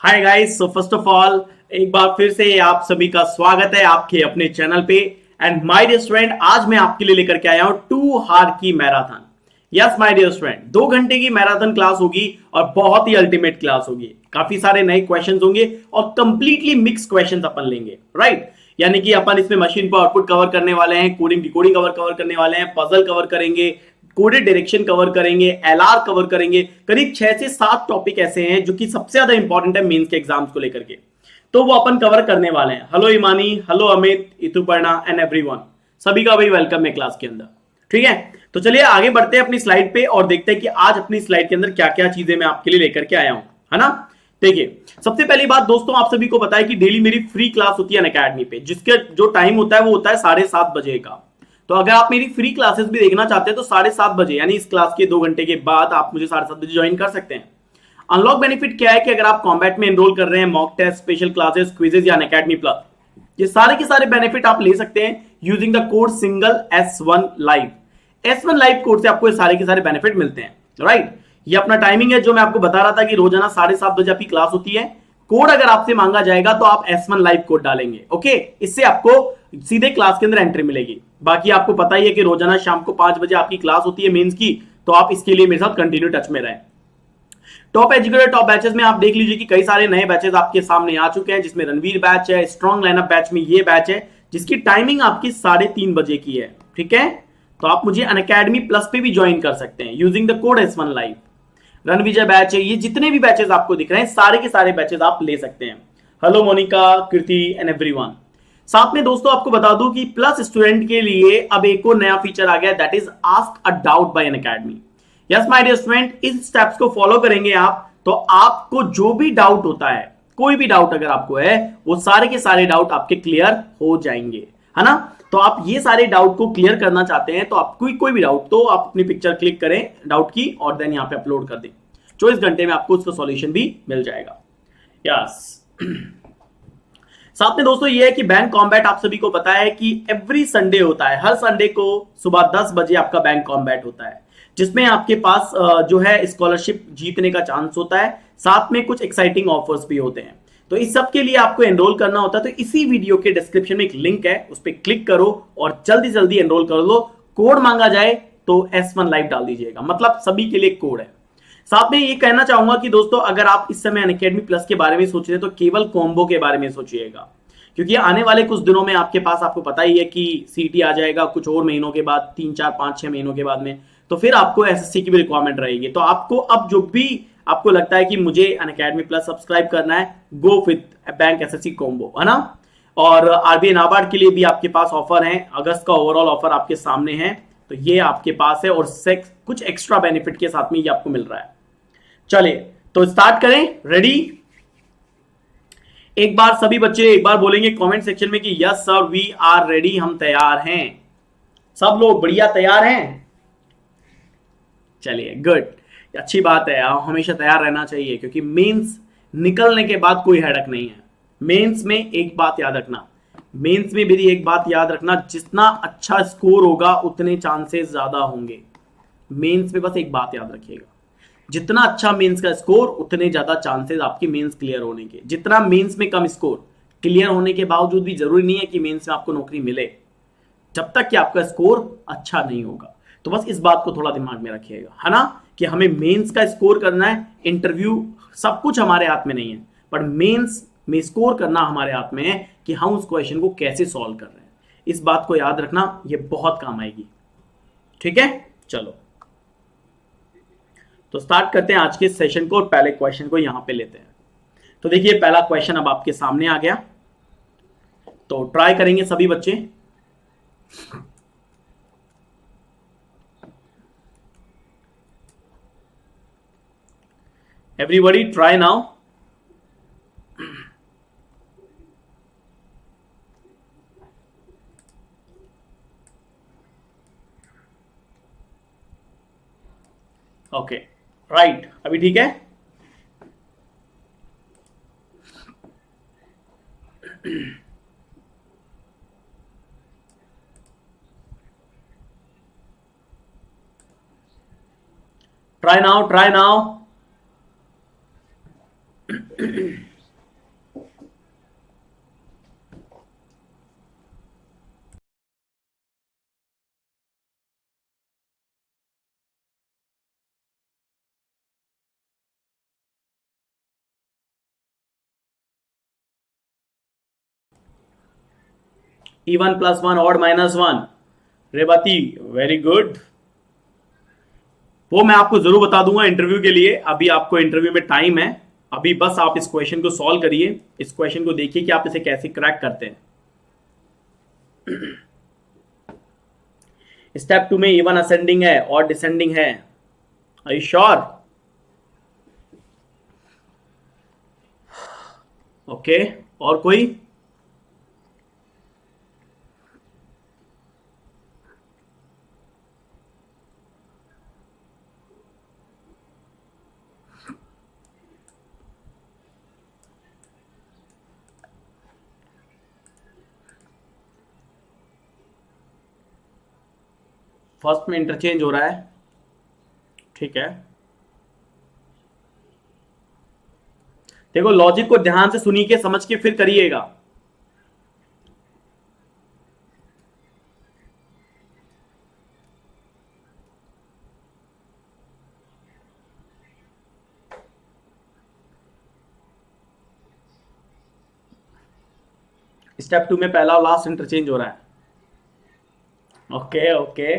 Hi guys, so first of all एक बार फिर से आप सभी का स्वागत है आपके अपने चैनल पे। एंड माय डियर स्टूडेंट, आज मैं आपके लिए लेकर के आया हूं 2 हार की marathon. Yes my dear student, 2 घंटे की मैराथन क्लास होगी और बहुत ही अल्टीमेट क्लास होगी। काफी सारे नए क्वेश्चंस होंगे और कंप्लीटली मिक्स क्वेश्चंस अपन लेंगे, राइट। यानी कि अपन इसमें मशीन पर आउटपुट कवर करने वाले हैं, कोडिंग डिकोडिंग कवर करने वाले हैं, पजल कवर करेंगे, कोडेड डायरेक्शन कवर करेंगे, एलआर कवर करेंगे। करीब 6 से 7 टॉपिक ऐसे हैं जो कि सबसे ज्यादा इंपॉर्टेंट है मेंस के एग्जाम्स को लेकर के, तो वो अपन कवर करने वाले हैं। Hello Imani, hello Amit, Ituparna and everyone, सभी का भाई वेलकम है क्लास के अंदर। ठीक है, तो चलिए आगे बढ़ते हैं अपनी स्लाइड पे और देखते हैं कि आज अपनी स्लाइड के अंदर क्या क्या चीजें मैं आपके लिए लेकर के आया हूं, है ना। देखिए, सबसे पहली बात दोस्तों, आप सभी को पता है कि डेली मेरी फ्री क्लास होती है अनअकैडमी पे, जिसके जो टाइम होता है वो होता है 7:30 बजे का। तो अगर आप मेरी फ्री क्लासेस भी देखना चाहते हैं तो 7:30 बजे, यानी इस क्लास के 2 घंटे के बाद आप मुझे 7:30 बजे ज्वाइन कर सकते हैं। अनलॉक बेनिफिट क्या है कि अगर आप कॉम्बैट में एनरोल कर रहे हैं, mock test, special classes, quizzes या अनअकैडमी प्लस, ये सारे के सारे बेनिफिट आप ले सकते हैं using the code single S1 live. S1 live code से आपको ये सारे के सारे बेनिफिट मिलते हैं, राइट। ये अपना टाइमिंग है जो मैं आपको बता रहा था कि रोजाना 7:30 बजे आपकी क्लास होती है। कोड अगर आपसे मांगा जाएगा तो आप S1 लाइव कोड डालेंगे, ओके। इससे आपको सीधे क्लास के अंदर एंट्री मिलेगी। बाकी आपको पता ही है कि रोजाना शाम को 5 बजे आपकी क्लास होती है मेंस की, तो आप इसके लिए मेरे साथ कंटिन्यू टच में रहें। टॉप एजुकेटर टॉप बैचेस में आप देख लीजिए कि कई सारे नए बैचेस आपके सामने आ चुके हैं, जिसमें रणवीर बैच है, स्ट्रॉन्ग लाइनअप बैच में ये बैच है जिसकी टाइमिंग आपकी 3:30 बजे की है। ठीक है, तो आप मुझे अनअकैडमी प्लस पे भी ज्वाइन कर सकते हैं using the code S1 live. Ranvijay batch है, ये जितने भी बैचेस आपको दिख रहे हैं सारे के सारे बैचेस आप ले सकते हैं। Hello Monika, Kriti and everyone. साथ में दोस्तों आपको बता दूं कि प्लस स्टूडेंट के लिए अब एक और नया फीचर आ गया, that is ask a doubt by Unacademy. Yes my dear student, इस स्टेप्स को फॉलो करेंगे आप तो आपको जो भी डाउट होता है, कोई भी डाउट अगर आपको है, वो सारे के सारे डाउट आपके क्लियर हो जाएंगे, है ना। तो आप ये सारे डाउट को क्लियर करना चाहते हैं तो आप कोई भी डाउट, तो आप अपनी पिक्चर क्लिक करें डाउट की और देन यहाँ पे अपलोड कर दें। 24 घंटे में आपको उसका सॉल्यूशन भी मिल जाएगा। यस साथ में दोस्तों ये है कि बैंक कॉम्बैट आप सभी को पता है कि एवरी संडे होता है, हर संडे को सुबह 10 बजे आपका बैंक कॉम्बैट होता है, जिसमें आपके पास जो है स्कॉलरशिप जीतने का चांस होता है, साथ में कुछ एक्साइटिंग ऑफर्स भी होते हैं। तो इस सब के लिए आपको एनरोल करना होता है, तो इसी वीडियो के डिस्क्रिप्शन में एक लिंक है, उस पर क्लिक करो और जल्दी जल्दी एनरोल कर लो। कोड मांगा जाए तो S1 लाइव डाल दीजिएगा, मतलब सभी के लिए कोड है। साथ में ये कहना चाहूंगा कि दोस्तों अगर आप इस समय अनअकैडमी प्लस के बारे में सोच रहे हैं तो केवल कॉम्बो के बारे में सोचिएगा, क्योंकि आने वाले कुछ दिनों में आपके पास, आपको पता ही है कि सीटी आ जाएगा कुछ और महीनों के बाद, 3 4 5 6 महीनों के बाद में, तो फिर आपको एसएससी की भी रिक्वायरमेंट रहेगी। तो आपको अब जो भी आपको लगता है कि मुझे अनअकैडमी प्लस सब्सक्राइब करना है, go with bank SSC combo, है ना। और आरबीआई नाबार्ड के लिए भी आपके पास ऑफर है, अगस्त का ओवरऑल ऑफर आपके सामने है, तो ये आपके पास है और कुछ एक्स्ट्रा बेनिफिट के साथ में ये आपको मिल रहा है। चलिए तो स्टार्ट करें, रेडी। एक बार सभी बच्चे एक बार बोलेंगे कमेंट सेक्शन में कि yes sir we are ready, हम तैयार हैं। सब लोग बढ़िया तैयार हैं? चलिए गुड, अच्छी बात है, हमेशा तैयार रहना चाहिए क्योंकि मेंस निकलने के बाद कोई हेडक नहीं है। मेंस में एक बात याद रखना, मेंस में मेरी एक बात याद रखना, जितना अच्छा स्कोर होगा उतने चांसेस ज्यादा होंगे। मेंस में बस एक बात याद रखिएगा, जितना अच्छा मेंस का स्कोर उतने ज्यादा चांसेस आपकी मेंस क्लियर होने के। जितना मेंस में कम स्कोर, क्लियर होने के बावजूद भी जरूरी नहीं है कि मेंस में आपको नौकरी मिले, जब तक कि आपका स्कोर अच्छा नहीं होगा। तो बस इस बात को थोड़ा दिमाग में रखिएगा, है ना, कि हमें मेंस का स्कोर करना है। इंटरव्यू सब कुछ हमारे हाथ में नहीं है, पर मेंस में स्कोर करना हमारे हाथ में है कि हम उस क्वेश्चन को कैसे सॉल्व कर रहे हैं। इस बात को याद रखना, ये बहुत काम आएगी। ठीक है, चलो तो स्टार्ट करते हैं आज के सेशन को और पहले क्वेश्चन को यहां पे लेते हैं। तो देखिए पहला क्वेश्चन अब आपके सामने आ गया, तो ट्राई करेंगे सभी बच्चे। Everybody try now. Okay right, अभी ठीक है। Try now, try now. Even plus one, odd minus one. Revathi very good. वो मैं आपको जरूर बता दूंगा इंटरव्यू के लिए, अभी आपको इंटरव्यू में टाइम है। अभी बस आप इस क्वेश्चन को सॉल्व करिए, इस क्वेश्चन को देखिए कि आप इसे कैसे क्रैक करते हैं। स्टेप 2 में इवन असेंडिंग है और डिसेंडिंग है। Are you sure? ओके, और कोई? फर्स्ट में इंटरचेंज हो रहा है, ठीक है। देखो लॉजिक को ध्यान से सुनी के समझ के फिर करिएगा। स्टेप 2 में पहला और लास्ट इंटरचेंज हो रहा है। ओके ओके,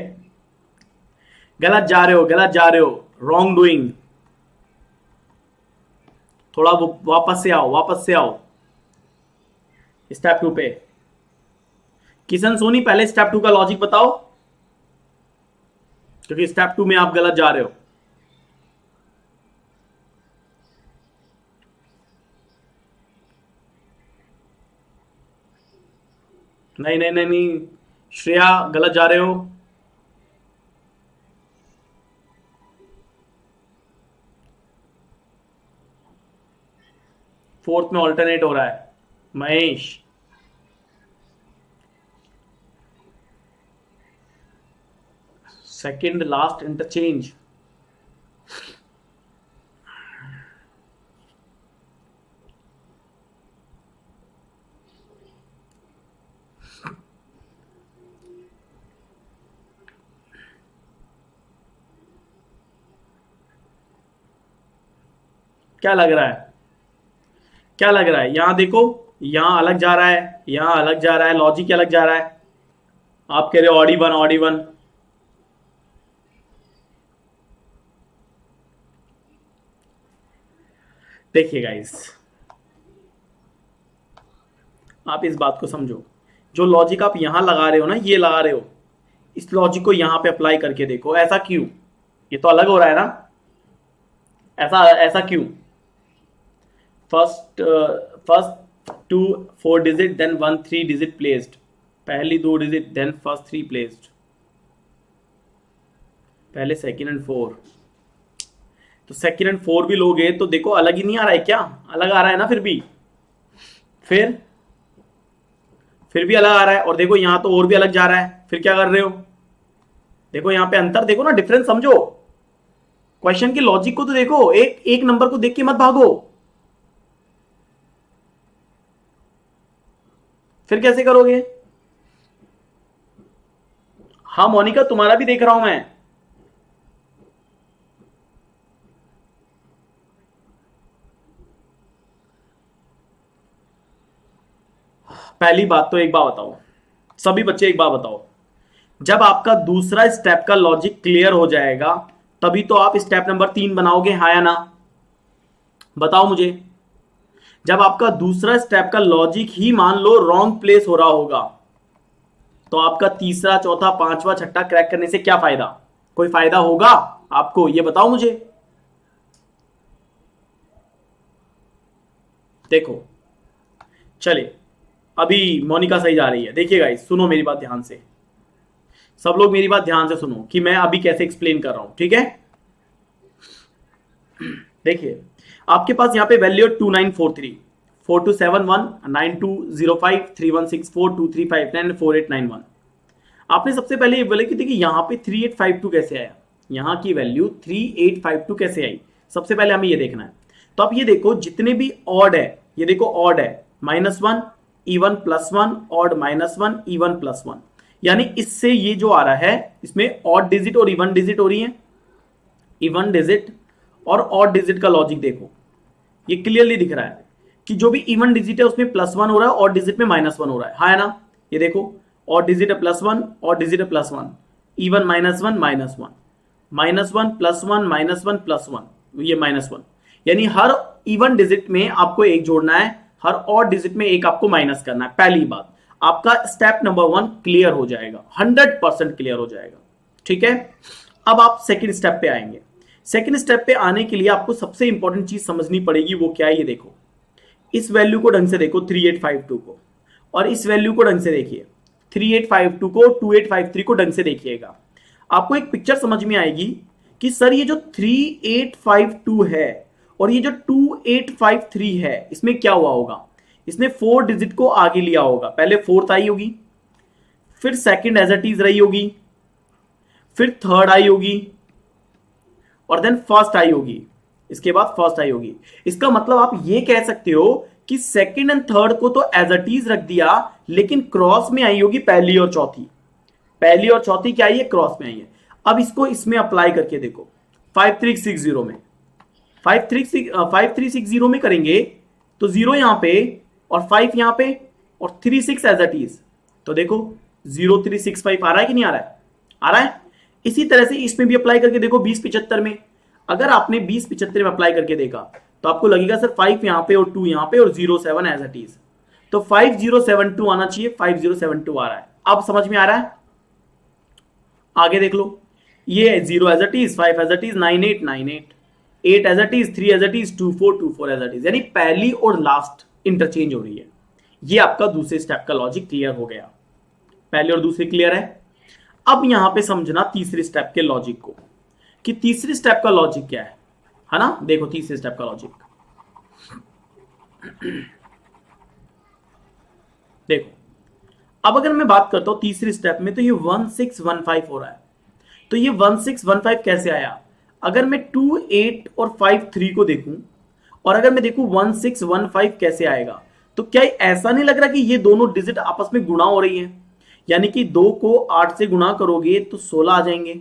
गलत जा रहे हो, गलत जा रहे हो, रॉन्ग डूइंग। थोड़ा वो वापस से आओ, वापस से आओ स्टेप 2 पे। किशन सोनी पहले स्टेप 2 का लॉजिक बताओ, क्योंकि स्टेप 2 में आप गलत जा रहे हो। नहीं नहीं नहीं नहीं, श्रेया गलत जा रहे हो। फोर्थ में ऑल्टरनेट हो रहा है महेश। Second last interchange. क्या लग रहा है, क्या लग रहा है? यहां देखो, यहां अलग जा रहा है, यहां अलग जा रहा है, लॉजिक अलग जा रहा है। आप कह रहे हो ऑडी वन, ऑडी वन। देखिए गाइस, आप इस बात को समझो, जो लॉजिक आप यहां लगा रहे हो ना, ये लगा रहे हो, इस लॉजिक को यहां पे अप्लाई करके देखो। ऐसा क्यों? ये तो अलग हो रहा है ना, ऐसा ऐसा क्यों? First first two 4 digit, then 1 3 digit placed. पहली 2 डिजिट, देन फर्स्ट 3 प्लेस्ड। पहले सेकंड एंड 4। तो सेकंड एंड 4 भी लोगे तो देखो अलग ही नहीं आ रहा है क्या? अलग आ रहा है ना फिर भी। फिर भी अलग आ रहा है, और देखो यहां तो और भी अलग जा रहा है। फिर क्या कर रहे हो? देखो यहां पे अंतर देखो ना, डिफरेंस समझो। क्वेश्चन की लॉजिक को तो देखो, एक एक नंबर को देख के मत भागो। फिर कैसे करोगे? हाँ मोनिका, तुम्हारा भी देख रहा हूं मैं। पहली बात तो एक बात बताओ, सभी बच्चे एक बात बताओ, जब आपका दूसरा स्टेप का लॉजिक क्लियर हो जाएगा तभी तो आप स्टेप नंबर 3 बनाओगे, हाँ या ना? बताओ मुझे। जब आपका दूसरा स्टेप का लॉजिक ही मान लो रॉन्ग प्लेस हो रहा होगा, तो आपका तीसरा, चौथा, पांचवा, छठा क्रैक करने से क्या फायदा? कोई फायदा होगा आपको? ये बताओ मुझे। देखो चले, अभी मोनिका सही जा रही है। देखिए गाइस, सुनो मेरी बात ध्यान से, सब लोग मेरी बात ध्यान से सुनो कि मैं अभी कैसे एक्सप्लेन कर रहा हूं, ठीक है? देखिए, आपके पास यहां पे वैल्यू 2943, 4271, 9205, 3164, 2359, 4891। आपने सबसे पहले ये बोले कि देखिए यहां पे 3852 कैसे आया, यहां की वैल्यू 3852 कैसे आई, सबसे पहले हमें ये देखना है। तो आप ये देखो, जितने भी ऑड है, ये देखो ऑड है, -1, इवन +1, ऑड -1, इवन +1, यानी इससे ये जो आ रहा है, इसमें ऑड डिजिट और इवन डिजिट हो रही है। इवन डिजिट और ऑड डिजिट का लॉजिक देखो, ये क्लियरली दिख रहा है कि जो भी इवन डिजिट है उसमें +1 हो रहा है, ऑड डिजिट में -1 हो रहा है, हाँ है ना? ये देखो, और डिजिट है +1 और डिजिट है +1, इवन -1 -1, -1 +1 -1 +1, ये -1, यानी हर इवन डिजिट में आपको एक जोड़ना है, हर ऑड डिजिट में एक आपको माइनस करना है। पहली बात, आपका स्टेप नंबर 1 क्लियर हो जाएगा, 100% क्लियर हो जाएगा। ठीक है, अब आप सेकंड स्टेप पे आएंगे। सेकंड स्टेप पे आने के लिए आपको सबसे इंपॉर्टेंट चीज समझनी पड़ेगी, वो क्या है ये देखो। इस वैल्यू को ढंग से देखो 3852 को, और इस वैल्यू को ढंग से देखिए 3852 को, 2853 को ढंग से देखिएगा। आपको एक पिक्चर समझ में आएगी कि सर ये जो 3852 है और ये जो 2853 है, इसमें क्या हुआ होगा। इसने 4 डिजिट को आगे लिया होगा। पहले फोर्थ आई होगी, फिर सेकंड एज इट इज रही होगी, फिर थर्ड आई होगी, और देन फर्स्ट आई होगी, इसके बाद फर्स्ट आई होगी। इसका मतलब आप ये कह सकते हो कि सेकंड एंड थर्ड को तो एज इट इज रख दिया, लेकिन क्रॉस में आई होगी पहली और चौथी। पहली और चौथी क्या आई है, क्रॉस में आई है। अब इसको इसमें अप्लाई करके देखो 5360 में, 5360 में करेंगे तो 0 यहां पे और 5 यहां पे और 36 एज इट इज, तो देखो 0365 आ रहा है कि नहीं आ रहा है, आ रहा है। इसी तरह से इसमें भी अप्लाई करके देखो 2075 में। अगर आपने 2075 में अप्लाई करके देखा तो आपको लगेगा सर 5 यहां पे और 2 यहां पे और 07 एज इट इज, तो 5072 आना चाहिए, 5072 आ रहा है। अब समझ में आ रहा है, आगे देख लो। ये 0 as it is, 5 as it is, 9898, 8 as it is, 3 as it is, 2424 as it is, यानी पहली और लास्ट इंटरचेंज हो रही है। ये आपका दूसरे स्टेप का लॉजिक क्लियर हो गया। पहले और दूसरे क्लियर है। अब यहां पे समझना तीसरे स्टेप के लॉजिक को, कि तीसरे स्टेप का लॉजिक क्या है ना। देखो तीसरे स्टेप का लॉजिक देखो। अब अगर मैं बात करता हूं तीसरे स्टेप में, तो ये 1615 हो रहा है। तो ये 1615 कैसे आया। अगर मैं 28 और 53 को देखूं, और अगर मैं देखूं 1615 कैसे आएगा, तो क्या ऐसा नहीं लग रहा कि ये दोनों डिजिट आपस में गुणा हो रही है। यानी कि 2 को 8 से गुणा करोगे तो 16 आ जाएंगे,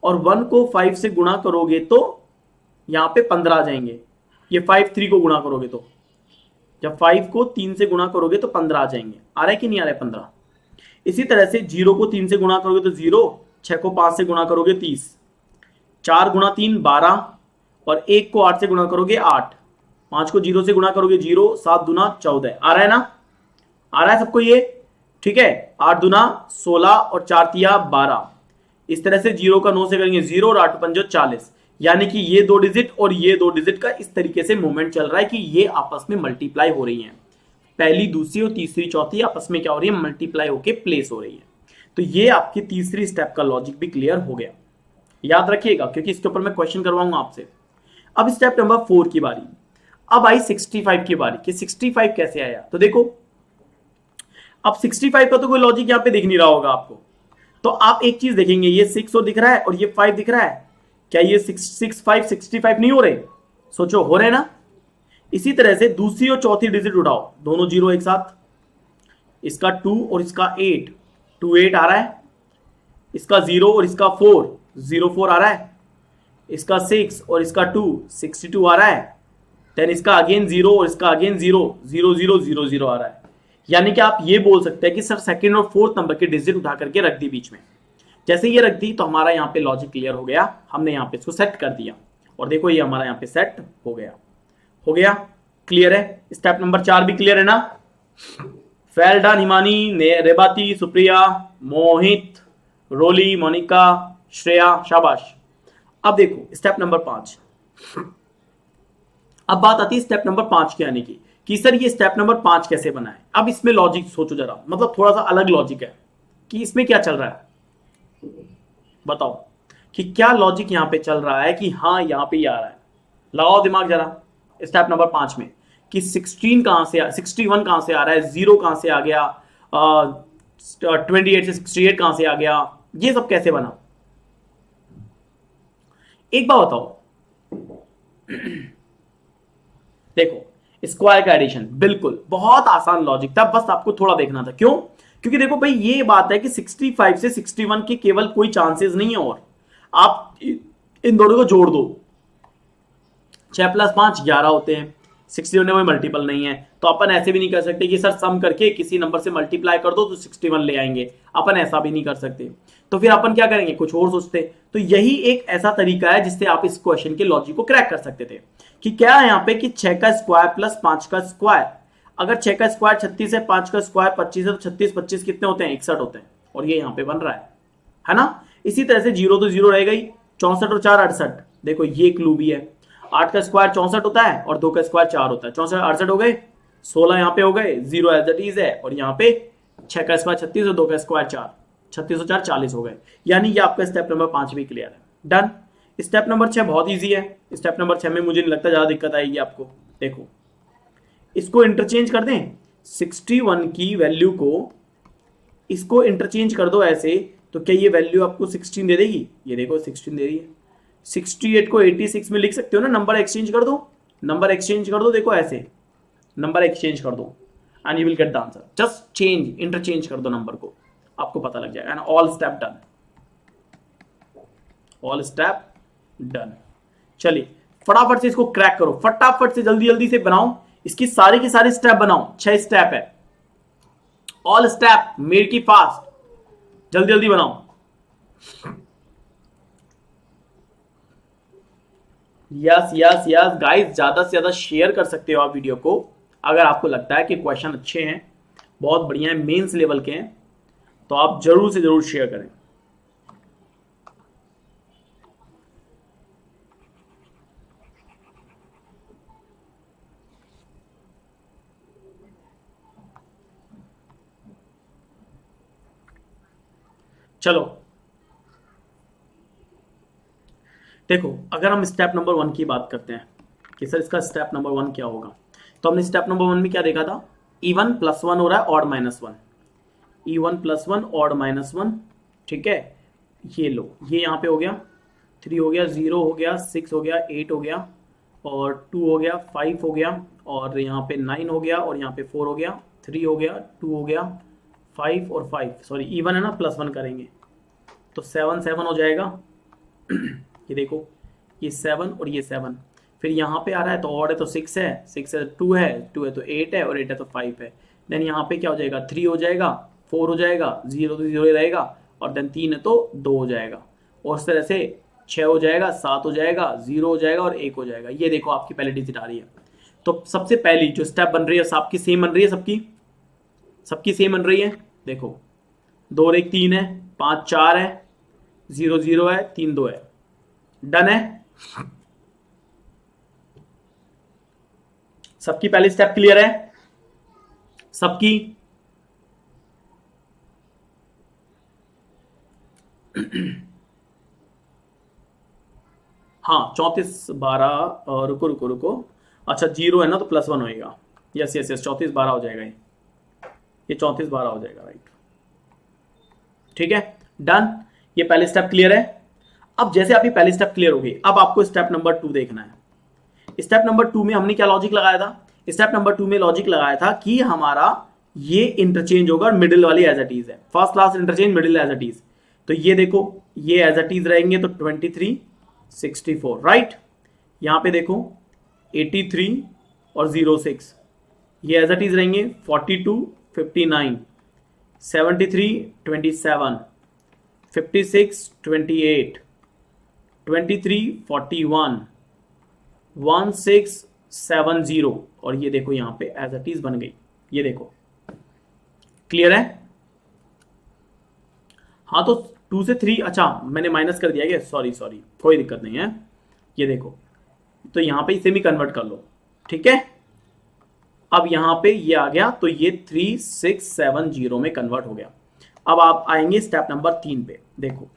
और 1 को 5 से गुणा करोगे तो यहां पे 15 आ जाएंगे। ये 53 को गुणा करोगे तो, जब 5 को 3 से गुणा करोगे तो 15 आ जाएंगे। आ रहा है कि नहीं आ रहा है 15। इसी तरह से 0 को 3 से गुणा करोगे तो 0, 6 को 5 से गुणा करोगे 30, 4 गुणा 3 12, और 1 को 8 से गुणा करोगे 8, 5 को 0 से गुणा करोगे 0, 7 दूना 14। आ रहा है ना, आ रहा है सबको ये, ठीक है। 8 दूना 16 और 4 तिया 12। इस तरह से 0 का 9 से करेंगे 0 और 8 पंजो 40, यानी कि ये 2 डिजिट और ये 2 डिजिट का इस तरीके से मूवमेंट चल रहा है कि ये आपस में मल्टीप्लाई हो रही हैं। पहली, दूसरी और तीसरी, चौथी आपस में क्या हो रही है, मल्टीप्लाई होके प्लेस हो रही है। तो ये आपकी तीसरी स्टेप का लॉजिक भी क्लियर हो गया। याद रखिएगा, क्योंकि इसके ऊपर मैं क्वेश्चन करवाऊंगा आपसे। अब स्टेप नंबर 4 की बारी। अब आई 65 की बारी, कि 65 कैसे आया। तो देखो, अब 65 का तो कोई लॉजिक यहां पे दिख नहीं रहा होगा आपको, तो आप एक चीज देखेंगे, ये 6 और दिख रहा है और ये 5 दिख रहा है। क्या ये 65 नहीं हो रहे, सोचो हो रहे ना। इसी तरह से दूसरी और चौथी डिजिट उठाओ, दोनों 0 एक साथ, इसका 2 और इसका 8, 28 आ रहा है। इसका 0 और इसका 4, 04 आ रहा है। इसका 6 और इसका 2, 62 आ रहा है। देन इसका अगेन 0 और इसका अगेन 0, 0000 आ रहा है। यानी कि आप ये बोल सकते हैं कि सर सेकंड और फोर्थ नंबर के डिजिट उठा करके रख दी बीच में। जैसे ये रख दी तो हमारा यहाँ पे लॉजिक क्लियर हो गया, हमने यहाँ पे इसको सेट कर दिया, और देखो ये हमारा यहाँ पे सेट हो गया। हो गया, क्लियर है। स्टेप नंबर 4 भी क्लियर है ना। वेल डन हिमानी, रेबाती, सुप्रिया, मोहित, रोली, मोनिका, श्रेया, शाबाश। अब देखो स्टेप नंबर 5। अब बात आती है स्टेप नंबर 5 के आने की, कि सर ये स्टेप नंबर 5 कैसे बना है। अब इसमें लॉजिक सोचो जरा, मतलब थोड़ा सा अलग लॉजिक है कि इसमें क्या चल रहा है। बताओ कि क्या लॉजिक यहां पे चल रहा है, कि हाँ यहां पे ही आ रहा है। लगाओ दिमाग जरा स्टेप नंबर 5 में, कि 16 कहां से, 61 कहां से आ रहा है, 0 कहां से आ गया, 28 से 68 कहां से आ गया, ये सब कैसे बना। एक बात बताओ, देखो स्क्वायर का एडिशन, बिल्कुल बहुत आसान लॉजिक था, बस आपको थोड़ा देखना था। क्यों, क्योंकि देखो भाई ये बात है कि 65 से 61 के केवल कोई चांसेस नहीं है, और आप इन दोनों को जोड़ दो, 6 + 5 11 होते हैं, 61 में मल्टीपल नहीं है, तो अपन ऐसे भी नहीं कर सकते कि सर सम करके किसी नंबर से मल्टीप्लाई कर दो तो 61 ले आएंगे, अपन ऐसा भी नहीं कर सकते। तो फिर अपन क्या करेंगे, कुछ और सोचते। तो यही एक ऐसा तरीका है जिससे आप इस क्वेश्चन के लॉजिक को क्रैक कर सकते थे कि क्या है यहाँ पे कि 6 का स्क्वायर प्लस 5 का स्क्वायर, अगर 6 का स्क्वायर 36 है, 5 का स्क्वायर 25 है, तो 36 25 कितने होते हैं, 61 होते हैं, और ये यहाँ पे बन रहा है ना। इसी तरह से 0 तो 0 रह गई, 64 और 4 68, देखो ये क्लू भी है। 8 का स्क्वायर 64 होता है और 2 का स्क्वायर 4 होता है, 64 68 हो गए, 16 यहाँ पे हो गए, 0 एज इट इज है, और यहाँ पे 6 का स्क्वायर 36 और 2 का स्क्वायर 4, 36 और 4 40 हो गए। यानी ये आपका स्टेप नंबर 5 भी क्लियर है, डन। स्टेप नंबर 6 बहुत ईजी है। स्टेप नंबर 6 में मुझे नहीं लगता ज्यादा दिक्कत आएगी आपको। देखो इसको इंटरचेंज कर दें, 61 की वैल्यू को इसको इंटरचेंज कर दो ऐसे, तो क्या ये वैल्यू आपको 16 दे देगी, ये देखो 16 दे रही है। 68 को 86 में लिख सकते हो ना, नंबर एक्सचेंज कर दो, नंबर एक्सचेंज कर दो, देखो ऐसे नंबर एक्सचेंज कर दो and you will get the answer. Just change, interchange कर दो नंबर को, आपको पता लग जाएगा। And all step done, all step done. चलिए फटाफट से इसको क्रैक करो, फटाफट से जल्दी जल्दी से बनाओ, इसकी सारी की सारी स्टेप बनाओ। 6 स्टेप है, ऑल स्टेप मेड की फास्ट, जल्दी जल्दी बनाओ। यस यस यस गाइस, ज्यादा से ज्यादा शेयर कर सकते हो आप वीडियो को, अगर आपको लगता है कि क्वेश्चन अच्छे हैं, बहुत बढ़िया है, मेंस लेवल के हैं, तो आप जरूर से जरूर शेयर करें। चलो देखो, अगर हम स्टेप नंबर 1 की बात करते हैं कि सर इसका स्टेप नंबर 1 क्या होगा, तो हमने स्टेप नंबर 1 में क्या देखा था, E1 + 1 हो रहा है ऑड -1, E1 + 1 ऑड -1, ठीक है। ये लो, ये यहाँ पे हो गया 3 हो गया, 0 हो गया, 6 हो गया, 8 हो गया, और 2 हो गया, 5 हो गया, और यहाँ पे 9 हो गया, और यहाँ पे 4 हो गया, 3 हो गया, 2 हो गया, 5 और 5, सॉरी E1 है ना, +1 करेंगे तो 7 7 हो जाएगा। ये देखो, ये 7 और ये 7, फिर यहाँ पे आ रहा है तो ऑड है तो 6 है, 6 है तो 2 है, 2 है तो 8 है, और 8 है तो 5 है। देन यहाँ पे क्या हो जाएगा, 3 हो जाएगा, 4 हो जाएगा, 0 तो 0 ही रहेगा, और देन 3 है तो 2 हो जाएगा, और इस तरह से 6 हो जाएगा, 7 हो जाएगा, 0 हो जाएगा, और 1 हो जाएगा। ये देखो आपकी पहली डिजिट आ रही है। तो सबसे पहली जो स्टेप बन रही है सबकी सेम बन रही है, सबकी सेम बन रही है। देखो 2 और 1 3 है, 5 4 है, 0 0 है, 3 2 है, डन है। सबकी पहली स्टेप क्लियर है, सबकी। हाँ 34 12, रुको रुको रुको, अच्छा 0 है ना तो +1 होएगा, यस यस यस, 34 12 हो जाएगा, ये 34 12 हो जाएगा, राइट, ठीक है, डन। ये पहली स्टेप क्लियर है। अब जैसे आपकी पहली स्टेप क्लियर हो गई, अब आपको स्टेप नंबर 2 देखना है। स्टेप नंबर 2 में हमने क्या लॉजिक लगाया था, स्टेप नंबर 2 में लॉजिक लगाया था कि हमारा ये इंटरचेंज होगा और मिडिल वाली एज इट इज है, first class interchange, middle age it is. तो ये देखो, ये एज इट इज रहेंगे तो 23 64, राइट। यहां पे देखो 83 और 06, ये एज इट इज रहेंगे, 42 59 73 27 56 28 23 41 1670, और ये देखो यहाँ पे एज इट इज बन गई, ये देखो क्लियर है। हाँ तो 2 से 3, अच्छा मैंने माइनस कर दिया क्या, सॉरी सॉरी, कोई दिक्कत नहीं है। ये देखो, तो यहाँ पे इसे भी कन्वर्ट कर लो, ठीक है। अब यहाँ पे ये आ गया, तो ये 3670 में कन्वर्ट हो गया। अब आप आएंगे स्टेप नंबर 3 पे, देखो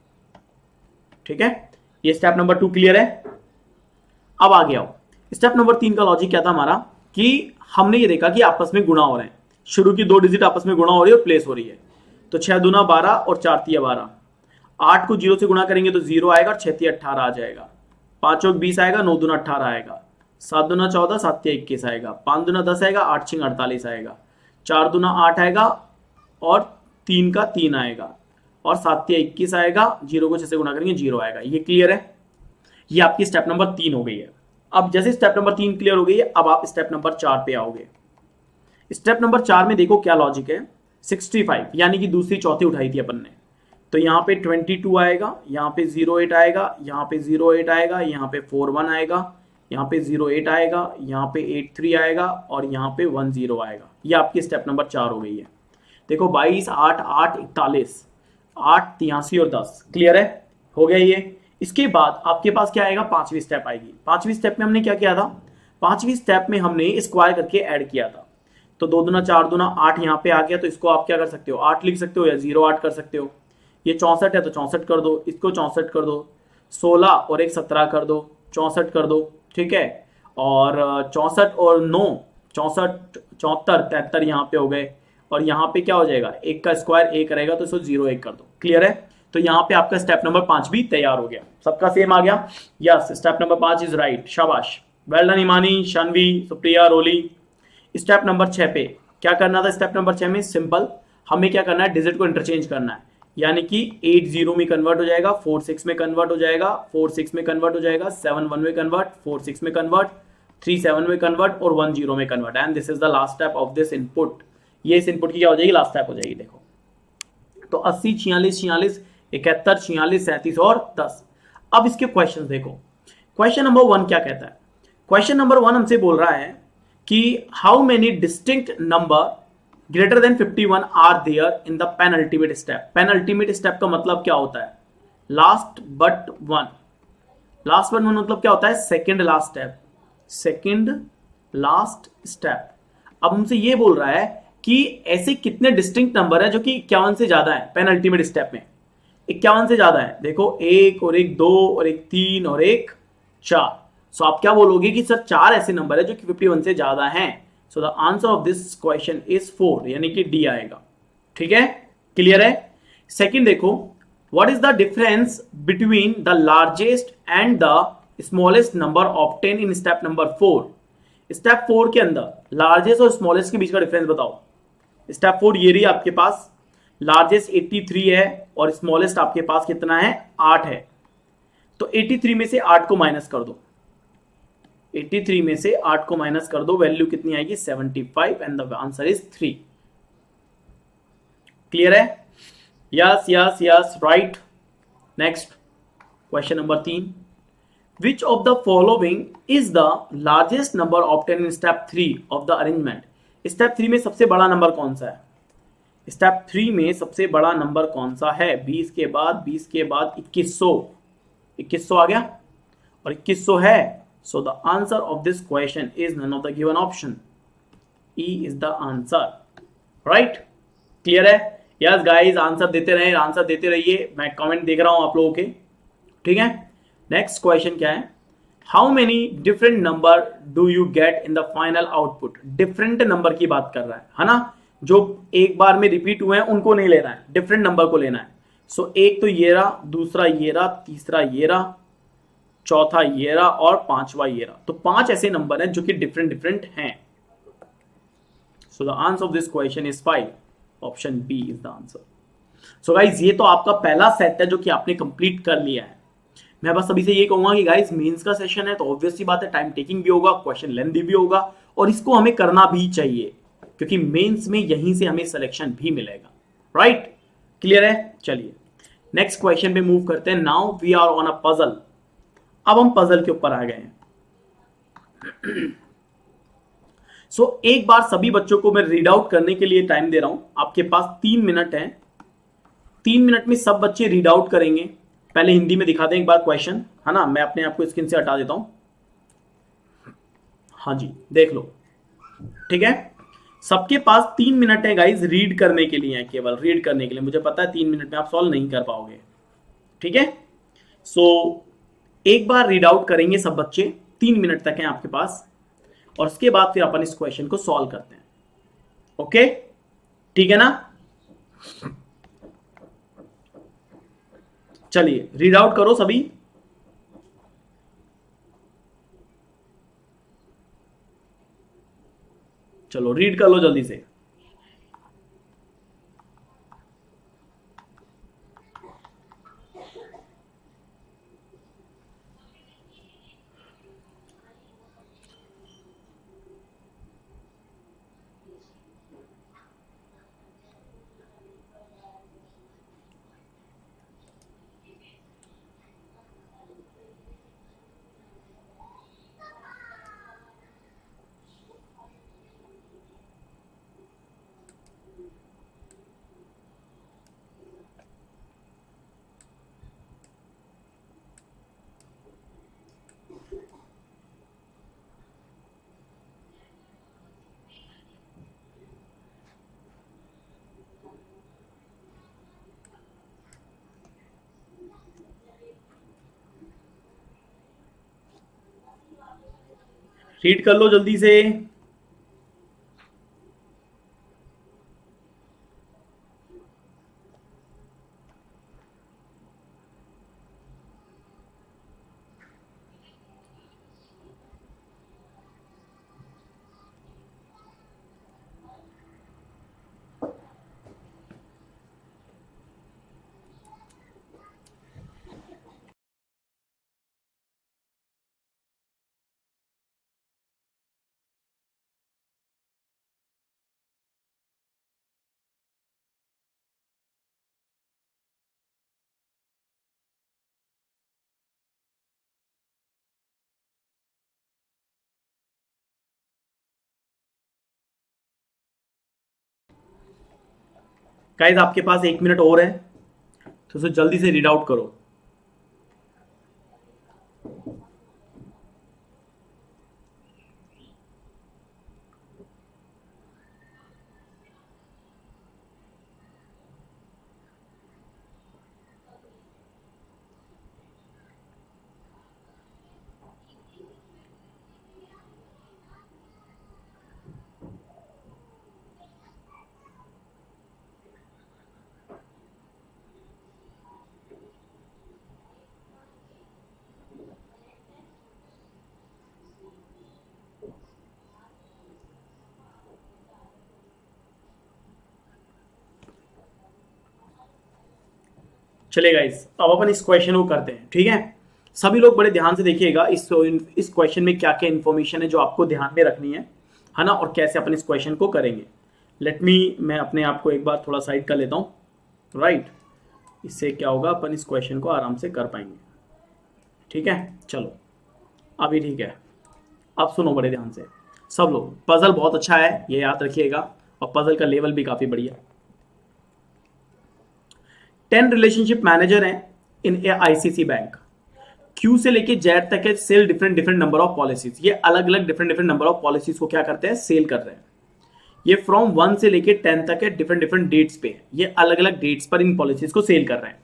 ठीक है, ये स्टेप नंबर 2 क्लियर है। अब आ गया स्टेप नंबर 3 का लॉजिक क्या था हमारा, कि हमने ये देखा कि आपस में गुणा हो रहे हैं, शुरू की 2 डिजिट आपस में गुणा हो रही है और प्लेस हो रही है। तो 6 दूना 12 और 4 तिया 12, 8 को 0 से गुणा करेंगे तो 0 आएगा, और 6 तिया 18 आ जाएगा, 5 चौक 20 आएगा, 9 दूना 18 आएगा, 7 दूना 14, 7 तिया 21 आएगा, 5 दूना 10 आएगा, 8 छिंग 48 आएगा, 4 दूना 8 आएगा, और 3 का 3 आएगा, और 7 तिया 21 आएगा, 0 को 6 से गुणा करेंगे 0 आएगा। ये क्लियर है, ये आपकी स्टेप नंबर 3 हो गई है। अब जैसे स्टेप नंबर 3 क्लियर हो गई है, अब आप स्टेप नंबर 4 पे आओगे। स्टेप नंबर 4 में देखो क्या लॉजिक है। 65 यानी कि दूसरी चौथी उठाई थी अपन ने, तो यहाँ पे 22 आएगा, यहाँ पे 08 आएगा, यहाँ पे 08 आएगा, यहाँ पे 41 आएगा, यहाँ पे 08 आएगा, यहाँ पे 83 आएगा और यहाँ पे 10 आएगा। ये आपकी स्टेप नंबर 4 हो गई है। देखो 22 8 8 41 8 83 और 10 क्लियर है, हो गया ये। इसके बाद आपके पास क्या आएगा, पांचवी स्टेप आएगी। पांचवी स्टेप में हमने क्या किया था, पांचवी स्टेप में हमने स्क्वायर करके ऐड किया था। तो 2 दूना 4 दूना 8 यहाँ पे आ गया, तो इसको आप क्या कर सकते हो, 8 लिख सकते हो या 08 कर सकते हो। ये 64 है तो 64 कर दो, इसको 64 कर दो, 16 और एक 17 कर दो, 64 कर दो, ठीक है। और 64 और 9 64 74 73 यहाँ पे हो गए, और यहाँ पे क्या हो जाएगा, एक का स्क्वायर एक रहेगा तो इसको 01 कर दो, क्लियर है। तो यहाँ पे आपका स्टेप नंबर 5 भी तैयार हो गया, सबका सेम आ गया। Yes, step number 5 is right, शाबाश, वेल डन इमानी, शानवी, सुप्रिया, रोली। स्टेप नंबर 6 पे क्या करना था, स्टेप नंबर 6 में सिंपल, हमें क्या करना है, डिजिट को इंटरचेंज करना है। यानी कि 80 में कन्वर्ट हो जाएगा, 46 में कन्वर्ट हो जाएगा, 46 में कन्वर्ट हो जाएगा, 71 में कन्वर्ट, 46 में कन्वर्ट, 37 में कन्वर्ट और 10 में convert. And this is the last step of this input. ये इस इनपुट की क्या हो जाएगी, लास्ट स्टेप हो जाएगी। देखो तो 80 46 46 71 46 37 और 10। अब इसके क्वेश्चन देखो, क्वेश्चन नंबर 1 क्या कहता है। क्वेश्चन नंबर 1 हमसे बोल रहा है कि how many distinct number greater than 51 are there in the penultimate step. Penultimate step का मतलब क्या होता है, last but one. Last but one मतलब क्या होता है, second last step, second last step. अब हमसे ये बोल रहा है कि ऐसे कितने डिस्टिंक्ट नंबर है जो कि 51 से ज्यादा है पेनल्टीमेट स्टेप में। 51 से ज्यादा है, देखो एक और एक 2 और एक 3 और एक 4। सो आप क्या बोलोगे कि सर 4 ऐसे नंबर है जो कि 51 से ज्यादा हैं। So the answer of this question is 4, यानी कि डी आएगा, ठीक है, क्लियर है। सेकंड देखो, what is the difference between the largest and the smallest number obtain in step number 4। Step 4 के अंदर लार्जेस्ट और स्मॉलेस्ट के बीच का डिफरेंस बताओ। स्टेप 4 ये रही आपके पास, लार्जेस्ट 83 है और स्मॉलेस्ट आपके पास कितना है, 8 है। तो 83 में से 8 को माइनस कर दो, 83 में से 8 को माइनस कर दो, वैल्यू कितनी आएगी, 75 and the answer is 3। Clear है, yes yes yes right. Next question number 3, which of the following is the largest number obtain in step 3 of the arrangement. Step 3 में सबसे बड़ा नंबर कौन सा है, स्टेप 3 में सबसे बड़ा नंबर कौन सा है, 20 के बाद 2100, 2100 आ गया और 2100 है। So the answer of this question is none of the given option, E is the answer, right, clear है। यस गाइस, आंसर देते रहे, आंसर देते रहिए, मैं कमेंट देख रहा हूं आप लोगों के, ठीक है। नेक्स्ट क्वेश्चन क्या है, how many different number do you get in the final output. Different number की बात कर रहा है ना, जो एक बार में रिपीट हुए हैं उनको नहीं लेना है, डिफरेंट नंबर को लेना है। सो एक तो ये रहा, दूसरा ये रहा, तीसरा ये रहा, चौथा ये रहा और पांचवा ये रहा। तो 5 ऐसे नंबर हैं जो कि डिफरेंट डिफरेंट हैं। So the answer of this question is 5, option B is the answer. So guys ये तो आपका पहला सेट है जो कि आपने कंप्लीट कर लिया है। मैं बस अभी से ये कहूंगा कि गाइज मेंस का सेशन है तो ऑब्वियसली बात है टाइम टेकिंग भी होगा, क्वेश्चन लेंथी भी होगा और इसको हमें करना भी चाहिए क्योंकि मेंस में यहीं से हमें सिलेक्शन भी मिलेगा, राइट, क्लियर है। चलिए नेक्स्ट क्वेश्चन पे मूव करते हैं। Now we are on a puzzle. अब हम पजल के ऊपर आ गए हैं। सो एक बार सभी बच्चों को मैं रीड आउट करने के लिए टाइम दे रहा हूं, आपके पास 3 मिनट है। 3 मिनट में सब बच्चे रीड आउट करेंगे। पहले हिंदी में दिखा दें एक बार क्वेश्चन, है ना, मैं अपने आप को स्क्रीन से हटा देता हूं। हाँ जी देख लो, ठीक है। सबके पास 3 मिनट है गाइज रीड करने के लिए, केवल रीड करने के लिए। मुझे पता है 3 मिनट में आप सॉल्व नहीं कर पाओगे, ठीक है। सो एक बार रीड आउट करेंगे सब बच्चे, 3 मिनट तक है आपके पास, और उसके बाद फिर अपन इस क्वेश्चन को सॉल्व करते हैं, ओके, ठीक है ना। चलिए रीड आउट करो सभी। चलो रीड कर लो जल्दी से। रीड कर लो जल्दी से। गाइस आपके पास 1 मिनट और है, तो उसे जल्दी से रीड आउट करो। चलिए गाइस, अब अपन इस क्वेश्चन को करते हैं, ठीक है। सभी लोग बड़े ध्यान से देखिएगा इस क्वेश्चन में क्या क्या इन्फॉर्मेशन है जो आपको ध्यान में रखनी है ना, और कैसे अपन इस क्वेश्चन को करेंगे। मैं अपने आप को एक बार थोड़ा साइड कर लेता हूँ, राइट। इससे क्या होगा, अपन इस क्वेश्चन को आराम से कर पाएंगे, ठीक है। चलो अभी ठीक है। अब सुनो बड़े ध्यान से सब लोग, पजल बहुत अच्छा है ये याद रखिएगा, और पजल का लेवल भी काफी बढ़िया। 10 रिलेशनशिप मैनेजर हैं in a ICC bank. Q से लेके जेड तक है sell different different number of policies. ये अलग अलग different different number of policies को क्या करते हैं, सेल कर रहे हैं। ये फ्रॉम 1 से लेके 10 तक है डिफरेंट डिफरेंट डेट्स पे, ये अलग अलग डेट्स पर इन पॉलिसीज को सेल कर रहे हैं।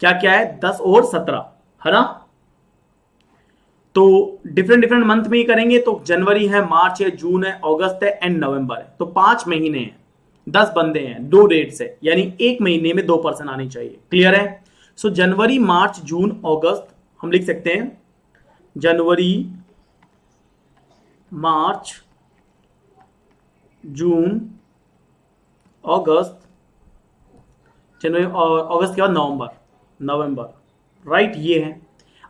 क्या क्या है, 10 और 17, है ना। तो डिफरेंट डिफरेंट मंथ में ही करेंगे, तो जनवरी है, मार्च है, जून है, अगस्त है एंड नवंबर है। तो 5 महीने हैं, 10 बंदे हैं, 2 डेट्स है, यानी 1 महीने में 2 पर्सन आने चाहिए। क्लियर है। सो जनवरी, मार्च, जून, अगस्त हम लिख सकते हैं। जनवरी, मार्च, जून, अगस्त, जनवरी और अगस्त के बाद नवंबर, राइट। ये है।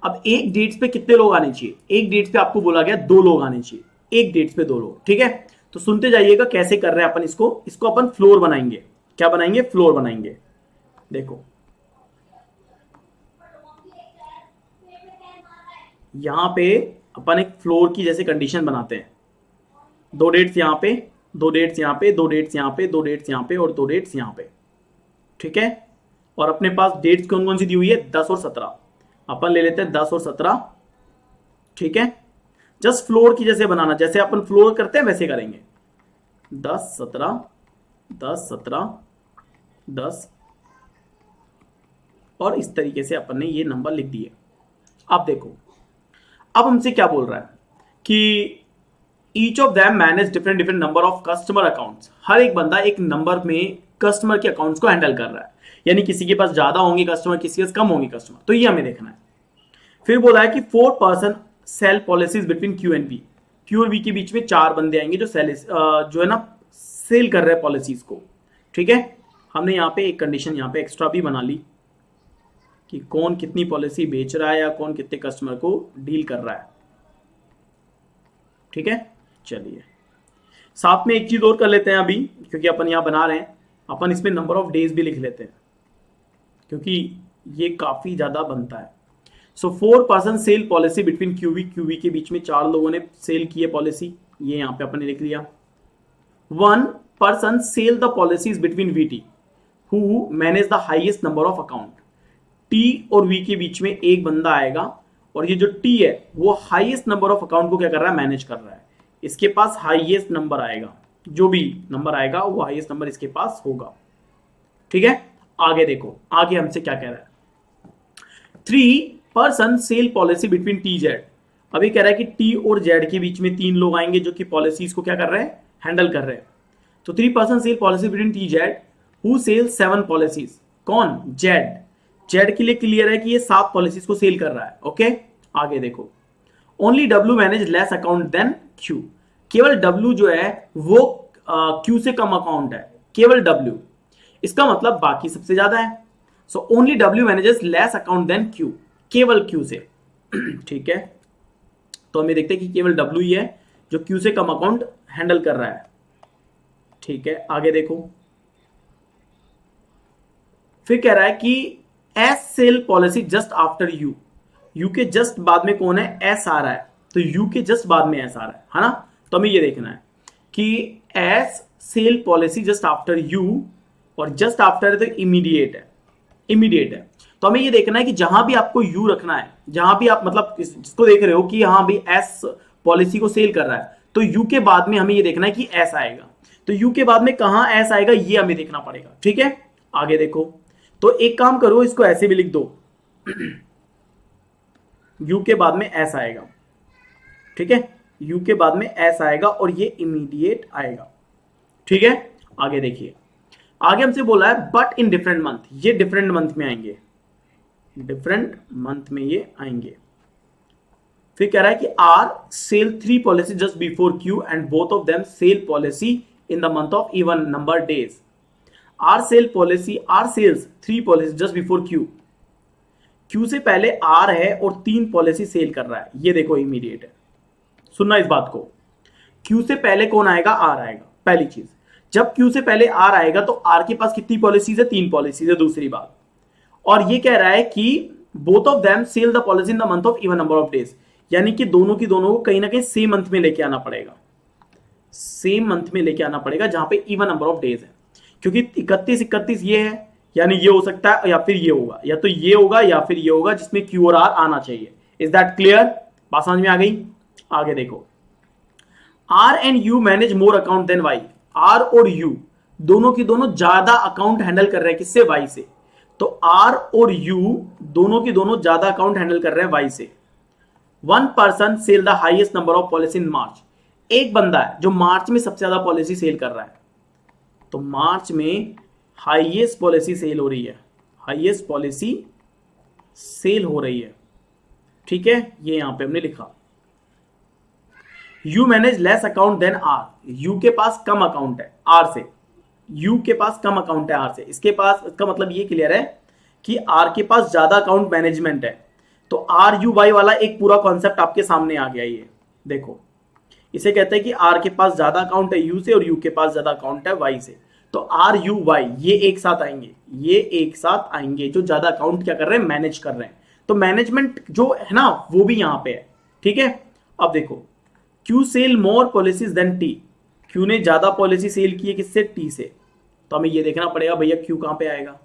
अब एक डेट्स पे कितने लोग आने चाहिए, एक डेट्स पे आपको बोला गया 2 लोग आने चाहिए, एक डेट्स पे 2 लोग, ठीक है। तो सुनते जाइएगा कैसे कर रहे हैं अपन इसको अपन फ्लोर बनाएंगे। क्या बनाएंगे, फ्लोर बनाएंगे। देखो यहां पे अपन एक फ्लोर की जैसे कंडीशन बनाते हैं। 2 डेट्स यहां पे, 2 डेट्स यहां पे, 2 डेट्स यहां पे, 2 डेट्स यहां पे और 2 डेट्स यहां पे, ठीक है। और अपने पास डेट्स कौन कौन सी दी हुई है, 10 और 17। अपन ले लेते हैं 10 और 17, ठीक है। जस्ट फ्लोर की जैसे बनाना, जैसे अपन फ्लोर करते हैं वैसे करेंगे। 10 17, 10 17, 10, और इस तरीके से अपन ने ये नंबर लिख दिए। अब देखो, अब हमसे क्या बोल रहा है कि each of them manage different different number of customer accounts. हर एक बंदा एक नंबर में कस्टमर के अकाउंट्स को हैंडल कर रहा है, यानी किसी के पास ज्यादा होंगे कस्टमर, किसी के पास कम होंगे कस्टमर, तो ये हमें देखना है। फिर बोला है कि 4 person sell policies between Q and V. Q और वी के बीच में 4 बंदे आएंगे जो जो है ना सेल कर रहे हैं पॉलिसीज को, ठीक है। हमने यहाँ पे एक कंडीशन यहाँ पे एक्स्ट्रा भी बना ली कि कौन कितनी पॉलिसी बेच रहा है या कौन कितने कस्टमर को डील कर रहा है, ठीक है। चलिए साथ में एक चीज और कर लेते हैं अभी, क्योंकि अपन यहां बना रहे हैं, अपन इसमें नंबर ऑफ डेज भी लिख लेते हैं, क्योंकि ये काफी ज्यादा बनता है। So 4 person sell policy between QV के बीच में 4 लोगों ने सेल की है पॉलिसी, ये यहां पे अपन ने लिख लिया। 1 person sell the policies between VT who manage the highest number of account. T और वी के बीच में एक बंदा आएगा, और ये जो टी है वो हाईएस्ट नंबर ऑफ अकाउंट को क्या कर रहा है, मैनेज कर रहा है। इसके पास हाईएस्ट नंबर आएगा, जो भी नंबर आएगा वो हाईएस्ट नंबर इसके पास होगा, ठीक है। आगे देखो, आगे हमसे क्या कह रहा है। 3 person sell policy between T Z. अभी कह रहा है कि टी और जेड के बीच में 3 लोग आएंगे जो कि पॉलिसीज को क्या कर रहे हैं, हैंडल कर रहे हैं। तो 3 person sell policy between T Z who sell 7 policies. कौन, जेड। जेड के लिए क्लियर है कि ये 7 पॉलिसीज को सेल कर रहा है। ओके, आगे देखो। Only W manage less account than Q. केवल डब्ल्यू जो है वो क्यू से कम अकाउंट है, केवल डब्ल्यू। इसका मतलब बाकी सबसे ज्यादा है। So only W manages less account than Q, केवल क्यू से। ठीक है, तो हमें देखते हैं कि केवल डब्ल्यू ही है जो क्यू से कम अकाउंट हैंडल कर रहा है। ठीक है, आगे देखो। फिर कह रहा है कि S sell policy just after U. U के जस्ट बाद में कौन है, एस आ रहा है, तो यू के जस्ट बाद में एस आ रहा है ना। तो हमें ये देखना है कि S sell policy just after U, और जस्ट आफ्टर है तो इमीडिएट है, इमीडिएट है। तो हमें ये देखना है कि जहां भी आपको यू रखना है, जहां भी आप मतलब जिसको देख रहे हो कि हाँ भी एस पॉलिसी को सेल कर रहा है, तो यू के बाद में हमें ये देखना है कि एस आएगा। तो यू के बाद में कहां एस आएगा ये हमें देखना पड़ेगा। ठीक है, आगे देखो। तो एक काम करो, इसको ऐसे भी लिख दो, यू के बाद में एस आएगा। ठीक है, यू के बाद में एस आएगा और ये इमीडिएट आएगा। ठीक है, आगे देखिए। आगे हमसे बोला है बट इन डिफरेंट मंथ, ये डिफरेंट मंथ में आएंगे, डिफरेंट मंथ में ये आएंगे। फिर कह रहा है कि R sell 3 policy just before Q and both of them sell policy in the month of even number days. R sell policy, R sells 3 policy just before Q. Q से पहले आर है और 3 पॉलिसी सेल कर रहा है, ये देखो immediate है। सुनना इस बात को, क्यू से पहले कौन आएगा, आर आएगा। पहली चीज, जब क्यू से पहले आर आएगा तो आर के पास कितनी पॉलिसीज है, 3 पॉलिसीज है। दूसरी बात, और ये कह रहा है कि both of them sell the policy in the month of even number of days, यानी कि दोनों की दोनों को कहीं ना कहीं सेम मंथ में लेके आना पड़ेगा, सेम मंथ में लेके आना पड़ेगा जहां पे इवन नंबर ऑफ डेज है। क्योंकि 31 ये है, यानी ये हो सकता है या फिर ये होगा, या तो ये होगा या फिर ये होगा, जिसमें क्यू और आर आना चाहिए। इज दैट क्लियर, बात समझ में आ गई। आगे देखो। R and U manage more account than Y. R और यू दोनों की दोनों ज्यादा अकाउंट हैंडल कर रहे हैं, किससे, वाई से। तो आर और यू दोनों की दोनों ज्यादा अकाउंट हैंडल कर रहे हैं वाई से। 1 person sell the highest number of policy in March. एक बंदा है जो मार्च में सबसे ज्यादा पॉलिसी सेल कर रहा है। तो मार्च में हाईएस्ट पॉलिसी सेल हो रही है, हाईएस्ट पॉलिसी सेल हो रही है। ठीक है, ये यहां पे हमने लिखा। U manage less account than R. U के पास कम अकाउंट है आर से, यू के पास कम अकाउंट है आर से। इसके पास, इसका मतलब ये क्लियर है कि आर के पास ज्यादा अकाउंट मैनेजमेंट है। तो आर यू वाई वाला एक पूरा कॉन्सेप्ट आपके सामने आ गया। ये देखो, इसे कहते हैं कि आर के पास ज्यादा अकाउंट है यू से और यू के पास ज्यादा अकाउंट है वाई से। तो आर यू वाई ये एक साथ आएंगे, ये एक साथ आएंगे जो ज्यादा अकाउंट क्या कर रहे हैं, मैनेज कर रहे हैं। तो मैनेजमेंट जो है ना वो भी यहां पे है। ठीक है, अब देखो, क्यू सेल मोर पॉलिसीज देन टी। क्यू ने ज्यादा पॉलिसी सेल की है, किससे, टी से। तो हमें ये देखना पड़ेगा भैया क्यू कहां पे आएगा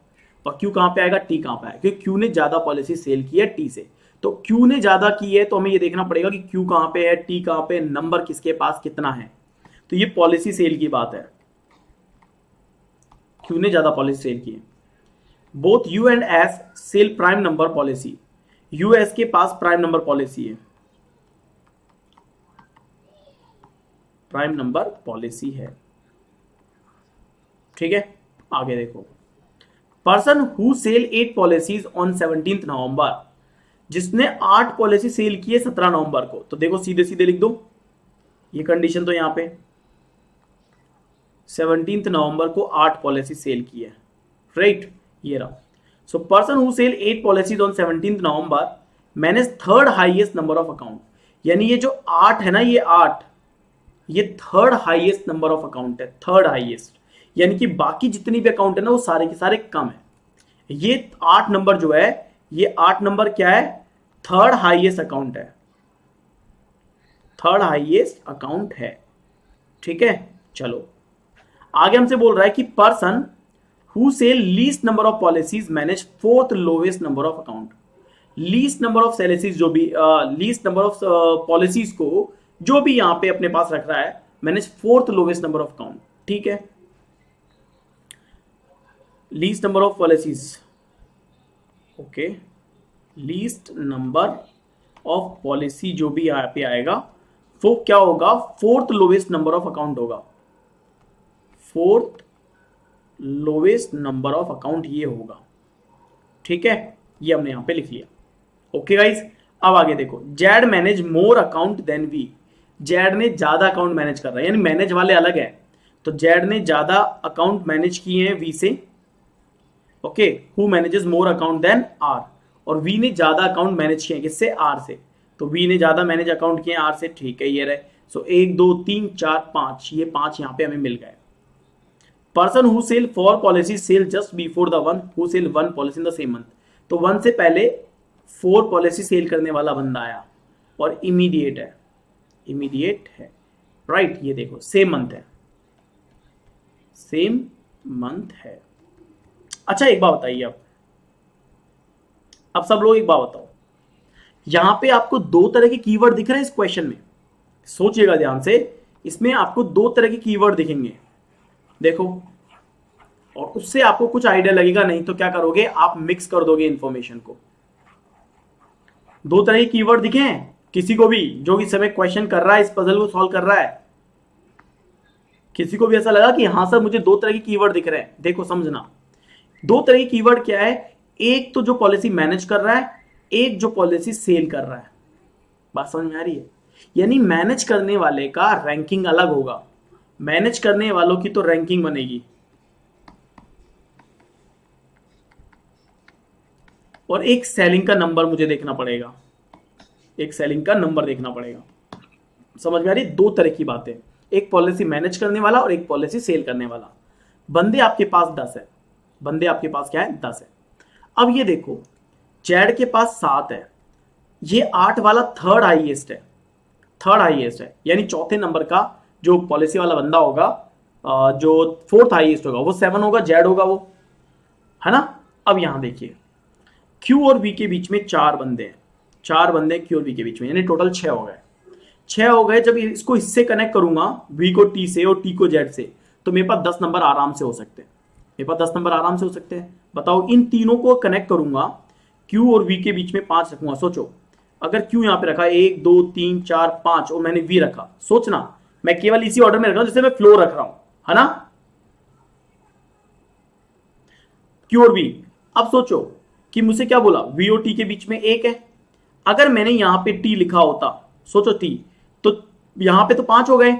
और क्यू कहां पे आएगा, टी कहां पे आएगा, क्योंकि क्यू ने ज्यादा पॉलिसी सेल की है टी से। तो क्यू ने ज्यादा की है, तो हमें ये देखना पड़ेगा कि क्यू कहां पे है, टी कहां पे, नंबर किसके पास कितना है। तो ये पॉलिसी सेल की बात है, क्यू ने ज्यादा पॉलिसी सेल की है। Both U and S sell prime number policy. US के पास प्राइम नंबर पॉलिसी है, प्राइम नंबर पॉलिसी है। ठीक है, आगे देखो। Person who sell 8 policies on 17 November. जिसने 8 पॉलिसी सेल की है 17 नवंबर को। तो देखो सीधे सीधे लिख दो, ये कंडीशन तो यहां पे 17 नवंबर को 8 पॉलिसी सेल की है, राइट, ये रहा। So person who sell 8 policies on 17 November manage third highest number of account. यानी ये जो 8 है ना, ये 8 ये third highest number of account है, थर्ड हाईएस्ट। यानी कि बाकी जितनी भी अकाउंट है ना वो सारे के सारे कम है। ये 8 नंबर जो है, ये 8 नंबर क्या है, थर्ड हाईएस्ट अकाउंट है, थर्ड हाईएस्ट अकाउंट है। ठीक है, चलो आगे हमसे बोल रहा है कि person who sell least number of policies manage fourth lowest number of account. Least number of policies जो भी लीस्ट नंबर ऑफ पॉलिसीज को जो भी यहां पे अपने पास रख रहा है, manage fourth lowest number of account. ठीक है, least number of policies, okay, least number of policy जो भी यहाँ पे आएगा वो क्या होगा, fourth lowest number of account होगा, fourth lowest number of account ये होगा। ठीक है, ये हमने यहां पे लिख लिया। ओके गाइस, अब आगे देखो, Z manage more account than V, Z ने ज्यादा अकाउंट मैनेज कर रहा है, यानी मैनेज वाले अलग है, तो जेड ने ज्यादा अकाउंट मैनेज किए हैं वी से। Okay, who manages more account than R, और वी ने ज्यादा अकाउंट मैनेज किए हैं किससे, आर से, तो वी ने ज्यादा मैनेज अकाउंट किए हैं आर से। ठीक है, ये रहे। सो 1 2 3 4 5, ये 5 यहां पे हमें मिल गए। Person who sell 4 policy sell just before the one who sell 1 policy in the same month, तो 1 से पहले 4 पॉलिसी सेल करने वाला बंदा आया और इमीडिएट है, इमीडिएट है, राइट। ये देखो सेम मंथ है, सेम मंथ है। अच्छा एक बात बताइए, अब सब लोग एक बात बताओ, यहां पे आपको 2 तरह के कीवर्ड दिख रहे हैं इस क्वेश्चन में, सोचिएगा ध्यान से, इसमें आपको 2 तरह के कीवर्ड दिखेंगे, देखो, और उससे आपको कुछ आइडिया लगेगा, नहीं तो क्या करोगे आप मिक्स कर दोगे इंफॉर्मेशन को। 2 तरह के कीवर्ड दिखे हैं किसी को भी जो इस समय क्वेश्चन कर रहा है, इस पजल को सॉल्व कर रहा है, किसी को भी ऐसा लगा कि हाँ सर मुझे 2 तरह के कीवर्ड दिख रहे हैं? देखो समझना, 2 तरह के कीवर्ड क्या है, एक तो जो पॉलिसी मैनेज कर रहा है, एक जो पॉलिसी सेल कर रहा है। बात समझ में आ रही है? यानी मैनेज करने वाले का रैंकिंग अलग होगा, मैनेज करने वालों की तो रैंकिंग बनेगी, और एक सेलिंग का नंबर मुझे देखना पड़ेगा, एक सेलिंग का नंबर देखना पड़ेगा। समझ में आ रही? 2 तरह की बातें, एक पॉलिसी मैनेज करने वाला और एक पॉलिसी सेल करने वाला। बंदे आपके पास 10 है, बंदे आपके पास क्या है, 10 है। अब ये देखो, जेड के पास 7 है, ये 8 वाला थर्ड हाईएस्ट है, थर्ड हाईएस्ट है, यानी चौथे नंबर का जो पॉलिसी वाला बंदा होगा, जो फोर्थ हाईएस्ट होगा वो 7 होगा, जेड होगा वो, है ना। अब यहां देखिए, क्यू और बी के बीच में 4 बंदे हैं, 4 बंदे क्यू और बी के बीच में, यानी टोटल 6 हो गए, 6 हो गए। जब इसको इससे कनेक्ट करूंगा, वी को टी से और टी को जेड से, तो मेरे पास 10 नंबर आराम से हो सकते हैं, मेरे पास 10 नंबर आराम से हो सकते हैं। बताओ, इन तीनों को कनेक्ट करूंगा, क्यू और वी के बीच में 5 रखूंगा। सोचो, अगर क्यू यहां पे रखा 1 2 3 4 5 और मैंने वी रखा, सोचना मैं केवल इसी ऑर्डर में रख रहा हूं जिससे मैं फ्लो रख रहा हूं, है ना, क्यू और वी। अब सोचो कि मुझसे क्या बोला, वी और टी के बीच में 1 है, अगर मैंने यहां पे टी लिखा होता, सोचो टी, तो यहां पे तो 5 हो गए,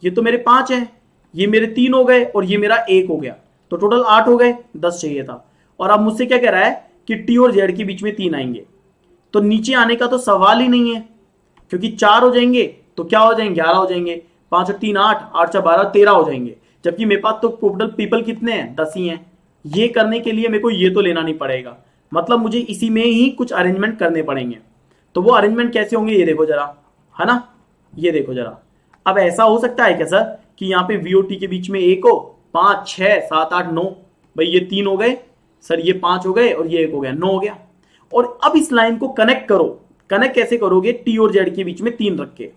ये तो मेरे 5 है, ये मेरे 3 हो गए और ये मेरा 1 हो गया, तो टोटल 8 हो गए, 10 चाहिए था। और अब मुझसे क्या कह रहा है कि टी और जेड के बीच में 3 आएंगे, तो नीचे आने का तो सवाल ही नहीं है, क्योंकि 4 हो जाएंगे तो क्या हो जाएंगे, 11 हो जाएंगे, 5 और 3 8, 8 4 12 13 हो जाएंगे, जबकि मेरे पास तो टोटल पीपल कितने हैं, 10 ही हैं। ये करने के लिए मेरे को ये तो लेना नहीं पड़ेगा, मतलब मुझे इसी में ही कुछ अरेंजमेंट करने पड़ेंगे। तो वो अरेंजमेंट कैसे होंगे ये देखो जरा, है ना, ये देखो जरा। अब ऐसा हो सकता है क्या सर कि यहाँ पे वीओटी के बीच में 1 हो, 5 6 7 8 9, भाई ये 3 हो गए सर, ये 5 हो गए और ये 1 हो गया, 9 हो गया। और अब इस लाइन को कनेक्ट करो, कनेक्ट कैसे करोगे, टी और जेड के बीच में 3 रख के,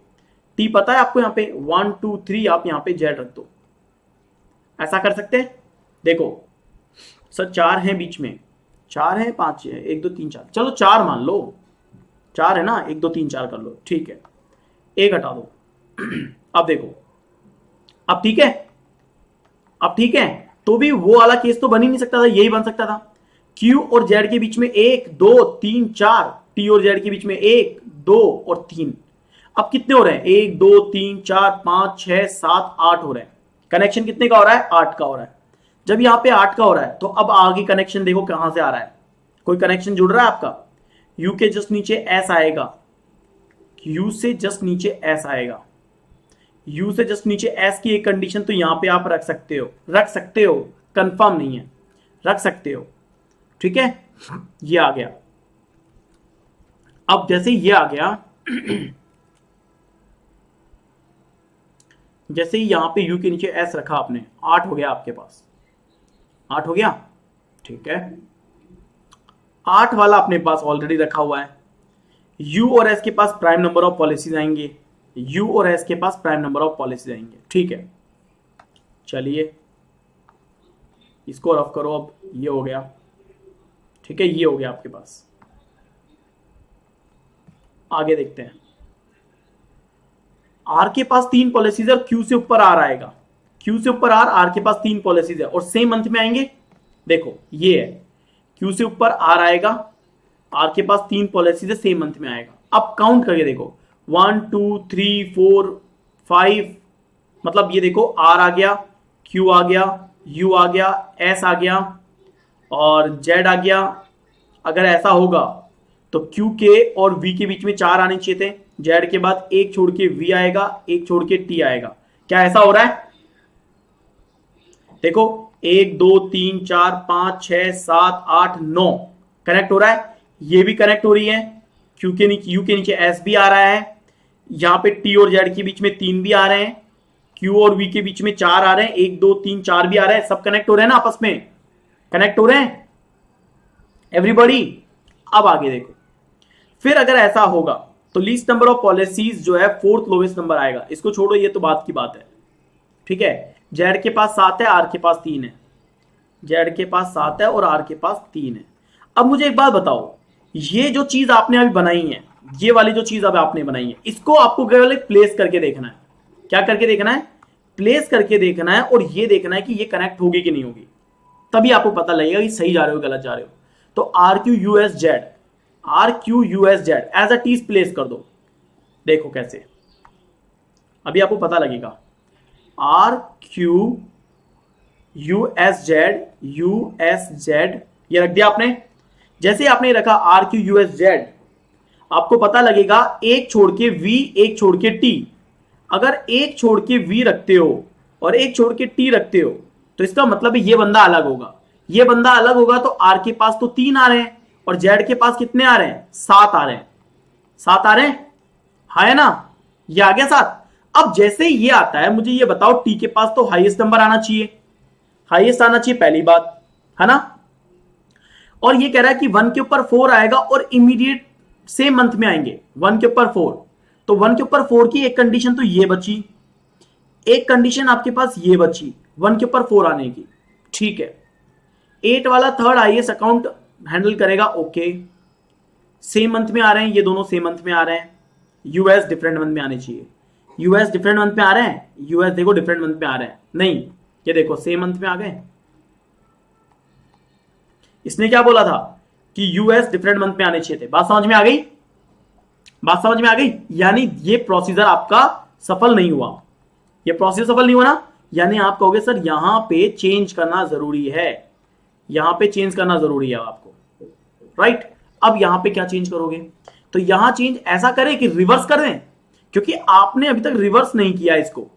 टी पता है आपको, यहाँ पे 1 2 3, आप यहाँ पे जेड रख दो, ऐसा कर सकते हैं। देखो सर 4 हैं बीच में, 4 है 5 है, 1 2 3 4, चलो 4 मान लो, 4 है ना, 1 2 3 4 कर लो, ठीक है, 1 हटा दो। अब देखो, अब ठीक है, अब ठीक है, तो भी वो वाला केस तो बन ही नहीं सकता था, यही बन सकता था, क्यू और जेड के बीच में 1 2 3 4, टी और जेड के बीच में 1 2 और 3। अब कितने हो रहे हैं, 1 2 3 4 5 6 7 8 हो रहे हैं, कनेक्शन कितने का हो रहा है, 8 का हो रहा है। जब यहां पे 8 का हो रहा है, तो अब आगे कनेक्शन देखो कहां से आ रहा है, कोई कनेक्शन जुड़ रहा है आपका, यू के जस्ट नीचे एस आएगा, यू से जस्ट नीचे एस आएगा, यू से जस्ट नीचे एस की एक कंडीशन तो यहां पे आप रख सकते हो, रख सकते हो, कंफर्म नहीं है, रख सकते हो, ठीक है। ये आ गया, अब जैसे ये आ गया, जैसे ही यहां पे यू के नीचे एस रखा आपने, 8 हो गया आपके पास, 8 हो गया, ठीक है। 8 वाला अपने पास ऑलरेडी रखा हुआ है, यू और एस के पास प्राइम नंबर ऑफ पॉलिसीज आएंगे, यू और एस के पास प्राइम नंबर ऑफ पॉलिसीज आएंगे, ठीक है। चलिए इसको रफ करो, अब ये हो गया, ठीक है, ये हो गया आपके पास। आगे देखते हैं। आर के पास 3 पॉलिसीज है और क्यू से ऊपर आर आएगा। क्यू से ऊपर आर के पास 3 पॉलिसीज है और सेम मंथ में आएंगे। देखो ये है, क्यू से ऊपर आर आएगा, आर के पास 3 पॉलिसीज है, सेम मंथ में आएगा। अब काउंट करके देखो 1 2 3 4 5, मतलब ये देखो आर आ गया, क्यू आ गया, यू आ गया, एस आ गया और जेड आ गया। अगर ऐसा होगा तो क्यू के और वी के बीच में 4 आने चाहिए थे, जेड के बाद एक छोड़ के वी आएगा, एक छोड़ के टी आएगा। क्या ऐसा हो रहा है? देखो 1 2 3 4 5 6 7 8 9 कनेक्ट हो रहा है, ये भी कनेक्ट हो रही है। क्यू के नीचे, यू के नीचे एस भी आ रहा है, यहां पे टी और जेड के बीच में 3 भी आ रहे हैं, क्यू और वी के बीच में 4 आ रहे हैं, 1 2 3 4 भी आ रहे हैं, सब कनेक्ट हो रहे हैं ना, आपस में कनेक्ट हो रहे हैं एवरीबॉडी। अब आगे देखो, फिर अगर ऐसा होगा तो लीस्ट नंबर ऑफ पॉलिसीज जो है 4th लोवेस्ट नंबर आएगा। इसको छोड़ो, ये तो बात की बात है, ठीक है। जेड के पास 7 है, आर के पास 3 है, जेड के पास 7 है और आर के पास 3 है। अब मुझे एक बात बताओ, ये जो चीज आपने अभी बनाई है, ये वाली जो चीज अब आपने बनाई है, इसको आपको केवल प्लेस करके देखना है। क्या करके देखना है? प्लेस करके देखना है और ये देखना है कि ये कनेक्ट होगी कि नहीं होगी, तभी आपको पता लगेगा कि सही जा रहे हो गलत जा रहे हो। तो R Q U S Z, R Q U S Z as a tees place कर दो। देखो कैसे, अभी आपको पता लगेगा। R Q U S Z, U S Z, ये रख दिया आपने। जैसे आपने रखा R Q U S Z, आपको पता लगेगा एक छोड़ के वी, एक छोड़ के टी। अगर एक छोड़ के वी रखते हो और एक छोड़ के टी रखते हो तो इसका मतलब है ये बंदा अलग होगा। ये बंदा अलग होगा तो आर के पास तो 3 आ रहे हैं और जेड के पास कितने आ रहे हैं? 7 आ रहे हैं। 7 आ रहे हैं, है ना? ये आ गया 7। अब जैसे ये आता है, मुझे ये बताओ टी के पास तो हाईएस्ट नंबर आना चाहिए, हाईएस्ट आना चाहिए, पहली बात है ना। और ये कह रहा है कि 1 के ऊपर 4 आएगा और इमीडिएट सेम मंथ में आएंगे 1 के ऊपर 4। तो 1 के ऊपर 4 की एक कंडीशन तो ये बची, एक कंडीशन आपके पास ये बची 1 के ऊपर 4 आने की, ठीक है। 8 वाला थर्ड आईएएस अकाउंट हैंडल करेगा, ओके। सेम मंथ में आ रहे हैं, ये दोनों सेम मंथ में आ रहे हैं। यूएस डिफरेंट मंथ में आने चाहिए, यूएस डिफरेंट मंथ में आ रहे हैं, यूएस देखो डिफरेंट मंथ में आ रहे हैं, नहीं ये देखो सेम मंथ में आ गए। इसने क्या बोला था कि यूएस डिफरेंट मंथ में आने चाहिए थे। बात समझ में आ गई? बात समझ में आ गई? यानी ये प्रोसीजर आपका सफल नहीं हुआ, ये प्रोसीजर सफल नहीं हुआ ना। यानी आप कहोगे सर यहां पे चेंज करना जरूरी है, यहां पे चेंज करना जरूरी है आपको, राइट। अब यहां पे क्या चेंज करोगे? तो यहां चेंज ऐसा करें कि रिवर्स कर दें, क्योंकि आपने अभी तक रिवर्स नहीं किया इसको।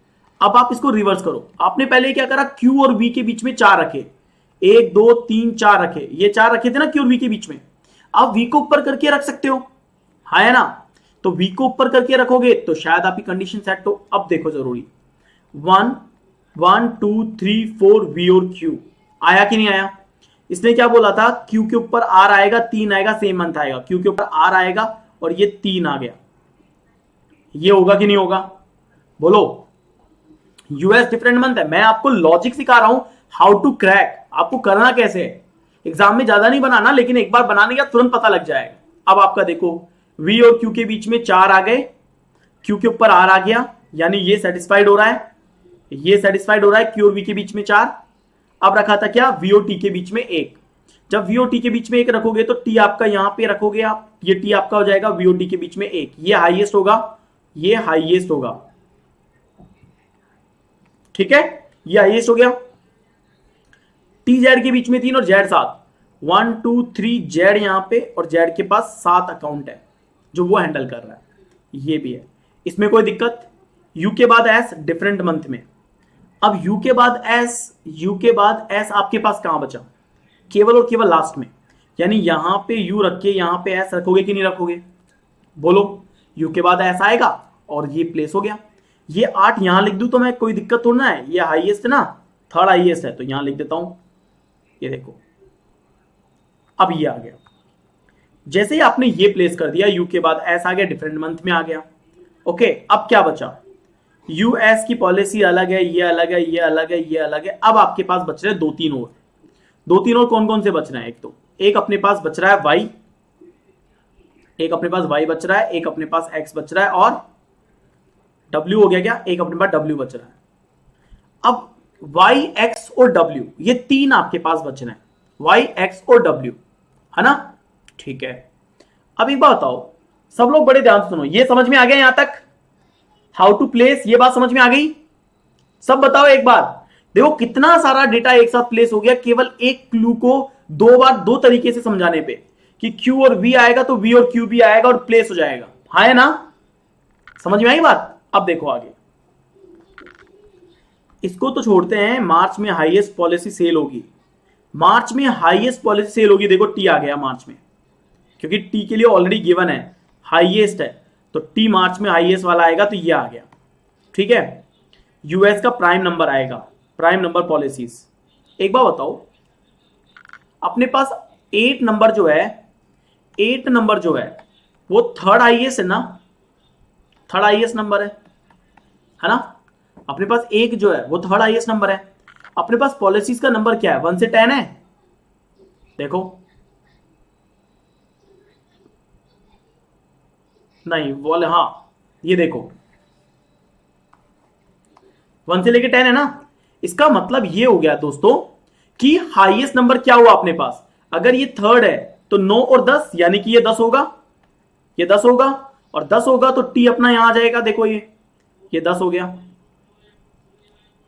अब आप इसको रिवर्स करो। आपने पहले क्या करा, क्यू और वी के बीच में 4 रखे, 1 2 3 4 रखे, ये 4 रखे थे ना क्यू और वी के बीच में। आप वी को ऊपर करके रख सकते हो, है ना। तो वी को ऊपर करके रखोगे तो शायद आपकी कंडीशन सेट हो। अब देखो जरूरी 1 1 2 3 4 वी और क्यू आया कि नहीं आया? इसने क्या बोला था, क्यू के ऊपर आर आएगा, 3 आएगा, सेम मंथ आएगा। क्यू के ऊपर आर आएगा और ये 3 आ गया, ये होगा कि नहीं होगा? बोलो। यूएस डिफरेंट मंथ है, मैं आपको लॉजिक सिखा रहा हूं, हाउ टू क्रैक, आपको करना कैसे है। एग्जाम में ज्यादा नहीं बनाना, लेकिन एक बार बनाने का तुरंत पता लग जाएगा। अब आपका देखो वी और क्यू के बीच में 4 आ गए, क्यू के ऊपर आर आ गया, यानी ये सेटिस्फाइड हो रहा है, ये सेटिस्फाइड हो रहा है। क्यू और वी के बीच में 4। अब रखा था क्या, वी और टी के बीच में 1। जब वी और टी के बीच में 1 रखोगे तो टी आपका यहां पे रखोगे आप, ये टी आपका हो जाएगा वी और टी के बीच में 1, ये हाईएस्ट होगा, ये हाईएस्ट होगा, ठीक है, ये हाईएस्ट हो गया। टी जेड के बीच में 3 और जेड 7, 1 2 3 जेड यहां पे और जेड के पास 7 अकाउंट है जो वो हैंडल कर रहा है, ये भी है, इसमें कोई दिक्कत। यू के बाद एस डिफरेंट मंथ में। अब यू के बाद एस, यू के बाद एस आपके पास कहां बचा, केवल और केवल लास्ट में, यानी यहां पे यू रख के यहां पे एस रखोगे कि नहीं रखोगे? बोलो। यू के बाद एस आएगा और ये प्लेस हो गया। ये 8 यहां लिख दूं तो मैं, कोई दिक्कत थोड़ा ना है, ये हाईएस्ट है ना, थर्ड हाईएस्ट है, तो यहां लिख देता हूं, ये देखो अब ये आ गया। जैसे ही आपने ये प्लेस कर दिया, यू के बाद एस आ गया, डिफरेंट मंथ में आ गया, ओके। अब क्या बचा, यूएस की पॉलिसी अलग है, ये अलग है, ये अलग है, ये अलग है। अब आपके पास बच रहे 2-3 और, 2-3 और कौन कौन से बच रहे हैं? एक तो एक अपने पास बच रहा है वाई, एक अपने पास y बच रहा है, एक अपने पास x बच रहा है और w हो गया क्या, एक अपने पास w बच रहा है। अब y, x और w ये तीन आपके पास बच रहे हैं, y, x और w, है ना। ठीक है, अब एक बात बताओ, सब लोग बड़े ध्यान से सुनो, ये समझ में आ गया यहां तक, हाउ टू प्लेस, ये बात समझ में आ गई। सब बताओ एक बार, देखो कितना सारा डेटा एक साथ प्लेस हो गया केवल एक क्लू को दो बार दो तरीके से समझाने पे, कि Q और V आएगा तो V और Q भी आएगा और प्लेस हो जाएगा, हाँ है ना। समझ में आई बात। अब देखो आगे, इसको तो छोड़ते हैं, मार्च में हाईएस्ट पॉलिसी सेल होगी, मार्च में हाईएस्ट पॉलिसी सेल होगी, देखो टी आ गया मार्च में, क्योंकि टी के लिए ऑलरेडी गिवन है, हाईएस्ट है, तो टी मार्च में हाईएस्ट वाला आएगा, तो ये आ गया। ठीक है, यूएस का प्राइम नंबर आएगा, प्राइम नंबर पॉलिसीज। एक बार बताओ, अपने पास 8 नंबर जो है, 8 नंबर जो है वो थर्ड हाईएस्ट है ना, थर्ड हाईएस्ट नंबर है ना। अपने पास एक जो है वो थर्ड हाईएस्ट नंबर है। अपने पास पॉलिसीज का नंबर क्या है, 1 से 10 है, देखो नहीं बोले, हाँ ये देखो 1 से लेके 10 है ना। इसका मतलब ये हो गया दोस्तों कि हाईएस्ट नंबर क्या हुआ अपने पास, अगर ये थर्ड है तो 9 और 10, यानी कि ये 10 होगा, ये 10 होगा, और 10 होगा तो टी अपना यहां आ जाएगा, देखो ये 10 हो गया,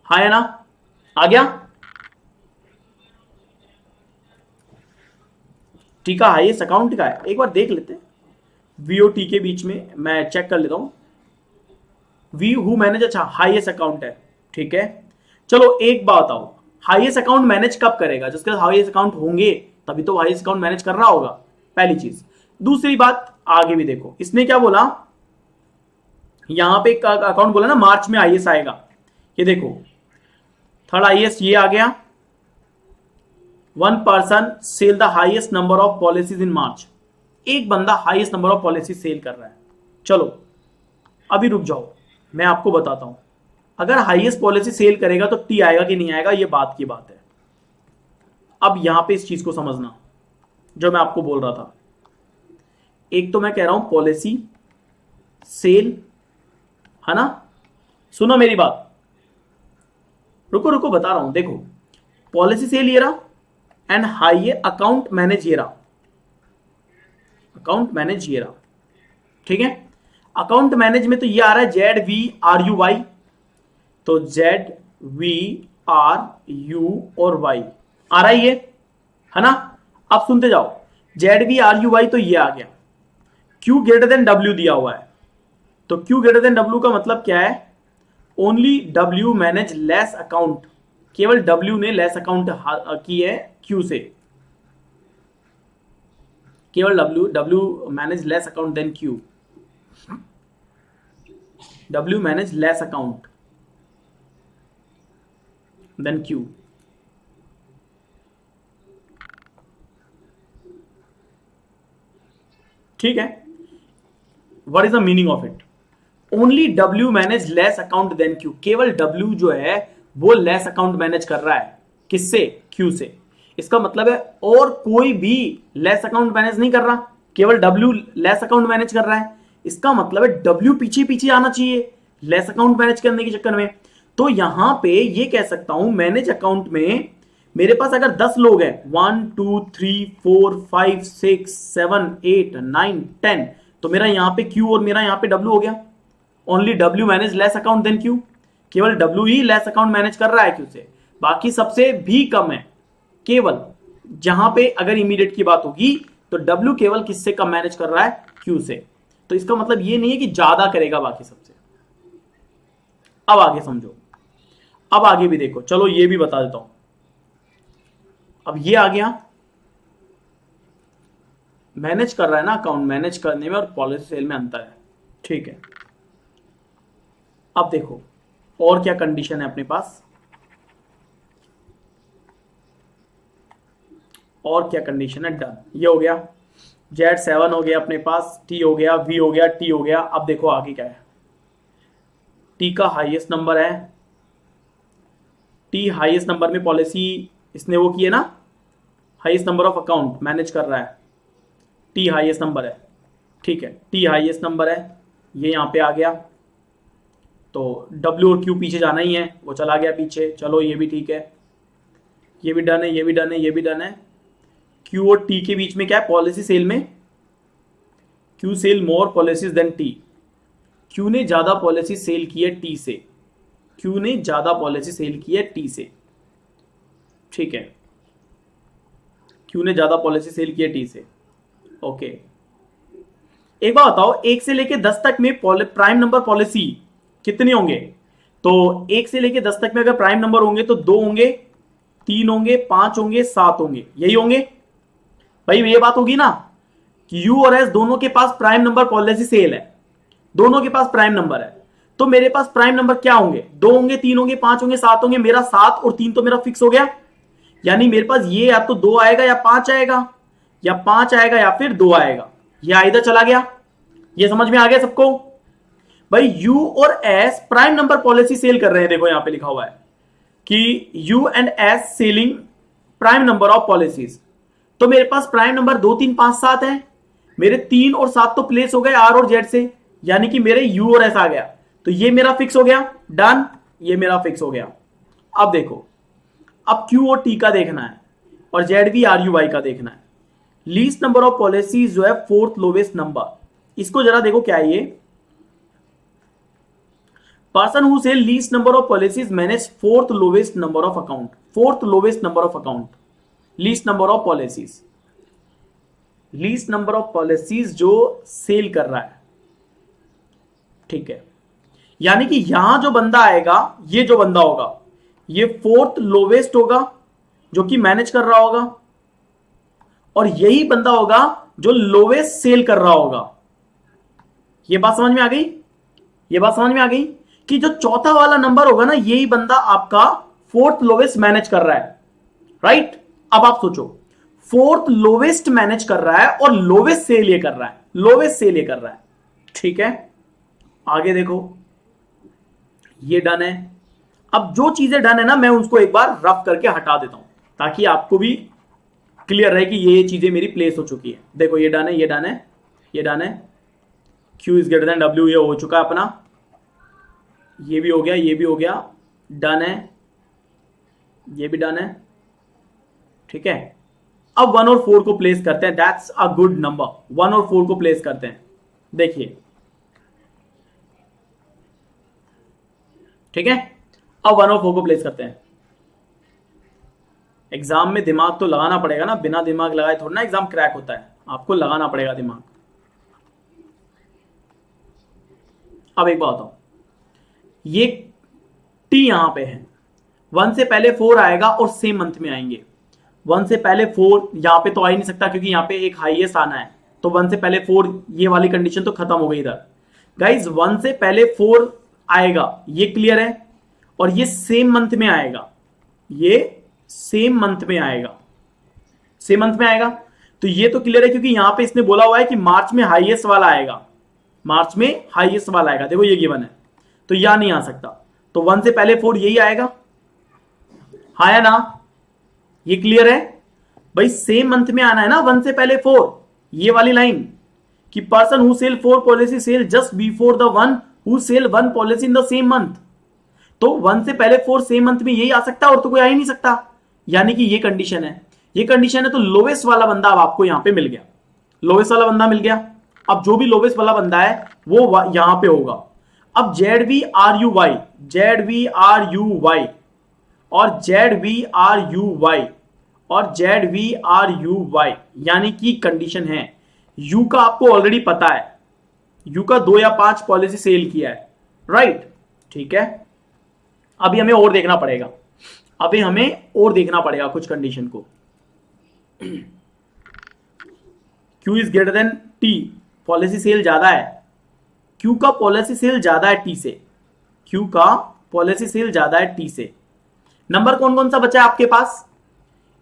हाँ है ना, आ गया। टी का हाईएस्ट अकाउंट का है, एक बार देख लेते हैं, वी और टी के बीच में मैं चेक कर लेता हूं। वी हु मैनेज, अच्छा हाईएस्ट अकाउंट है, ठीक है। चलो एक बात बताओ, हाईएस्ट अकाउंट मैनेज कब करेगा, जिसके हाईएस्ट अकाउंट होंगे तभी तो हाईएस्ट अकाउंट मैनेज कर रहा होगा, पहली चीज। दूसरी बात, आगे भी देखो, इसने क्या बोला, यहां पे अकाउंट बोला ना मार्च में हाईएस्ट आएगा, ये देखो थर्ड हाईएस्ट ये आ गया, 1 person sell the highest number of policies in March, एक बंदा highest number of policy sell कर रहा है। चलो अभी रुक जाओ, मैं आपको बताता हूं, अगर हाईएस्ट पॉलिसी सेल करेगा तो टी आएगा कि नहीं आएगा, ये बात की बात है। अब यहां पे इस चीज को समझना जो मैं आपको बोल रहा था, एक तो मैं कह रहा हूं पॉलिसी सेल, है ना, सुनो मेरी बात, रुको रुको बता रहा हूं, देखो पॉलिसी सेल ये रहा, एंड हाई अकाउंट मैनेज ये रहा, अकाउंट मैनेज ये रहा, ठीक है। अकाउंट मैनेज में तो ये आ रहा है ZVRUY, तो ZVRU और Y आ रहा है ये, है ना। अब सुनते जाओ, ZVRUY तो ये आ गया, Q ग्रेटर देन W दिया हुआ है, तो Q ग्रेटर देन W का मतलब क्या है, only W manage less account, केवल W ने लेस अकाउंट की है Q से, केवल W manage less account than Q, W manage less account than Q। ठीक है, what is the meaning of it, only W manage less account than Q, केवल W जो है वो लेस अकाउंट मैनेज कर रहा है, किससे, Q से। इसका मतलब है और कोई भी लेस अकाउंट मैनेज नहीं कर रहा, केवल W लेस अकाउंट मैनेज कर रहा है। इसका मतलब है W पीछे पीछे आना चाहिए लेस अकाउंट मैनेज करने के चक्कर में। तो यहां पे ये कह सकता हूं, मैनेज अकाउंट में मेरे पास अगर 10 लोग हैं, 1 2 3 4 5 6 7 8 9 10, तो मेरा यहां पे Q और मेरा यहां पे W हो गया, only W manage less account than Q, केवल W ही लेस अकाउंट मैनेज कर रहा है Q से, बाकी सबसे भी कम है। केवल जहां पे अगर इमीडिएट की बात होगी तो W केवल किससे कम मैनेज कर रहा है, Q से। तो इसका मतलब ये नहीं है कि ज्यादा करेगा बाकी सबसे। अब आगे समझो, अब आगे भी देखो, चलो ये भी बता देता हूं। अब ये आ गया, मैनेज कर रहा है ना, अकाउंट मैनेज करने में और पॉलिसी सेल में अंतर है, ठीक है। अब देखो और क्या कंडीशन है अपने पास, और क्या कंडीशन है, डन, ये हो गया, Z7 हो गया अपने पास, T हो गया, V हो गया, T हो गया। अब देखो आगे क्या है, T का हाईएस्ट नंबर है, T हाईएस्ट नंबर में पॉलिसी इसने वो की है ना, highest number of account manage कर रहा है, T हाईएस्ट नंबर है, ठीक है, टी हाईएस्ट नंबर है, ये यहां पे आ गया, तो डब्ल्यू और क्यू पीछे जाना ही है, वो चला गया पीछे, चलो ये भी ठीक है, ये भी डन है, ये भी डन है, ये भी डन है। क्यू और टी के बीच में क्या है पॉलिसी सेल में, क्यू सेल मोर पॉलिसीज देन टी, क्यू ने ज्यादा पॉलिसी सेल की है टी से, क्यू ने ज्यादा पॉलिसी सेल की है टी से, ठीक है, क्यू ने ज्यादा पॉलिसी सेल की है टी से। ओके, एक बात बताओ, 1 से लेके 10 तक में प्राइम नंबर पॉलिसी कितने होंगे? तो 1 से लेके 10 तक में अगर प्राइम नंबर होंगे तो 2 होंगे, 3 होंगे, 5 होंगे, 7 होंगे, यही होंगे भाई। ये बात होगी ना कि यू और एस दोनों के पास प्राइम नंबर पॉलिसी सेल है, दोनों के पास प्राइम नंबर है, तो मेरे पास प्राइम नंबर क्या होंगे? 2 होंगे, 3 होंगे, 5 होंगे, 7 होंगे। मेरा 7 और 3 तो मेरा फिक्स हो गया, यानी मेरे पास ये या तो 2 आएगा या 5 आएगा, या 5 आएगा या फिर 2 आएगा, या इधर चला गया। ये समझ में आ गया सबको? भाई यू और S prime number policy sell कर रहे हैं, देखो यहां पे लिखा हुआ है कि you and S selling prime number of policies. तो मेरे पास प्राइम नंबर 2, 3, 5, 7 है, मेरे 3 और 7 तो प्लेस हो गए आर और जेड से, यानी कि मेरे यू और एस आ गया, तो ये मेरा फिक्स हो गया, डन, ये मेरा फिक्स हो गया। अब देखो, अब क्यू और टी का देखना है और Z V R U Y का देखना है। लीस्ट नंबर ऑफ पॉलिसीज जो है फोर्थ लोवेस्ट नंबर, इसको जरा देखो क्या है ये, person who sell least number of policies manage fourth lowest number of account, fourth lowest number of account, least number of policies, least number of policies जो sell कर रहा है, ठीक है। यानी कि यहां जो बंदा आएगा, ये जो बंदा होगा, ये फोर्थ लोवेस्ट होगा जो कि मैनेज कर रहा होगा, और यही बंदा होगा जो लोवेस्ट सेल कर रहा होगा। ये बात समझ में आ गई? ये बात समझ में आ गई कि जो चौथा वाला नंबर होगा ना, यही बंदा आपका फोर्थ लोवेस्ट मैनेज कर रहा है, राइट? अब आप सोचो, फोर्थ लोवेस्ट मैनेज कर रहा है और लोवेस्ट सेल ये कर रहा है, लोवेस्ट सेल ये कर रहा है, ठीक है। आगे देखो, ये डन है। अब जो चीजें डन है ना, मैं उसको एक बार रफ करके हटा देता हूं ताकि आपको भी क्लियर रहे कि ये चीजें मेरी प्लेस हो चुकी है। देखो ये डन है, ये डन है, ये डन है, Q is greater then W, ये हो चुका है अपना, ये भी हो गया, ये भी हो गया, डन है, ये भी डन है, ठीक है। अब 1 और 4 को प्लेस करते हैं, दैट्स अ गुड नंबर। 1 और 4 को प्लेस करते हैं, देखिए, ठीक है। अब 1 और 4 को प्लेस करते हैं। एग्जाम में दिमाग तो लगाना पड़ेगा ना, बिना दिमाग लगाए थोड़ा ना एग्जाम क्रैक होता है, आपको लगाना पड़ेगा दिमाग। अब एक बात बताओ, ये टी यहां पे है, 1 से पहले 4 आएगा और सेम मंथ में आएंगे। 1 से पहले 4 यहां पे तो आ ही नहीं सकता क्योंकि यहां पे एक हाईएस्ट आना है, तो 1 से पहले 4, ये वाली कंडीशन तो खत्म हो गई इधर। गाइज 1 से पहले 4 आएगा, ये क्लियर है, और ये सेम मंथ में आएगा, ये सेम मंथ में आएगा, सेम मंथ में आएगा, तो ये तो क्लियर है क्योंकि यहां पे इसने बोला हुआ है कि मार्च में हाईएस्ट वाला आएगा, मार्च में हाईएस्ट वाला आएगा, देखो ये गिवन है, तो यहां नहीं आ सकता, तो 1 से पहले 4 यही आएगा, हाँ या ना? ये क्लियर है भाई, सेम मंथ में आना है ना 1 से पहले 4, ये वाली लाइन कि person who sell 4 policy sell just before the one who sell 1 policy in the same month, तो 1 से पहले 4 सेम मंथ में यही आ सकता है और तो कोई आ ही नहीं सकता, यानी कि ये कंडीशन है, ये कंडीशन है, तो लोवेस्ट वाला बंदा अब आपको यहां पे मिल गया, लोवेस्ट वाला बंदा मिल गया। अब जो भी लोवेस्ट वाला बंदा है वो यहां पे होगा। अब Z V R U Y, Z V R U Y और Z V R U Y और Z V R U Y, यानी कि कंडीशन है, यू का आपको ऑलरेडी पता है, यू का 2 या 5 पॉलिसी सेल किया है, राइट, ठीक है। अभी हमें और देखना पड़ेगा, अभी हमें और देखना पड़ेगा कुछ कंडीशन को। Q is greater than T, policy sell ज्यादा है, Q का पॉलिसी सेल ज्यादा है T से, Q का पॉलिसी सेल ज्यादा है T से। नंबर कौन कौन सा बचा है आपके पास?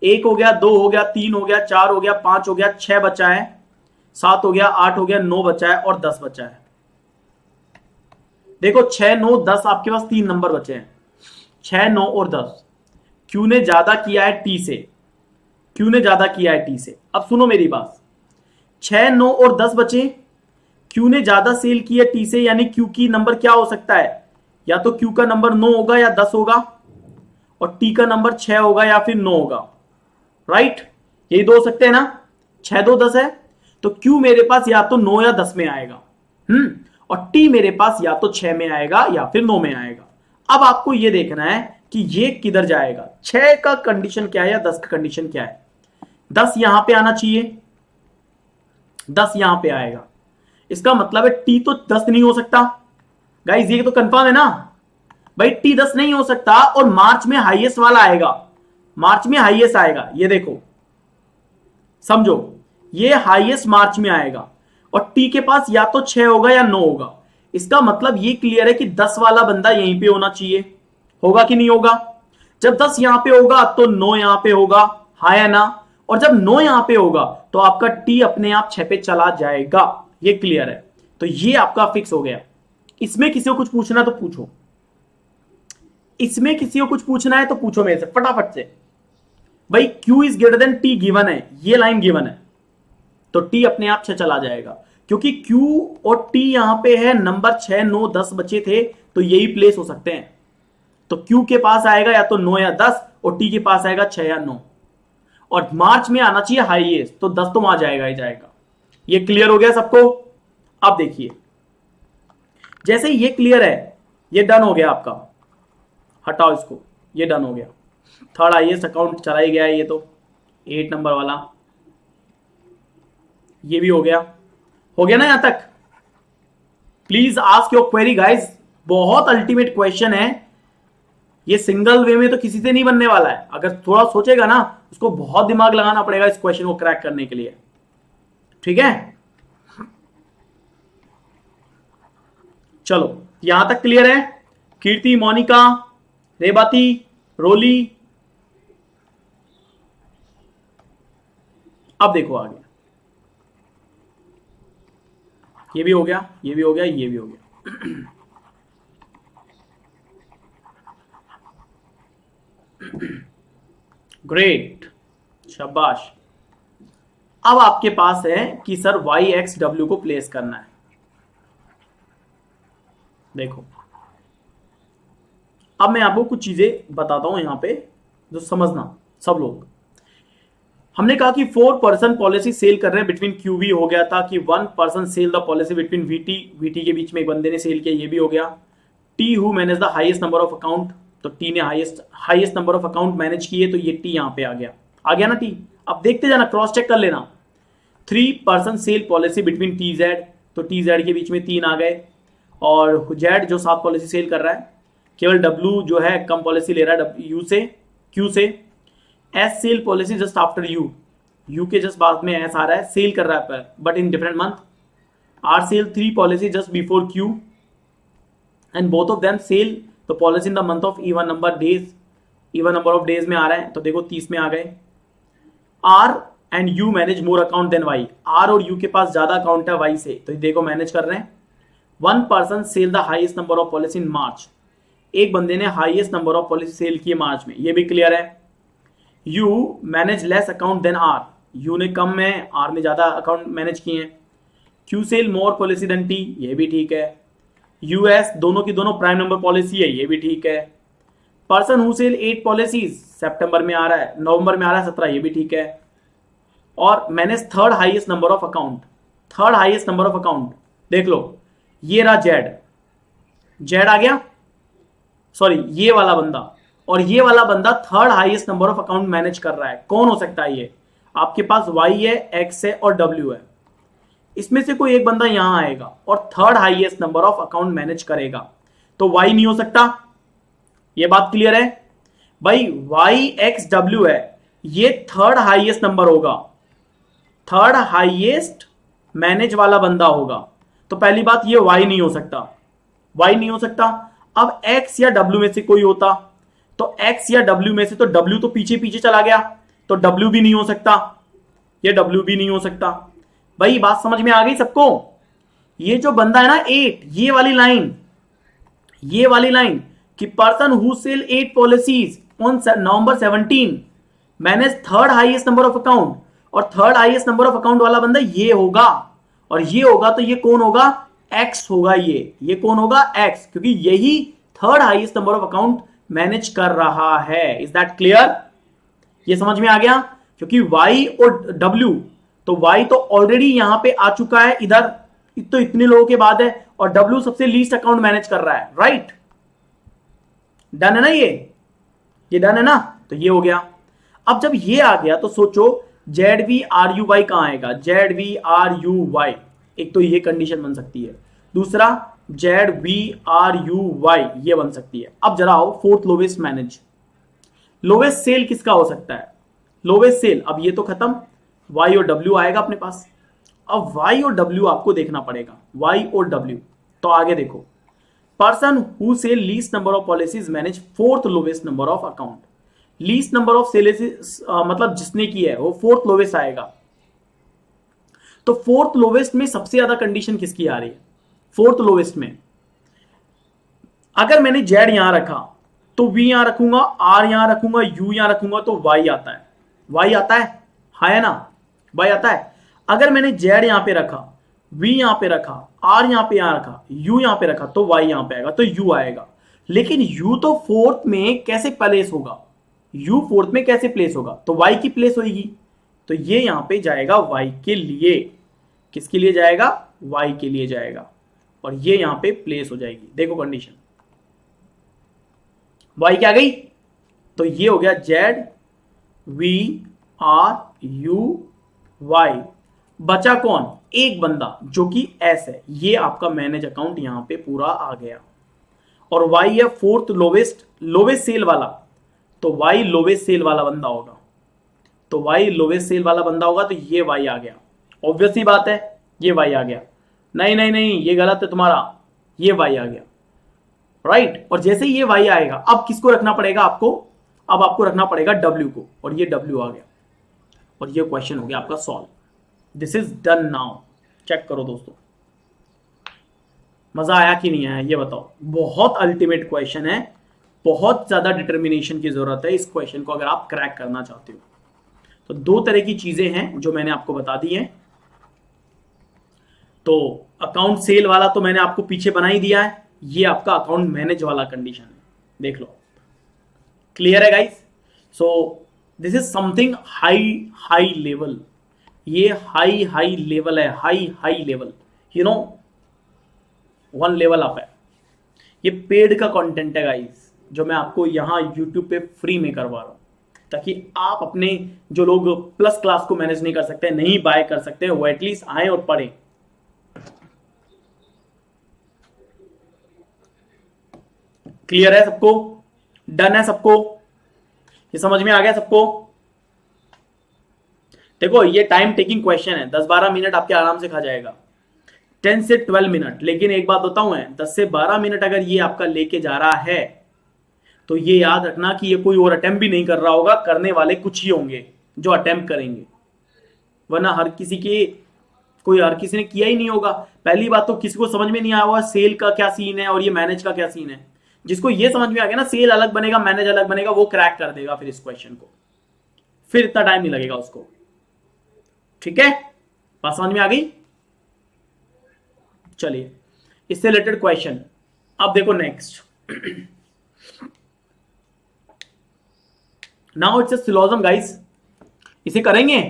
1 हो गया, 2 हो गया, 3 हो गया, 4 हो गया, 5 हो गया, 6 बचा है, 7 हो गया, 8 हो गया, 9 बचा है और 10 बचा है। देखो 6, 9, 10 आपके पास 3 नंबर बचे हैं, 6, 9 और 10। Q ने ज्यादा किया है T से, Q ने ज्यादा किया है T से। अब सुनो मेरी बात, 6, 9 और 10 बचे, क्यू ने ज्यादा सेल की है टी से, यानी क्यू की नंबर क्या हो सकता है, या तो क्यू का नंबर 9 होगा या 10 होगा, और टी का नंबर 6 होगा या फिर 9 होगा। राइट, यही दो हो सकते हैं ना, 6 2 10 है, तो क्यू मेरे पास या तो 9 या 10 में आएगा, और टी मेरे पास या तो 6 में आएगा या फिर 9 में आएगा। अब आपको यह देखना है कि ये किधर जाएगा, 6 का कंडीशन क्या है या 10 का कंडीशन क्या है। 10 यहां पे आना चाहिए, 10 यहां पे आएगा, इसका मतलब है टी तो 10 नहीं हो सकता। गाइस ये तो कंफर्म है ना भाई, टी 10 नहीं हो सकता, और मार्च में हाईएस्ट वाला आएगा, मार्च में हाईएस्ट आएगा, ये देखो समझो, ये हाईएस्ट मार्च में आएगा, और टी के पास या तो 6 होगा या 9 होगा। इसका मतलब ये क्लियर है कि 10 वाला बंदा यहीं पे होना चाहिए, होगा कि नहीं होगा। जब 10 यहां पे होगा तो 9 यहां पे होगा, हाँ या ना, और जब 9 यहां पे होगा तो आपका टी अपने आप 6 पे चला जाएगा, ये क्लियर है। तो ये आपका फिक्स हो गया। इसमें किसी को कुछ पूछना तो पूछो, इसमें किसी को कुछ पूछना है तो पूछो मेरे से फटाफट से। भाई Q is greater than T given है, ये लाइन गिवन है, तो T अपने आप 6 चला जाएगा, क्योंकि Q और T यहां पे है, नंबर 6 9 10 बचे थे, तो यही प्लेस हो सकते हैं। तो Q के पास आएगा या तो 9 या 10, और T के पास आएगा 6 या 9, और मार्च में आना चाहिए हाईएस्ट, तो 10 तो वहां जाएगा ही जाएगा। ये क्लियर हो गया सबको। अब देखिए, जैसे ये क्लियर है, ये डन हो गया आपका, हटाओ इसको, ये डन हो गया। थर्ड हाईएस्ट अकाउंट चला ही गया है, ये तो 8 नंबर वाला, ये भी हो गया ना यहां तक। Please ask your query guys, बहुत अल्टीमेट क्वेश्चन है ये, सिंगल वे में तो किसी से नहीं बनने वाला है। अगर थोड़ा सोचेगा ना, उसको बहुत दिमाग लगाना पड़ेगा इस क्वेश्चन को क्रैक करने के लिए, ठीक है। चलो यहां तक क्लियर है। कीर्ति, मोनिका, रेबाती, रोली, अब देखो आगे, ये भी हो गया, ये भी हो गया, ये भी हो गया। ग्रेट, शाबाश। अब आपके पास है कि सर वाई एक्स डब्ल्यू को प्लेस करना है। देखो अब मैं आपको कुछ चीजें बताता हूं यहां पे, जो समझना सब लोग। हमने कहा कि 4 पर्सन पॉलिसी सेल कर रहे हैं बिटवीन क्यूवी, हो गया था कि 1 person sell the policy between VT के बीच में एक बंदे ने सेल किया, ये भी हो गया। T who manage the highest number of account, तो टी ने highest number of account manage किए, तो ये टी यहां पे आ गया ना टी। अब देखते जाना, क्रॉस चेक कर लेना। 3 person sell policy between T Z, तो टी जेड के बीच में 3 आ गए, और जेड जो 7 पॉलिसी सेल कर रहा है, केवल डब्ल्यू जो है कम पॉलिसी ले रहा है यू से, क्यू से। S sell policy just after U, U के जस्ट बाद में एस आ रहा है, सेल कर रहा है but in different month. R sell 3 policy just before Q, and both of them sell the policy in the month of even number days, even number of days में आ रहा है, तो देखो 30 में आ गए। R and U manage more account than Y, R और यू के पास ज्यादा अकाउंट है वाई से, तो देखो मैनेज कर रहे हैं। 1 person sell the highest number of policy in March, एक बंदे ने highest number of policy sell किए मार्च में, ये भी क्लियर है। U manage less account than R, U ने कम में, आर ने ज्यादा अकाउंट मैनेज किए हैं। क्यू सेल मोर पॉलिसी देन टी, ये भी ठीक है। यूएस दोनों की दोनों प्राइम नंबर पॉलिसी है, ये भी ठीक है। पर्सन हु सेल 8 पॉलिसीज, सितंबर में आ रहा है, नवंबर में आ रहा है 17, ये भी ठीक है। और manage third highest number of account, third highest number of account, देख लो ये रहा जेड, जेड आ गया, सॉरी ये वाला बंदा, और ये वाला बंदा third highest number of account manage कर रहा है। कौन हो सकता है ये, आपके पास वाई है, एक्स है और डब्ल्यू है, इसमें से कोई एक बंदा यहां आएगा और third highest number of account manage करेगा, तो वाई नहीं हो सकता। ये बात क्लियर है भाई, वाई एक्स डब्ल्यू है, ये थर्ड हाईएस्ट नंबर होगा, थर्ड हाईएस्ट मैनेज वाला बंदा होगा, तो पहली बात ये वाई नहीं हो सकता, वाई नहीं हो सकता। अब एक्स या डब्ल्यू में से कोई होता, तो एक्स या डब्ल्यू में से, तो डब्ल्यू तो पीछे पीछे चला गया, तो डब्ल्यू भी नहीं हो सकता, ये डब्ल्यू भी नहीं हो सकता। भाई बात समझ में आ गई सबको। ये जो बंदा है ना 8, ये वाली लाइन, ये वाली लाइन कि person who sell 8 policies on November 17 manage third highest number of account, और third highest number of account वाला बंदा ये होगा, और ये होगा तो ये कौन होगा, एक्स होगा, ये कौन होगा, एक्स, क्योंकि यही third highest number of account manage कर रहा है। Is that clear? ये समझ में आ गया? क्योंकि y और w, तो y तो ऑलरेडी यहां पे आ चुका है इधर, तो इतने लोगों के बाद है, और w सबसे लीस्ट अकाउंट मैनेज कर रहा है, राइट? डन है ना ये डन है ना? तो ये हो गया। अब जब ये आ गया तो सोचो Z V R U Y कहां आएगा, Z V R U Y, एक तो ये कंडीशन बन सकती है, दूसरा Z V R U Y ये बन सकती है। अब जरा आओ fourth lowest manage, lowest sell किसका हो सकता है, लोवेस्ट सेल, अब ये तो खत्म, वाई और डब्ल्यू आएगा अपने पास। अब वाई और डब्ल्यू आपको देखना पड़ेगा, वाई और डब्ल्यू, तो आगे देखो, person who sell least number of policies manage fourth lowest number of account, least number of sales मतलब जिसने की है वो फोर्थ लोवेस्ट आएगा। तो फोर्थ लोवेस्ट में सबसे ज्यादा कंडीशन किसकी आ रही है, फोर्थ लोवेस्ट में अगर मैंने जेड यहां रखा तो वी यहां रखूंगा, आर यहां रखूंगा, यू यहां रखूंगा, तो वाई आता है, वाई आता है ना, वाई आता है। अगर मैंने जेड यहां पे रखा, वी यहां पे रखा, आर यहां पे यहां रखा, यू यहां पे रखा, तो वाई यहां पे आएगा, तो यू आएगा। लेकिन यू तो फोर्थ में कैसे प्लेस होगा, यू फोर्थ में कैसे प्लेस होगा, तो वाई की प्लेस होगी, तो ये यहां पे जाएगा वाई के लिए, किसके लिए जाएगा, वाई के लिए जाएगा, और ये यहां पे प्लेस हो जाएगी। देखो कंडीशन, वाई क्या गई, तो ये हो गया Z V R U Y, बचा कौन, एक बंदा जो कि एस है, ये आपका मैनेज अकाउंट यहां पे पूरा आ गया। और वाई है फोर्थ लोवेस्ट, लोवेस्ट सेल वाला, तो वाई लोवेस्ट सेल वाला बंदा होगा, तो वाई लोवेस्ट सेल वाला बंदा होगा, तो ये वाई आ गया, ऑब्वियस ही बात है, ये वाई आ गया। नहीं नहीं नहीं ये गलत है तुम्हारा, ये वाई आ गया, राइट। और जैसे ही ये वाई आएगा, अब किसको रखना पड़ेगा आपको, अब आपको रखना पड़ेगा डब्ल्यू को, और ये डब्ल्यू आ गया, और ये क्वेश्चन हो गया आपका solve. This is done now. Check करो दोस्तों, मजा आया कि नहीं आया ये बताओ। बहुत अल्टीमेट क्वेश्चन है, बहुत ज्यादा डिटर्मिनेशन की जरूरत है इस क्वेश्चन को अगर आप क्रैक करना चाहते हो। तो दो तरह की चीजें हैं जो मैंने आपको बता दी हैं। तो अकाउंट सेल वाला तो मैंने आपको पीछे बना ही दिया है, ये आपका अकाउंट मैनेज वाला कंडीशन है, देख लो। क्लियर है guys? So this is something high high level, ये हाई हाई लेवल है, high high level, you know, one level up है। ये पेड का कंटेंट है गाइस, जो मैं आपको यहां यूट्यूब पे फ्री में करवा रहा हूं, ताकि आप अपने, जो लोग प्लस क्लास को मैनेज नहीं कर सकते, नहीं बाय कर सकते, वो एटलीस्ट आए और पढ़ें। क्लियर है सबको, डन है सबको, ये समझ में आ गया सबको? देखो ये टाइम टेकिंग क्वेश्चन है, 10-12 मिनट आपके आराम से खा जाएगा, 10 से 12 मिनट। लेकिन एक बात बताऊं है, 10 से 12 मिनट अगर ये आपका लेके जा रहा है, तो ये याद रखना कि ये कोई और अटेम्प्ट भी नहीं कर रहा होगा, करने वाले कुछ ही होंगे जो अटेम्प्ट करेंगे, वरना हर किसी के, कोई हर किसी ने किया ही नहीं होगा। पहली बात तो किसी को समझ में नहीं आया होगा सेल का क्या सीन है और ये मैनेज का क्या सीन है। जिसको ये समझ में आ गया ना, सेल अलग बनेगा मैनेज अलग बनेगा, वो क्रैक कर देगा फिर इस क्वेश्चन को, फिर इतना टाइम नहीं लगेगा उसको। ठीक है, बात समझ में आ गई? चलिए इससे रिलेटेड क्वेश्चन अब देखो next. Now it's a syllogism guys, इसे करेंगे।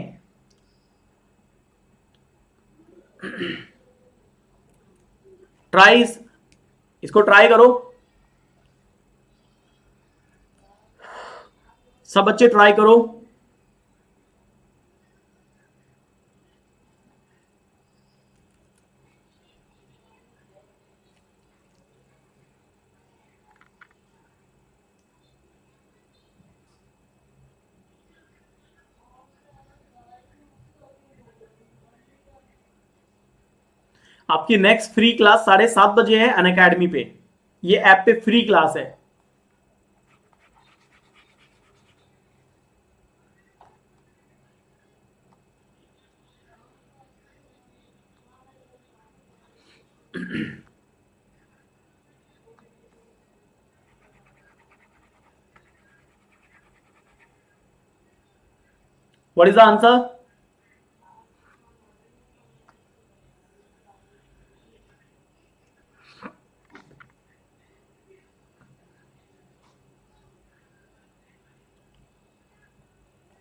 ट्राई, इसको ट्राई करो, सब बच्चे ट्राई करो। आपकी नेक्स्ट फ्री क्लास 7:30 है अनअकैडमी पे, ये ऐप पे फ्री क्लास है। What is the answer?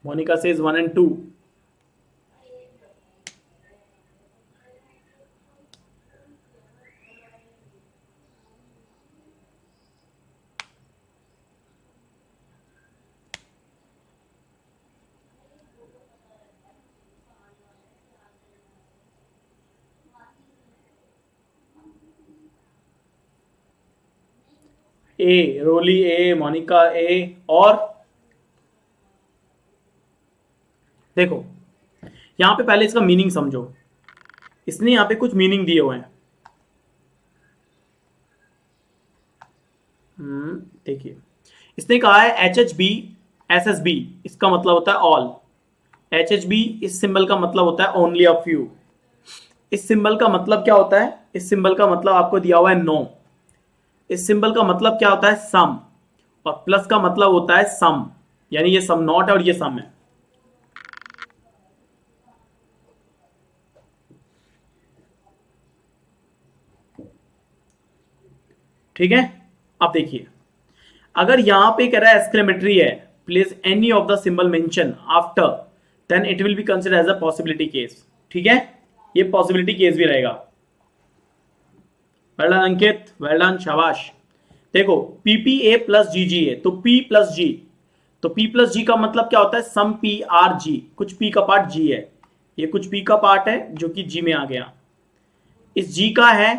Monica says 1 and 2. A, Roli A, Monica A, और देखो यहां पे पहले इसका मीनिंग समझो। इसने यहां पे कुछ मीनिंग दिए हुए हैं। देखिए इसने कहा है H H B S S B, इसका मतलब होता है ऑल। एच एच बी इस सिंबल का मतलब होता है ओनली अ फ्यू। इस सिंबल का मतलब क्या होता है? इस सिंबल का मतलब आपको दिया हुआ है नो। इस सिंबल का मतलब क्या होता है? सम। और प्लस का मतलब होता है सम, यानी ये सम नॉट है और ये सम है। ठीक है, अब देखिए अगर यहां पे कह रहा है एक्सक्लेमेटरी है, place any of the symbol mention after, then it will be consider as a possibility case. ठीक है, ये पॉसिबिलिटी केस भी रहेगा। Well done Ankit, well done, शाबाश। देखो पीपीए प्लस जीजीए, तो पी प्लस जी, तो पी प्लस जी का मतलब क्या होता है? सम पी आर जी, कुछ पी का पार्ट जी है, ये कुछ पी का पार्ट है जो कि जी में आ गया। इस जी का है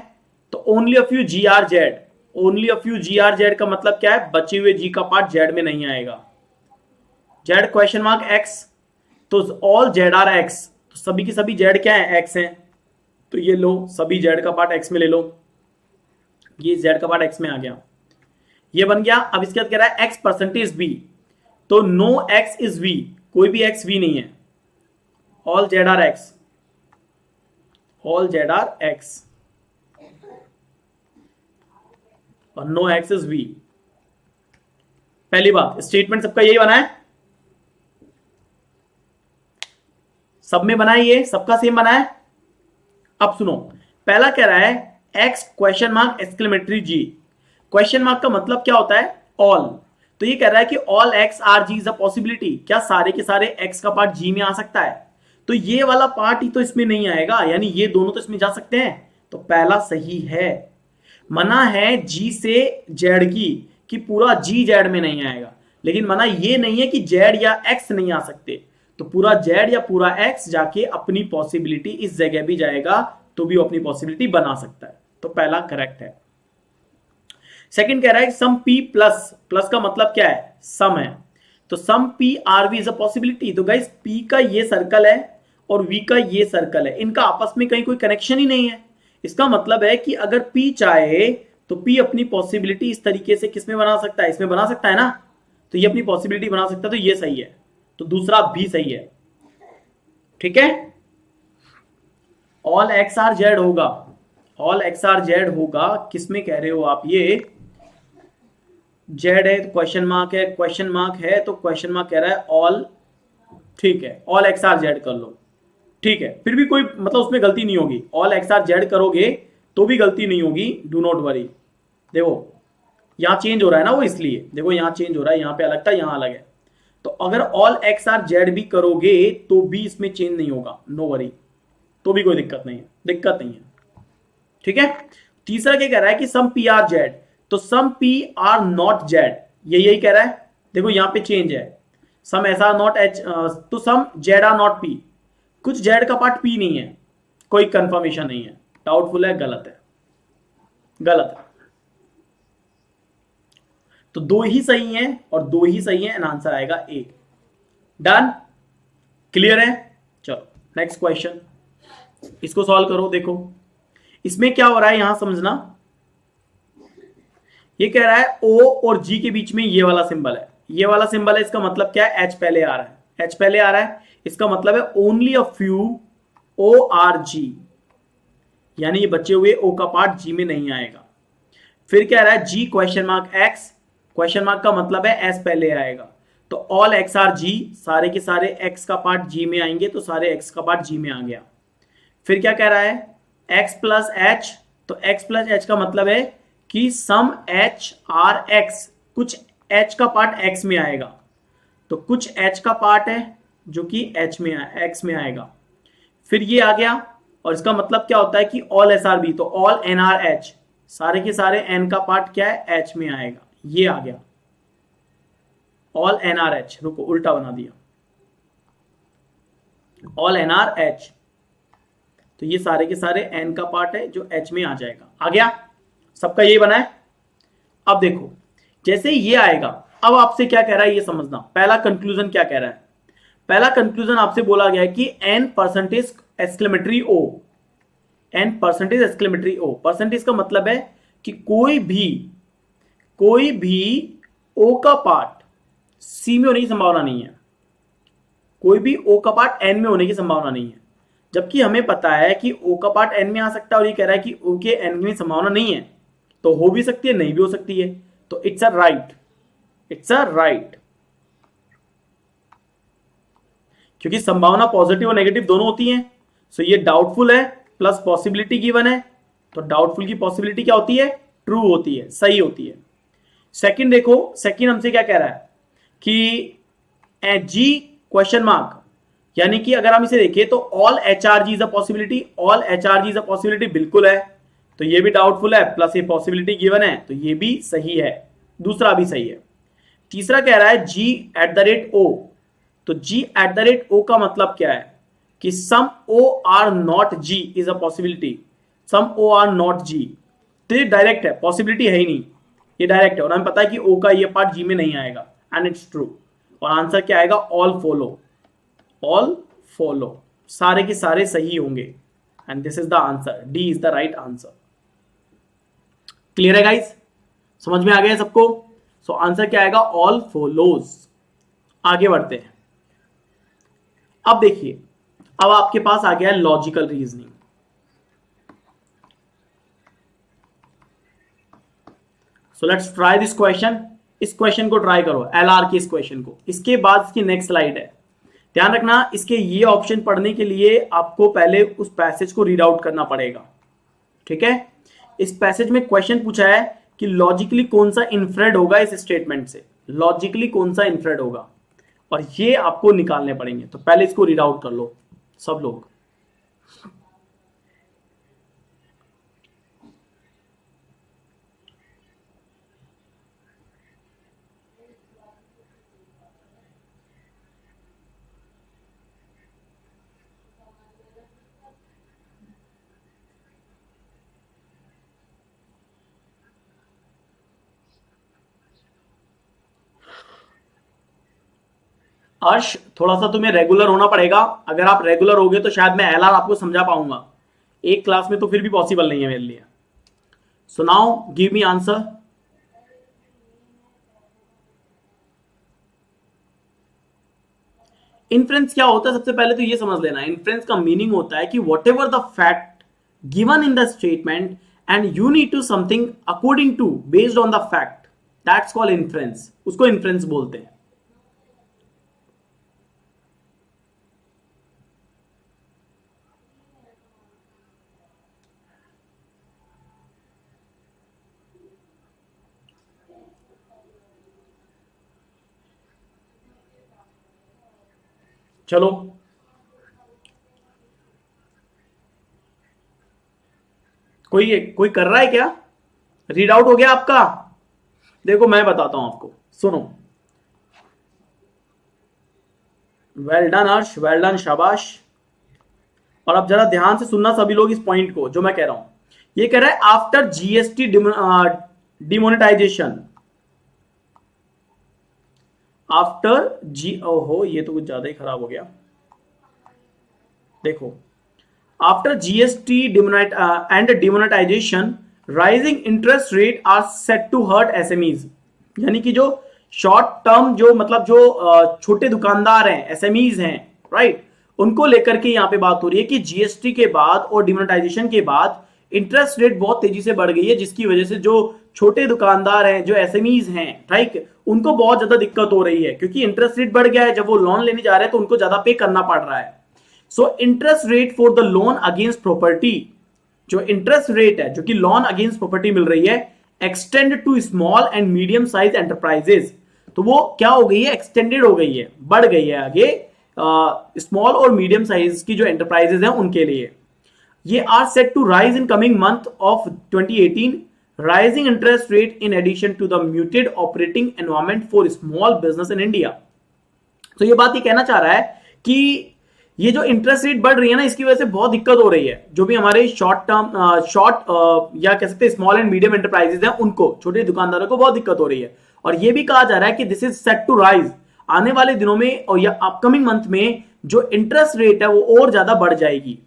तो only a few G are Z. Only a few G are Z का मतलब क्या है? बचे हुए जी का पार्ट जेड में नहीं आएगा। जेड क्वेश्चन मार्क एक्स, तो ऑल जेड आर एक्स, तो सभी की सभी जेड क्या है? एक्स है। तो ये लो सभी जेड का पार्ट एक्स में ले लो, ये जेड का पार्ट एक्स में आ गया, ये बन गया। अब इसके बाद कह रहा है एक्स परसेंटेज बी, तो नो एक्स इज वी, कोई भी एक्स वी नहीं है। All Z are X, all Z are X और नो एक्स इज वी। पहली बात, स्टेटमेंट सबका यही बना है, सब में बना है, ये सबका सेम बना है। अब सुनो, पहला कह रहा है एक्स क्वेश्चन मार्क एक्सक्लेमेटरी जी। क्वेश्चन मार्क का मतलब क्या होता है? ऑल। तो ये कह रहा है कि all x R G is a possibility, क्या सारे के सारे एक्स का पार्ट जी में आ सकता है? तो ये वाला पार्ट ही तो इसमें नहीं आएगा, यानी ये दोनों तो इसमें जा सकते हैं, तो पहला सही है। मना है जी से जेड की, कि पूरा जी जेड में नहीं आएगा, लेकिन मना ये नहीं है कि जेड या एक्स नहीं आ सकते। तो पूरा जेड या पूरा एक्स जाके अपनी पॉसिबिलिटी इस जगह भी जाएगा तो भी वो अपनी पॉसिबिलिटी बना सकता है, तो पहला करेक्ट है। सेकंड कह रहा है सम पी प्लस, प्लस का मतलब क्या है? सम है, तो some P R V is a possibility. तो गाइस पी का ये सर्कल है और वी का ये सर्कल है, इनका आपस में कहीं कोई कनेक्शन ही नहीं है। इसका मतलब है कि अगर पी चाहे तो पी अपनी पॉसिबिलिटी इस तरीके से किसमें बना सकता है? इसमें बना सकता है ना, तो ये अपनी पॉसिबिलिटी बना सकता है, तो ये सही है, तो दूसरा भी सही है। ठीक है, ऑल एक्स आर जेड होगा, ऑल एक्स आर जेड होगा, किसमें कह रहे हो आप? ये जेड है तो क्वेश्चन मार्क है, क्वेश्चन मार्क है तो क्वेश्चन मार्क कह रहा है ऑल। ठीक है, ऑल एक्स आर जेड कर लो, ठीक है, फिर भी कोई मतलब उसमें गलती नहीं होगी। ऑल एक्स आर जेड करोगे तो भी गलती नहीं होगी, डू नॉट वरी। देखो यहां चेंज हो रहा है ना वो, इसलिए देखो यहां चेंज हो रहा है, यहां पे अलग था यहां अलग है। तो अगर ऑल एक्स आर जेड भी करोगे तो भी इसमें चेंज नहीं होगा, नो वरी, तो भी कोई दिक्कत नहीं है, दिक्कत नहीं है। ठीक है, तीसरा क्या कह रहा है कि सम पी आर जेड, तो some P are not Z, ये यही कह रहा है। देखो यहां पे चेंज है, सम एस आर नॉट एच, तो सम जेड आर नॉट पी, कुछ जेड का पार्ट पी नहीं है, कोई कंफर्मेशन नहीं है, डाउटफुल है, गलत है, गलत है। तो दो ही सही हैं और दो ही सही हैं, आंसर आएगा ए। डन, क्लियर है? चलो नेक्स्ट क्वेश्चन, इसको सॉल्व करो। देखो इसमें क्या हो रहा है यहां समझना, ये कह रहा है ओ और जी के बीच में ये वाला सिंबल है, ये वाला सिंबल है, इसका मतलब क्या है? एच पहले आ रहा है, एच पहले आ रहा है, इसका मतलब है only a few O are G, यानी ये बचे हुए ओ का पार्ट जी में नहीं आएगा। फिर क्या रहा है? G question mark X, question mark का मतलब है एस पहले आएगा, तो ऑल एक्स आर जी, सारे के सारे एक्स का पार्ट जी में आएंगे, तो सारे एक्स का पार्ट जी में आ गया। फिर क्या कह रहा है? एक्स प्लस एच, तो एक्स प्लस एच का मतलब है कि सम एच आर एक्स, कुछ एच का पार्ट एक्स में आएगा, तो कुछ एच का पार्ट है जो कि एक्स में आएगा। फिर ये आ गया, और इसका मतलब क्या होता है कि ऑल एस आर बी, तो ऑल एन आर एच, सारे के सारे एन का पार्ट क्या है, एच में आएगा। ये आ गया ऑल एन आर एच, रुको उल्टा बना दिया, ऑल एन आर एच, तो ये सारे के सारे एन का पार्ट है जो एच में आ जाएगा। आ गया, सबका ये बना है। अब देखो जैसे ये आएगा, अब आपसे क्या कह रहा है ये समझना। पहला कंक्लूजन क्या कह रहा है, पहला कंक्लूजन आपसे बोला गया है कि एन परसेंटेज एक्सक्लेमेटरी ओ, एन परसेंटेज एक्सक्लेमेटरी ओ, परसेंटेज का मतलब है कि कोई भी ओ का पार्ट सी में होने की संभावना नहीं है, कोई भी ओ का पार्ट एन में होने की संभावना नहीं है। जबकि हमें पता है कि ओ का पार्ट एन में आ सकता है, और ये कह रहा है कि ओ के एन में संभावना नहीं है, तो हो भी सकती है नहीं भी हो सकती है, तो it's a right, it's a right, क्योंकि संभावना पॉजिटिव और नेगेटिव दोनों होती है। सो ये डाउटफुल है प्लस पॉसिबिलिटी गिवन है, तो डाउटफुल की पॉसिबिलिटी क्या होती है, ट्रू होती है, सही होती है। सेकंड देखो, सेकंड हमसे क्या कह रहा है कि जी क्वेश्चन मार्क, यानी कि अगर हम इसे देखें तो all H R G is a possibility, all H R G is a possibility बिल्कुल है, तो ये भी डाउटफुल है, प्लस ये पॉसिबिलिटी गिवन है, तो ये भी सही है, दूसरा भी सही है। तीसरा कह रहा है G at the rate O, तो G at the rate O का मतलब क्या है कि some O R not G is a possibility, some O R not G, तो ये डायरेक्ट है, पॉसिबिलिटी है ही नहीं, ये डायरेक्ट है, और हमें पता है कि ओ का ये पार्ट जी में नहीं आएगा, एंड इट्स ट्रू। और आंसर क्या आएगा, ऑल फॉलो, ऑल फॉलो, सारे के सारे सही होंगे, and this is the answer, D is the right answer. Clear है गाइस, समझ में आ गया सबको। सो आंसर क्या आएगा, ऑल फॉलोज। आगे बढ़ते हैं, अब देखिए, अब आपके पास आ गया logical reasoning. So let's try this question, इस क्वेश्चन को ट्राई करो, एलआर के इस क्वेश्चन को। इसके बाद इसकी नेक्स्ट स्लाइड है, ध्यान रखना, इसके ये ऑप्शन पढ़ने के लिए आपको पहले उस पैसेज को रीड आउट करना पड़ेगा, ठीक है। इस पैसेज में क्वेश्चन पूछा है कि लॉजिकली कौन सा इन्फ्रेड होगा इस स्टेटमेंट से, लॉजिकली कौन सा इन्फ्रेड होगा, और ये आपको निकालने पड़ेंगे। तो पहले इसको रीड आउट कर लो सब लोग। अर्श, थोड़ा सा तुम्हें रेगुलर होना पड़ेगा, अगर आप रेगुलर होगे तो शायद मैं एलआर आपको समझा पाऊंगा, एक क्लास में तो फिर भी पॉसिबल नहीं है मेरे लिए। So now give me answer. Inference क्या होता है, सबसे पहले तो ये समझ लेना, इन्फ्रेंस का मीनिंग होता है कि whatever the fact given in the statement and you need to something according to based on the fact, that's called inference, उसको इन्फ्रेंस बोलते हैं। चलो कोई कोई कर रहा है क्या, रीड आउट हो गया आपका? देखो मैं बताता हूं आपको, सुनो। वेल डन हर्ष, वेल डन, शाबाश। और अब जरा ध्यान से सुनना सभी लोग इस पॉइंट को जो मैं कह रहा हूं। ये कह रहा है आफ्टर जीएसटी डिमोनेटाइजेशन, आफ्टर जी, ओहो ये तो कुछ ज्यादा ही खराब हो गया। देखो, after GST and demonetisation rising interest rate are set to hurt SMEs, यानी कि जो शॉर्ट टर्म, जो मतलब जो छोटे दुकानदार हैं, एसएमईज हैं, राइट, उनको लेकर के यहां पे बात हो रही है कि जीएसटी के बाद और डिमोनेटाइजेशन के बाद इंटरेस्ट रेट बहुत तेजी से बढ़ गई है, जिसकी वजह से जो छोटे दुकानदार हैं, जो एसएमईज हैं, राइट, उनको बहुत ज्यादा दिक्कत हो रही है, क्योंकि इंटरेस्ट रेट बढ़ गया है, जब वो लोन लेने जा रहे हैं तो उनको ज्यादा पे करना पड़ रहा है। So interest rate for the loan against property, जो इंटरेस्ट रेट है जो कि लोन अगेंस्ट प्रॉपर्टी मिल रही है, extend to small and medium size enterprises, तो वो क्या हो गई है, एक्सटेंडेड हो गई है, बढ़ गई है आगे स्मॉल और मीडियम साइज की जो एंटरप्राइजेज हैं उनके लिए। ये are set to rise in coming month of 2018, rising interest rate in addition to the muted operating environment for small business in India. तो ये बात ये कहना चाह रहा है कि ये जो इंटरेस्ट रेट बढ़ रही है ना, इसकी वजह से बहुत दिक्कत हो रही है। जो भी हमारे शॉर्ट या कह सकते हैं स्मॉल एंड मीडियम एंटरप्राइजेज हैं, उनको, छोटे दुकानदारों को बहुत दिक्कत हो रही है। और ये भी कहा जा रहा है कि this is set to rise, आने वाले दिनों में और या अपकमिंग मंथ में जो इंटरेस्ट रेट है वो और ज्यादा बढ़ जाएगी।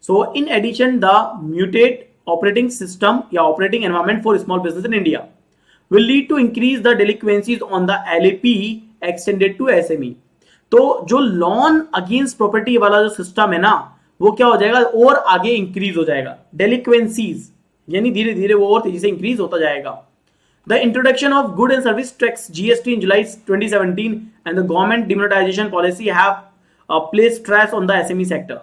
So in addition the muted operating system या operating environment for small business in India will lead to increase the delinquencies on the LAP extended to SME। तो जो लॉन अगेंस्ट प्रॉपर्टी वाला जो सिस्टम है ना, वो क्या हो जाएगा और आगे इंक्रीज हो जाएगा। डेलिक्वेंसीज यानी धीरे धीरे वो और तेजी से इंक्रीज होता जाएगा। The introduction of good and service tax GST in July 2017 and the government demonetization policy have placed stress on the SME sector।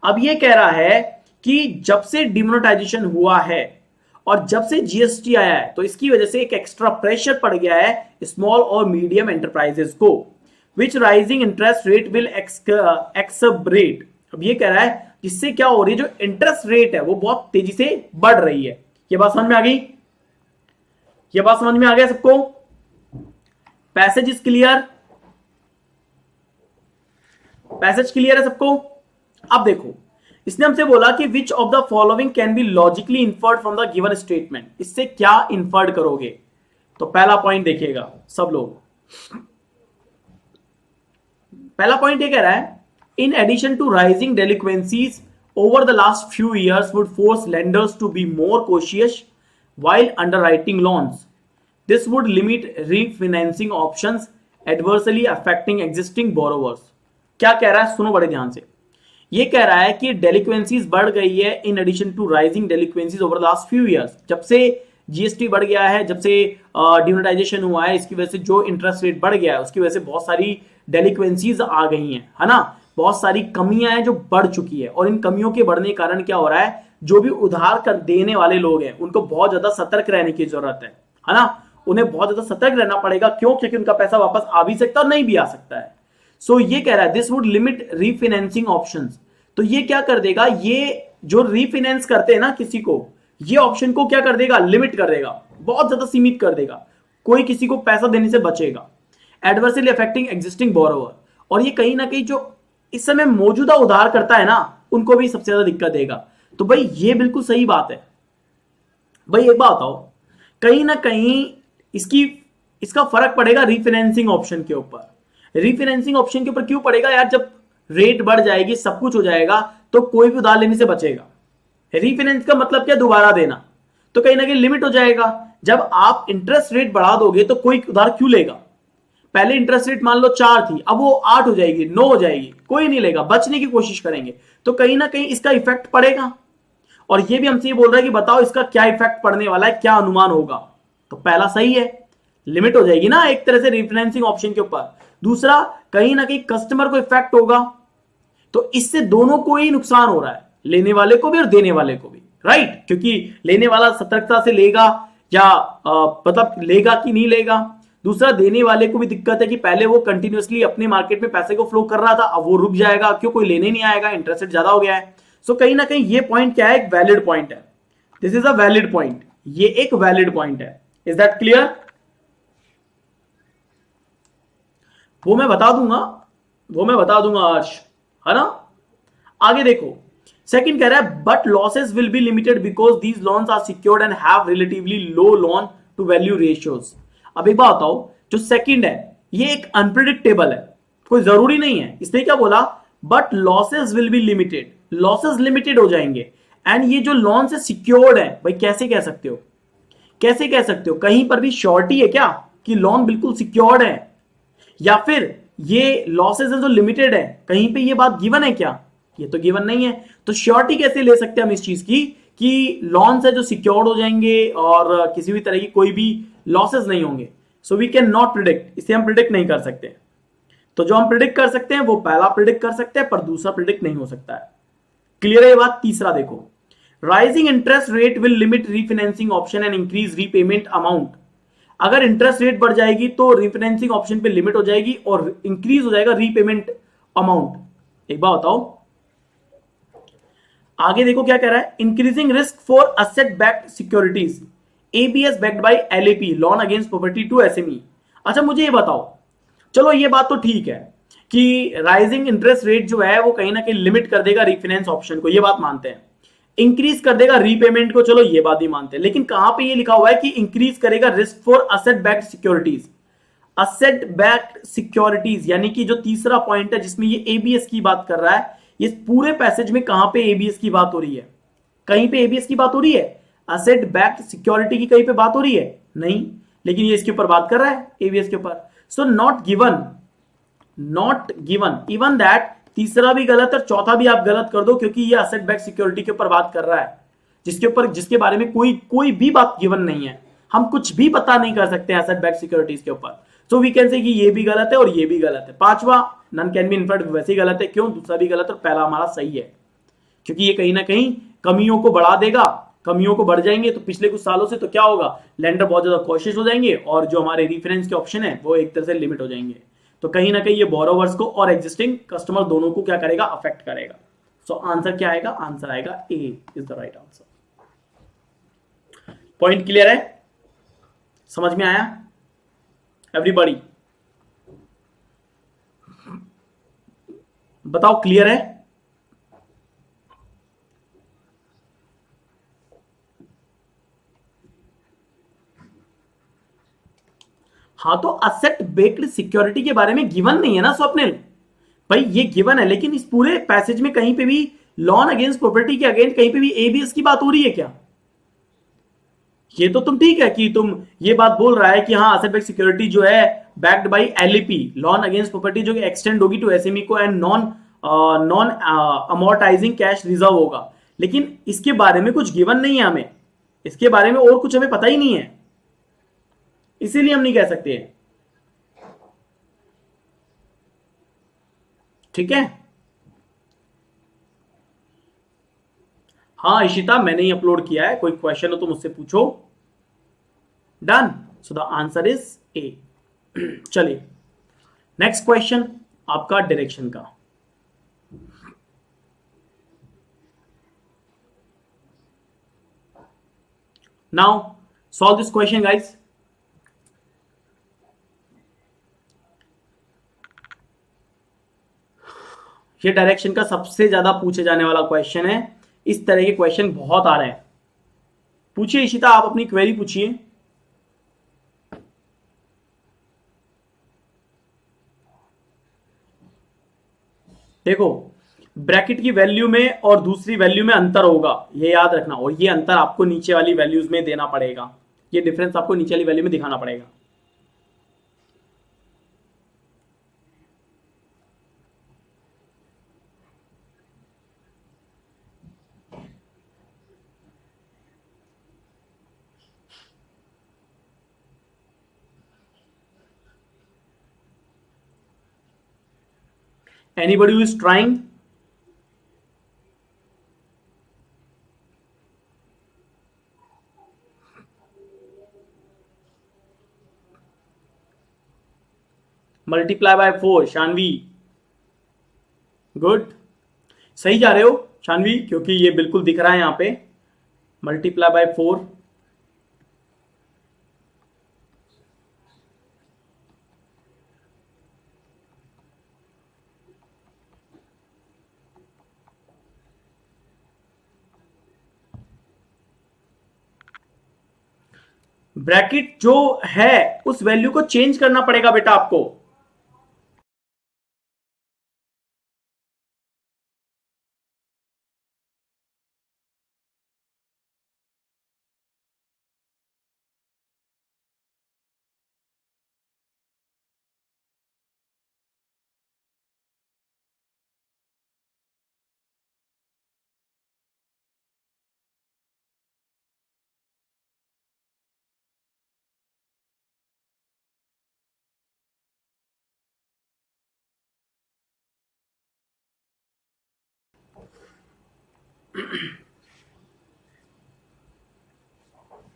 अब ये कह रहा है कि जब से डिमोनेटाइजेशन हुआ है और जब से GST आया है, तो इसकी वजह से एक एक्स्ट्रा प्रेशर पड़ गया है स्मॉल और मीडियम एंटरप्राइजेस को, विच राइजिंग इंटरेस्ट रेट विल एक्सबरेट। अब ये कह रहा है जिससे क्या हो रही है, जो इंटरेस्ट रेट है वो बहुत तेजी से बढ़ रही है। ये बात समझ में आ गई? ये बात समझ में आ गया सबको? Passage is clear? Passage clear है सबको? अब देखो, इसने हमसे बोला कि विच of the following can be logically inferred from the given statement. इससे क्या इन्फर्ड करोगे? तो पहला पॉइंट देखिएगा सब लोग। पहला पॉइंट ये कह रहा है, in addition to rising delinquencies over the last few years would force lenders to be more cautious while underwriting loans। This would limit refinancing options, adversely affecting existing borrowers। क्या कह रहा है, सुनो बड़े ध्यान से। ये कह रहा है कि डेलिक्वेंसीज बढ़ गई है in addition to rising delinquencies over the last few years. जब से GST बढ़ गया है, जब से डिमोनेटाइजेशन हुआ है, इसकी वजह से जो इंटरेस्ट रेट बढ़ गया है, उसकी वजह से बहुत सारी डेलिक्वेंसीज आ गई हैं, है ना। बहुत सारी कमियां हैं जो बढ़ चुकी है, और इन कमियों के बढ़ने के कारण क्या हो रहा है, जो भी उधार कर देने वाले लोग हैं उनको बहुत ज्यादा सतर्क रहने की जरूरत है ना। उन्हें बहुत ज्यादा सतर्क रहना पड़ेगा। क्यों? क्योंकि उनका पैसा वापस आ भी सकता है और नहीं भी आ सकता है। सो ये कह रहा है this would limit refinancing options. तो ये क्या कर देगा, ये जो रीफाइनेंस करते हैं ना किसी को, ये ऑप्शन को क्या कर देगा, लिमिट कर देगा, बहुत ज्यादा सीमित कर देगा। कोई किसी को पैसा देने से बचेगा। एडवर्सली अफेक्टिंग एग्जिस्टिंग बोरोवर, और ये कहीं ना कहीं जो इस समय मौजूदा उधार करता है ना, उनको भी सबसे ज्यादा दिक्कत देगा। तो भाई ये बिल्कुल सही बात है। भाई एक बात बताओ, कहीं ना कहीं इसका फर्क पड़ेगा रीफाइनेंसिंग ऑप्शन के ऊपर। रीफाइनेंसिंग ऑप्शन के ऊपर क्यों पड़ेगा यार? जब रेट बढ़ जाएगी, सब कुछ हो जाएगा, तो कोई भी उधार लेने से बचेगा। रीफाइनेंस का मतलब क्या? दोबारा देना। तो कहीं ना कहीं लिमिट हो जाएगा। जब आप इंटरेस्ट रेट बढ़ा दोगे तो कोई उधार क्यों लेगा? पहले इंटरेस्ट रेट मान लो 4 थी, अब वो 8 हो जाएगी, 9 हो जाएगी, कोई नहीं लेगा, बचने की कोशिश करेंगे। तो कहीं ना कहीं इसका इफेक्ट पड़ेगा। और ये भी हमसे ये बोल रहा है कि बताओ इसका क्या इफेक्ट पड़ने वाला है, क्या अनुमान होगा। तो पहला सही है, लिमिट हो जाएगी ना एक तरह से रीफाइनेंसिंग ऑप्शन के ऊपर। दूसरा, कहीं ना कहीं कस्टमर को इफेक्ट होगा। तो इससे दोनों को ही नुकसान हो रहा है, लेने वाले को भी और देने वाले को भी, राइट। क्योंकि लेने वाला सतर्कता से लेगा या मतलब लेगा कि नहीं लेगा। दूसरा, देने वाले को भी दिक्कत है कि पहले वो कंटिन्यूअसली अपने मार्केट में पैसे को फ्लो कर रहा था, अब वो रुक जाएगा, क्यों? कोई लेने नहीं आएगा, इंटरेस्ट रेट ज्यादा हो गया है। सो कहीं ना कहीं ये पॉइंट क्या है, एक वैलिड पॉइंट है। This is a valid point, ये एक वैलिड पॉइंट है। Is that clear? वो मैं बता दूंगा अर्श, है ना। आगे देखो, सेकंड कह रहा है but losses will be limited because these loans are secured and have relatively low loan to value ratios. अब एक बात बताओ, जो सेकंड है ये एक अनप्रिडिक्टेबल है, कोई जरूरी नहीं है। इसने क्या बोला, but losses will be limited, losses limited हो जाएंगे। एंड ये जो लोन से सिक्योर्ड है, भाई कैसे कह सकते हो? कैसे कह सकते हो? कहीं पर भी श्योरिटी है क्या कि लोन बिल्कुल सिक्योर्ड है? या फिर ये लॉसेस है जो लिमिटेड है, कहीं पे ये बात गिवन है क्या? ये तो गिवन नहीं है। तो श्योरिटी कैसे ले सकते हैं हम इस चीज की कि लोन से जो सिक्योर्ड हो जाएंगे और किसी भी तरह की कोई भी लॉसेस नहीं होंगे। So we can not predict, इसे हम प्रिडिक्ट नहीं कर सकते। तो जो हम प्रिडिक्ट कर सकते हैं वो पहला प्रिडिक्ट कर सकते हैं, पर दूसरा प्रिडिक्ट नहीं हो सकता है। क्लियर है ये बात? तीसरा देखो, rising interest rate will limit refinancing option and increase repayment amount. अगर इंटरेस्ट रेट बढ़ जाएगी तो रीफाइनेंसिंग ऑप्शन पे लिमिट हो जाएगी और इंक्रीज हो जाएगा रीपेमेंट अमाउंट। एक बार बताओ, आगे देखो क्या कह रहा है, increasing risk for asset backed securities, ABS backed by LAP, loan against property to SME. अच्छा मुझे ये बताओ, चलो ये बात तो ठीक है कि राइजिंग इंटरेस्ट रेट जो है वो कहीं ना कहीं लिमिट कर देगा रीफाइनेंस ऑप्शन को, ये बात मानते हैं। इंक्रीज कर देगा रीपेमेंट को, चलो ये बात ही मानते हैं, लेकिन कहां पे ये लिखा हुआ है कि इंक्रीज करेगा risk for asset backed securities. Asset backed securities यानी कि जो तीसरा पॉइंट है जिसमें ये एबीएस की बात कर रहा है, ये पूरे पैसेज में कहां पे एबीएस की बात हो रही है? कहीं पे एबीएस की बात हो रही है? असेट बैक्ड सिक्योरिटी की कहीं पे बात हो रही है? नहीं, लेकिन ये इसके ऊपर बात कर रहा है, एबीएस के ऊपर। So not given, not given, even that तीसरा भी गलत और चौथा भी आप गलत कर दो, क्योंकि ये असेट बैक्ड सिक्योरिटी के ऊपर बात कर रहा है, जिसके ऊपर, जिसके बारे में कोई कोई भी बात गिवन नहीं है। हम कुछ भी पता नहीं कर सकते एसेट बैक्ड सिक्योरिटीज के ऊपर। सो वी कैन से कि ये भी गलत है और ये भी गलत है। पांचवा नन कैन बी इन्फर्ड वैसे ही गलत है, क्यों? दूसरा भी गलत और पहला हमारा सही है, क्योंकि ये कहीं ना कहीं कमियों को बढ़ा देगा। कमियों को बढ़ जाएंगे तो पिछले कुछ सालों से तो क्या होगा, लेंडर बहुत ज्यादा कोशिश हो जाएंगे और जो हमारे रेफरेंस के ऑप्शन है वो एक तरह से लिमिट हो जाएंगे। तो कहीं ना कहीं ये बोरोवर्स को और एग्जिस्टिंग कस्टमर दोनों को क्या करेगा, अफेक्ट करेगा। सो आंसर क्या आएगा? आंसर आएगा A is the right answer. Point clear है? समझ में आया एवरीबॉडी? बताओ क्लियर है? हाँ तो असेट बेस्ड सिक्योरिटी के बारे में गिवन नहीं है ना स्वप्निल भाई, ये गिवन है, लेकिन इस पूरे पैसेज में कहीं पे भी लॉन अगेंस्ट प्रॉपर्टी के अगेंस्ट कहीं पे भी एबीएस की बात हो रही है क्या? ये तो तुम ठीक है कि तुम ये बात बोल रहा है कि हाँ असेट बेस्ड सिक्योरिटी जो है backed by LEP, loan against property, जो एक्सटेंड होगी टू एसएमई को, and non non amortizing cash reserve होगा, लेकिन इसके बारे में कुछ गिवन नहीं है हमें, इसके बारे में और कुछ हमें पता ही नहीं है, इसीलिए हम नहीं कह सकते। ठीक है, हाँ इशिता मैंने ही अपलोड किया है, कोई क्वेश्चन हो तो मुझसे पूछो। Done, so the answer is a. चलिए नेक्स्ट क्वेश्चन आपका डायरेक्शन का। Now solve this question guys. ये डायरेक्शन का सबसे ज्यादा पूछे जाने वाला क्वेश्चन है, इस तरह के क्वेश्चन बहुत आ रहे हैं। पूछिए इशिता, आप अपनी क्वेरी पूछिए। देखो ब्रैकेट की वैल्यू में और दूसरी वैल्यू में अंतर होगा, ये याद रखना, और ये अंतर आपको नीचे वाली वैल्यूज में देना पड़ेगा, ये डिफरेंस आपको नीचे वाली वैल्यू में दिखाना पड़ेगा। Anybody who is trying? Multiply by 4, Shanvi good, सही जा रहे हो शानवी, क्योंकि ये बिल्कुल दिख रहा है यहां पे, मल्टीप्लाई बाय 4। ब्रैकेट जो है उस वैल्यू को चेंज करना पड़ेगा बेटा आपको।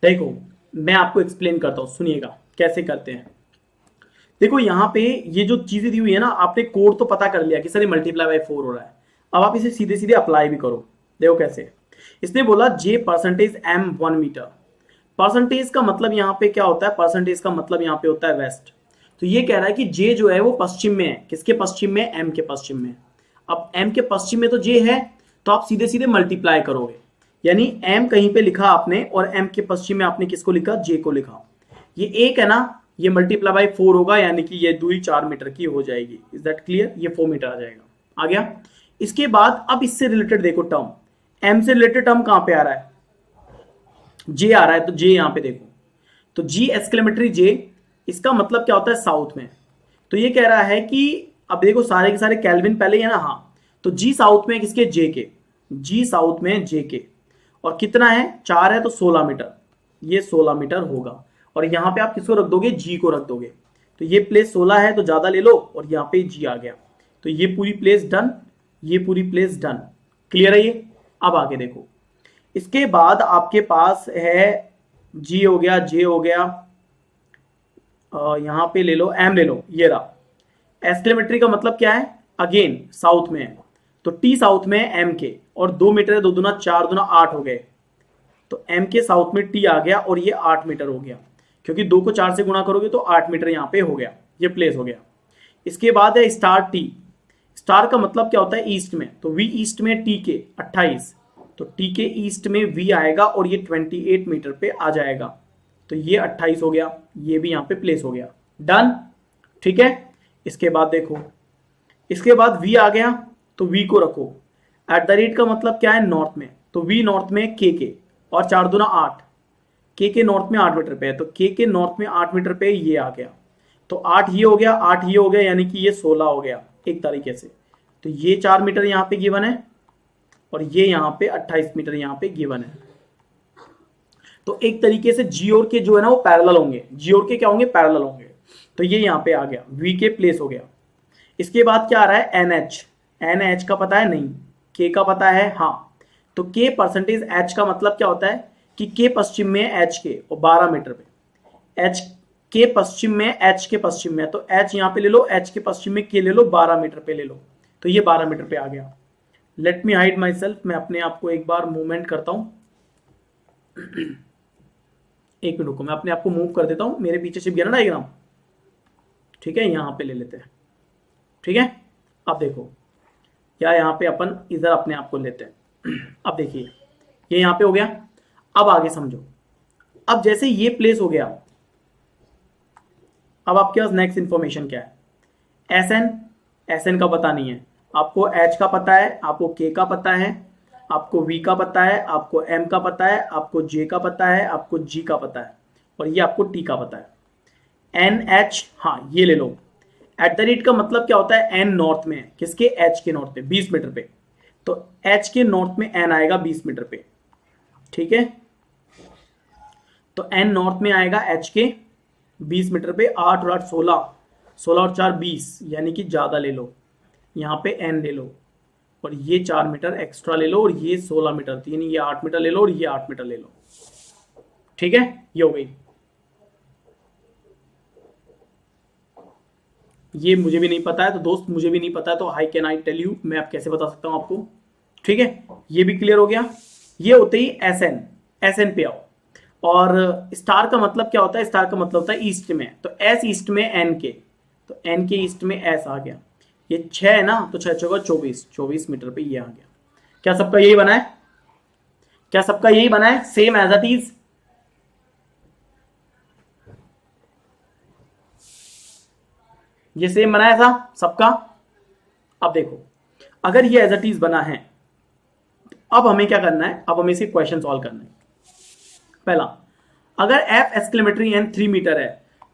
देखो मैं आपको एक्सप्लेन करता हूं, सुनिएगा कैसे करते हैं। देखो यहाँ पे ये जो चीजें दी हुई है ना, आपने कोड तो पता कर लिया कि सर ये मल्टीप्लाई बाय 4 हो रहा है। अब आप इसे सीधे सीधे अप्लाई भी करो। देखो कैसे, इसने बोला जे परसेंटेज एम 1 मीटर। परसेंटेज का मतलब यहाँ पे क्या होता है, परसेंटेज का मतलब यहाँ पे होता है वेस्ट। तो ये कह रहा है कि जे जो है वो पश्चिम में है। किसके पश्चिम में? एम के पश्चिम में। अब एम के पश्चिम में तो जे है, तो आप सीधे सीधे मल्टीप्लाई करोगे, यानी एम कहीं पे लिखा आपने और एम के पश्चिम में आपने किसको लिखा? जे को लिखा। ये एक है ना, ये मल्टीप्लाई बाई 4 होगा, यानी कि ये दूरी 4 मीटर की हो जाएगी। Is that clear? ये 4 मीटर आ जाएगा। आ गया। इसके बाद अब इससे रिलेटेड देखो टर्म, एम से रिलेटेड टर्म कहां पे आ रहा है? जे आ रहा है, तो जे यहां पे देखो, तो जी एक्सक्लेमेटरी जे, इसका मतलब क्या होता है? साउथ में। तो ये कह रहा है कि अब देखो सारे के सारे केल्विन पहले ही है ना, हाँ, तो जी साउथ में किसके? जे के। जी साउथ में जे के, और कितना है? 4 है, तो 16 मीटर। ये 16 मीटर होगा। और यहां पे आप किसको रख दोगे? जी को रख दोगे। तो ये प्लेस 16 है, तो ज्यादा ले लो, और यहां पे जी आ गया। तो ये पूरी प्लेस डन, ये पूरी प्लेस डन। क्लियर है ये? अब आगे देखो, इसके बाद आपके पास है जी हो गया, जे हो गया, यहां पे ले लो एम, ले लो, ये रहा। एस्क्लेमेट्री का मतलब क्या है? अगेन साउथ में है, तो टी साउथ में है एम के, और 2 मीटर है, 2 दूना 4 दूना 8 हो गए। तो एम के साउथ में टी आ गया, और ये 8 मीटर हो गया, क्योंकि 2 को 4 से गुणा करोगे तो 8 मीटर यहां पे हो गया, ये प्लेस हो गया। इसके बाद है स्टार टी। स्टार का मतलब क्या होता है? ईस्ट में, तो वी ईस्ट में टी के 28, तो टी के ईस्ट में वी आएगा, और ये 28 मीटर पे आ जाएगा। तो ये 28 हो गया, ये भी यहां पे प्लेस हो गया। डन, ठीक है। इसके बाद देखो, इसके बाद वी आ गया, तो वी को रखो। एट द रेट का मतलब क्या है? नॉर्थ में, तो वी नॉर्थ में के, और 4 दूना 8, के नॉर्थ में 8 मीटर पे है, तो के नॉर्थ में 8 मीटर पे ये आ गया। तो 8 ये हो गया, 8 ये हो गया, यानी कि ये 16 हो गया एक तरीके से। तो ये 4 मीटर यहां पे गिवन है, और ये यहां पे 28 मीटर यहां पे गिवन है। तो एक तरीके से जी और के जो है ना वो पैरेलल होंगे। जी और के क्या होंगे? पैरेलल होंगे। तो ये यहां पे आ गया, वी के प्लेस हो गया। इसके बाद क्या आ रहा है? N H. एन एच का पता है? नहीं। के का पता है? हाँ। तो के परसेंटेज एच का मतलब क्या होता है कि के पश्चिम में एच के, और 12 मीटर पे। एच के पश्चिम में, एच के पश्चिम में, तो एच यहां पे ले लो, एच के पश्चिम में के ले लो, 12 मीटर पे ले लो। तो ये 12 मीटर पे आ गया। Let me hide my self, मैं अपने आप को एक बार मूवमेंट करता हूं। एक मिनट को, मैं अपने आप को मूव कर देता हूं, मेरे पीछे छिप गया ना डायग्राम। ठीक है, यहां पे ले लेते हैं। ठीक है, अब देखो, या यहां पे अपन इधर अपने आप को लेते हैं। अब देखिए, ये यहां पे हो गया। अब आगे समझो, अब जैसे ये प्लेस हो गया, अब आपके पास नेक्स्ट इंफॉर्मेशन क्या है? S N. एस एन का पता नहीं है आपको, एच का पता है आपको, के का पता है आपको, वी का पता है आपको, एम का पता है आपको, जे का पता है आपको, जी का पता है, और ये आपको टी का पता है। एन एच, हाँ ये ले लो। एट द रेट का मतलब क्या होता है? एन नॉर्थ में है, किसके? एच के नॉर्थ पे, 20 मीटर पे। तो एच के नॉर्थ में एन आएगा 20 मीटर पे। ठीक है, तो एन नॉर्थ में आएगा एच के 20 मीटर पे। 8 और 8 16, 16 और 4 20, यानी कि ज्यादा ले लो, यहाँ पे एन ले लो, और ये 4 मीटर एक्स्ट्रा ले लो, और ये 16 मीटर, यानी ये 8 मीटर ले लो, और ये 8 मीटर ले लो। ठीक है, ये हो गई। ये मुझे भी नहीं पता है, तो दोस्त मुझे भी नहीं पता है, तो how can I tell you, मैं आप कैसे बता सकता हूं आपको? ठीक है, ये भी क्लियर हो गया। ये होते ही एस एन। एस एन पे आओ। और स्टार का मतलब क्या होता है? स्टार का मतलब होता है ईस्ट में, तो एस ईस्ट में एन के, तो एन के ईस्ट में एस आ गया। ये 6 है ना, तो 6 होगा 24, 24 मीटर पे ये आ गया। क्या सबका यही बना है? क्या सबका यही बना है? Same as it is. ये सेम बना है सा सबका। अब देखो, अगर ये एज इट इज बना है, अब हमें क्या करना है? अब हमें इसे क्वेश्चन सॉल्व करना है। पहला, अगर एफ एस्क्लेमेटरी एन 3 मीटर है,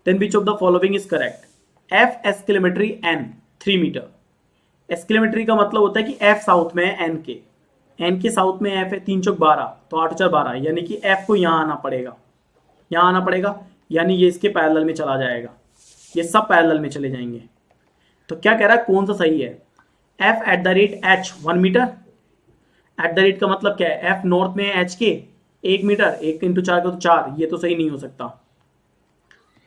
then which of the following is correct? F exclamatory N 3 meter. Exclamatory का मतलब होता है कि एफ साउथ में है एन के, एन के साउथ में एफ है, 3 चौक 12, तो 8 4 12, यानी कि एफ को यहां आना पड़ेगा, यहां आना पड़ेगा, यानी ये इसके पैरेलल में चला जाएगा, ये सब पैरेलल में चले जाएंगे। तो क्या कह रहा है, कौन सा सही है? F at the rate H 1 metre. At the rate का मतलब क्या है? एफ नॉर्थ में है एच के 1 मीटर, 1 इंटू 4 का तो 4, ये तो सही नहीं हो सकता।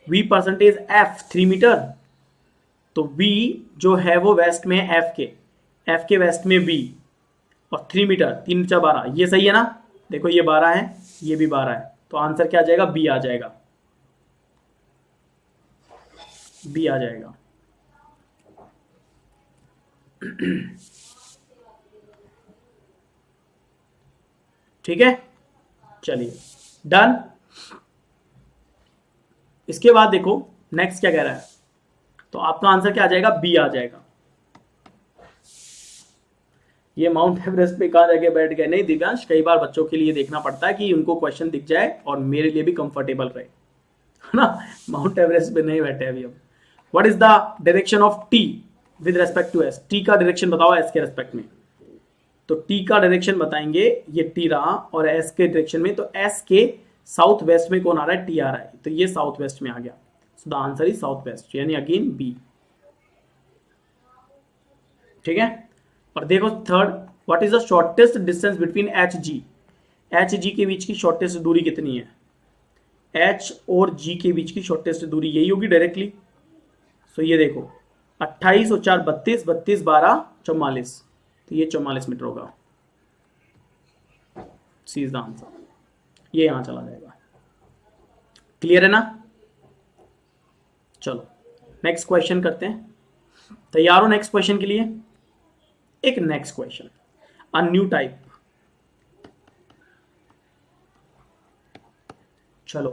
वी परसेंटेज एफ 3 मीटर, तो बी जो है वो वेस्ट में है एफ के वेस्ट में बी, और 3 मीटर, 3 × 12, ये सही है ना? देखो ये 12 है, ये भी 12 है, तो आंसर क्या आ जाएगा? बी आ जाएगा, बी आ जाएगा। ठीक है, चलिए डन। इसके बाद देखो नेक्स्ट क्या कह रहा है, तो आपका आंसर क्या आ जाएगा? बी आ जाएगा। ये माउंट एवरेस्ट पे कहाँ जाके बैठ गए? नहीं दिव्यांश, कई बार बच्चों के लिए देखना पड़ता है कि उनको क्वेश्चन दिख जाए और मेरे लिए भी कंफर्टेबल रहे, है ना? माउंट एवरेस्ट पे नहीं बैठे अभी हम। What is the direction of T with respect to S? T का डायरेक्शन बताओ एस के रेस्पेक्ट में। तो टी का डायरेक्शन बताएंगे, ये टी रहा, और एस के डायरेक्शन में, तो एस के साउथ वेस्ट में कौन आ रहा है? टी आ रहा है, तो ये साउथ वेस्ट में आ गया। सो the answer is south west, यानी अगेन बी। ठीक है, और देखो third, what is the shortest distance between H G? H G के बीच की शॉर्टेस्ट दूरी कितनी है? एच और जी के बीच की शॉर्टेस्ट दूरी यही होगी डायरेक्टली। सो ये देखो 28 और 4 32, 32 12 44, तो ये 44 मीटर होगा। सी इज द आंसर, ये यहां चला जाएगा। क्लियर है ना? चलो नेक्स्ट क्वेश्चन करते हैं। तैयार हो नेक्स्ट क्वेश्चन के लिए? एक next question, a new type. चलो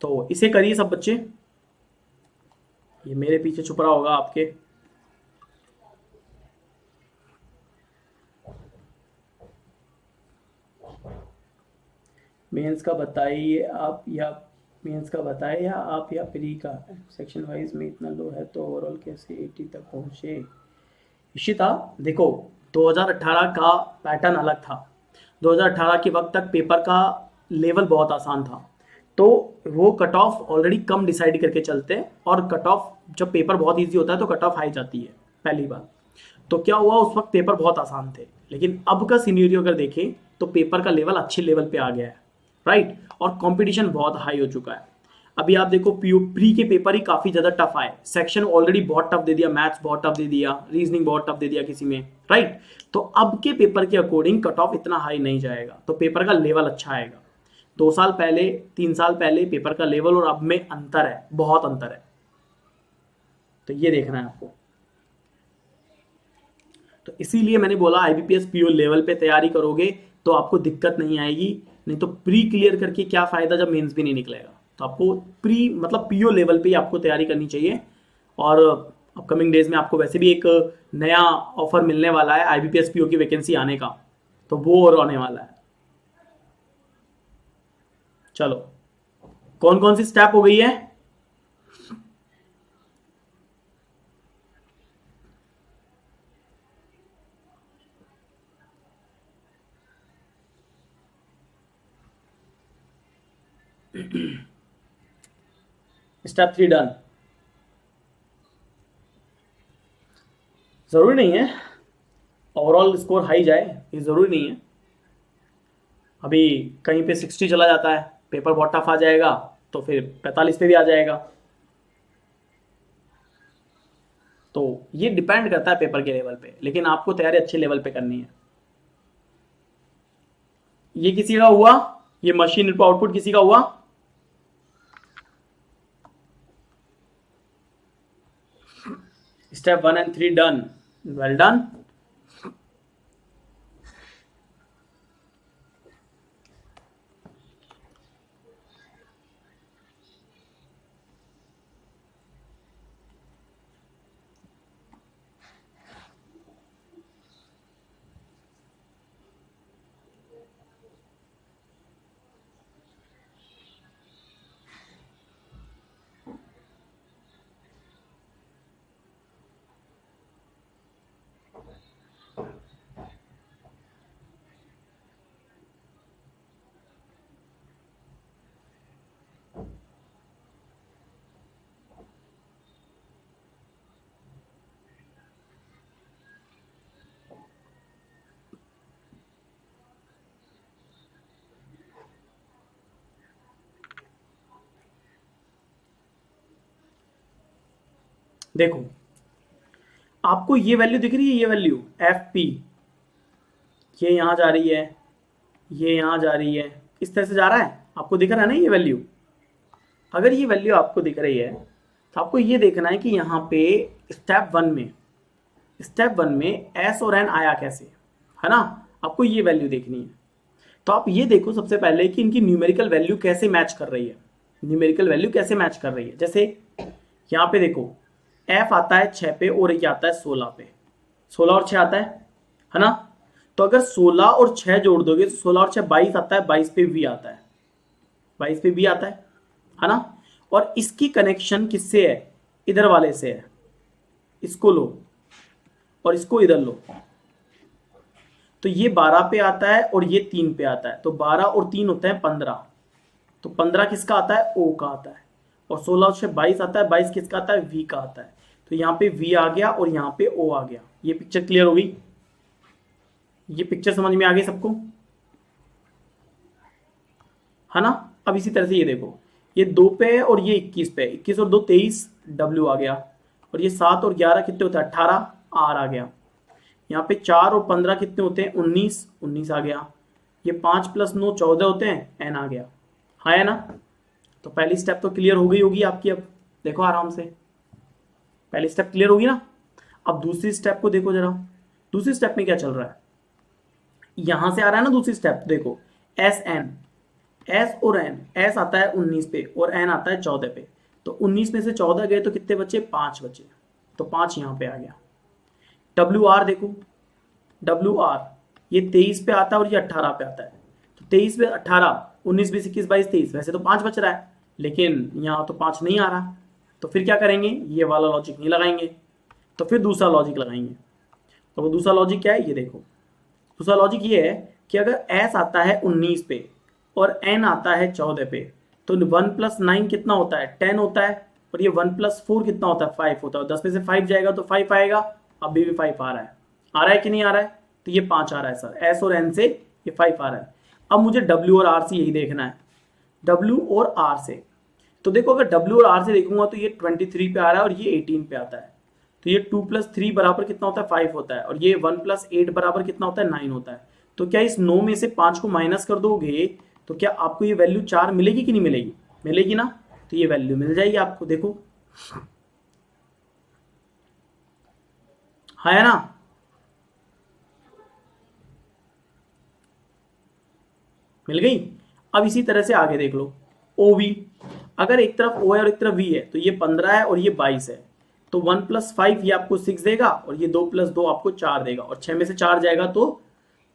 तो इसे करिए सब बच्चे। ये मेरे पीछे छुप रहा होगा आपके। मेंस का बताइए आप, या मेंस का बताए या आप, या प्री का? सेक्शन वाइज में इतना लो है तो ओवरऑल कैसे 80 तक पहुंचे? इशिता देखो, 2018 का पैटर्न अलग था। 2018 के वक्त तक पेपर का लेवल बहुत आसान था, तो वो कट ऑफ ऑलरेडी कम डिसाइड करके चलते हैं, और कट ऑफ जब पेपर बहुत इजी होता है तो कट ऑफ हाई जाती है, पहली बात। तो क्या हुआ, उस वक्त पेपर बहुत आसान थे, लेकिन अब का सिनेरियो अगर देखें तो पेपर का लेवल अच्छे लेवल पे आ गया है, राइट, और कंपटीशन बहुत हाई हो चुका है। अभी आप देखो पीयू प्री के पेपर ही काफी ज्यादा टफ आए, सेक्शन ऑलरेडी बहुत टफ दे दिया, मैथ्स बहुत टफ दे दिया, रीजनिंग बहुत टफ दे दिया किसी में, राइट। तो अब के पेपर के अकॉर्डिंग कट ऑफ इतना हाई नहीं जाएगा, तो पेपर का लेवल अच्छा आएगा। 2 साल पहले, 3 साल पहले पेपर का लेवल और अब में अंतर है, बहुत अंतर है, तो ये देखना है आपको। तो इसीलिए मैंने बोला आईबीपीएस पीओ लेवल पे तैयारी करोगे तो आपको दिक्कत नहीं आएगी, नहीं तो प्री क्लियर करके क्या फायदा जब मेंस भी नहीं निकलेगा। तो आपको प्री मतलब पीओ लेवल पे ही आपको तैयारी करनी चाहिए। और अपकमिंग डेज में आपको वैसे भी एक नया ऑफर मिलने वाला है आईबीपीएस पीओ की वैकेंसी आने का, तो वो और आने वाला है। चलो कौन कौन सी स्टेप हो गई है? Step 3 done. जरूरी नहीं है ओवरऑल स्कोर हाई जाए, ये जरूरी नहीं है। अभी कहीं पे 60 चला जाता है, पेपर बहुत टफ आ जाएगा, तो फिर 45 पे भी आ जाएगा। तो ये डिपेंड करता है पेपर के लेवल पे, लेकिन आपको तैयारी अच्छे लेवल पे करनी है। ये किसी का हुआ, ये मशीन इनपुट आउटपुट किसी का हुआ? Step 1 and 3 done, well done. देखो आपको ये वैल्यू दिख रही है, ये वैल्यू एफ पी, ये यहां जा रही है, ये यहां जा रही है, इस तरह से जा रहा है, आपको दिख रहा है ना ये वैल्यू। अगर ये वैल्यू आपको दिख रही है तो आपको ये देखना है कि यहाँ पे स्टेप वन में एस और एन आया कैसे, है ना। आपको ये वैल्यू देखनी है। तो आप ये देखो सबसे पहले कि इनकी न्यूमेरिकल वैल्यू कैसे मैच कर रही है, न्यूमेरिकल वैल्यू कैसे मैच कर रही है। जैसे यहाँ पे देखो एफ आता है 6 पे और ये आता है 16 पे, 16 और 6 आता है ना। तो अगर 16 और 6 जोड़ दोगे तो 16 और 6 22 आता है, 22 पे वी आता है, 22 पे वी आता है ना। और इसकी कनेक्शन किससे है, इधर वाले से है, इसको लो और इसको इधर लो। तो ये 12 पे आता है और ये 3 पे आता है, तो 12 और 3 होते हैं 15। तो 15 किसका आता है, ओ का आता है। और 16 और 6 22 आता है, 22 किसका आता है, वी का आता है। तो यहाँ पे वी आ गया और यहाँ पे ओ आ गया। ये पिक्चर क्लियर हो गई, ये पिक्चर समझ में आ गई सबको, है ना। अब इसी तरह से ये देखो, ये 2 पे है और ये 21 पे, 21 और 2 23, डब्ल्यू आ गया। और ये 7 और 11 कितने होते हैं, 18, आर आ गया। यहाँ पे 4 और 15 कितने होते हैं, 19, 19 आ गया। ये 5 + 9 14 होते हैं, एन आ गया, है ना। तो पहली स्टेप तो क्लियर हो गई होगी आपकी। अब देखो आराम से, पहली स्टेप क्लियर होगी ना। अब दूसरी स्टेप को देखो जरा, दूसरी स्टेप में क्या चल रहा है। यहां से आ रहा है ना दूसरी स्टेप, देखो एस एन, एस और एन, एस आता है 19 पे और एन आता है 14 पे। तो 19 में से 14 गए तो कितने बचे, 5 बचे। तो 5 यहां पे आ गया। डब्ल्यू आर देखो, डब्ल्यू आर ये 23 पे आता है और ये 18 पे आता है। तो 23 पे 18, 19 20 21 22 23, वैसे तो 5 बच रहा है, लेकिन यहाँ तो 5 नहीं आ रहा। तो फिर क्या करेंगे, ये वाला लॉजिक नहीं लगाएंगे, तो फिर दूसरा लॉजिक लगाएंगे। तो वो दूसरा लॉजिक क्या है, ये देखो। दूसरा लॉजिक ये है कि अगर एस आता है 19 पे और एन आता है 14 पे, तो 1 + 9 कितना होता है, 10 होता है। और ये 1 + 4 कितना होता है, 5 होता है। 10 में से 5 जाएगा तो 5 आएगा। अभी भी 5 आ रहा है कि नहीं आ रहा है, तो ये 5 आ रहा है सर, एस और एन से ये 5 आ रहा है। अब मुझे डब्ल्यू और आर से यही देखना है, डब्ल्यू और आर से। तो देखो अगर डब्ल्यू और आर से देखूंगा तो ये 23 पे आ रहा है और ये 18 पे आता है। तो ये 2 + 3 बराबर कितना होता है, 5 होता है। और ये 1 + 8 बराबर कितना होता है, 9 होता है। तो क्या इस 9 में से 5 को माइनस कर दोगे तो क्या आपको ये वैल्यू 4 मिलेगी कि नहीं मिलेगी, मिलेगी ना। तो ये वैल्यू मिल जाएगी आपको, देखो है ना। मिल गई। अब इसी तरह से आगे देख लो, ओ वी, अगर एक तरफ ओ है और एक तरफ वी है, तो ये 15 है और ये 22 है। तो 1 + 5 ये आपको 6 देगा और ये 2 + 2 आपको 4 देगा। और 6 में से 4 जाएगा तो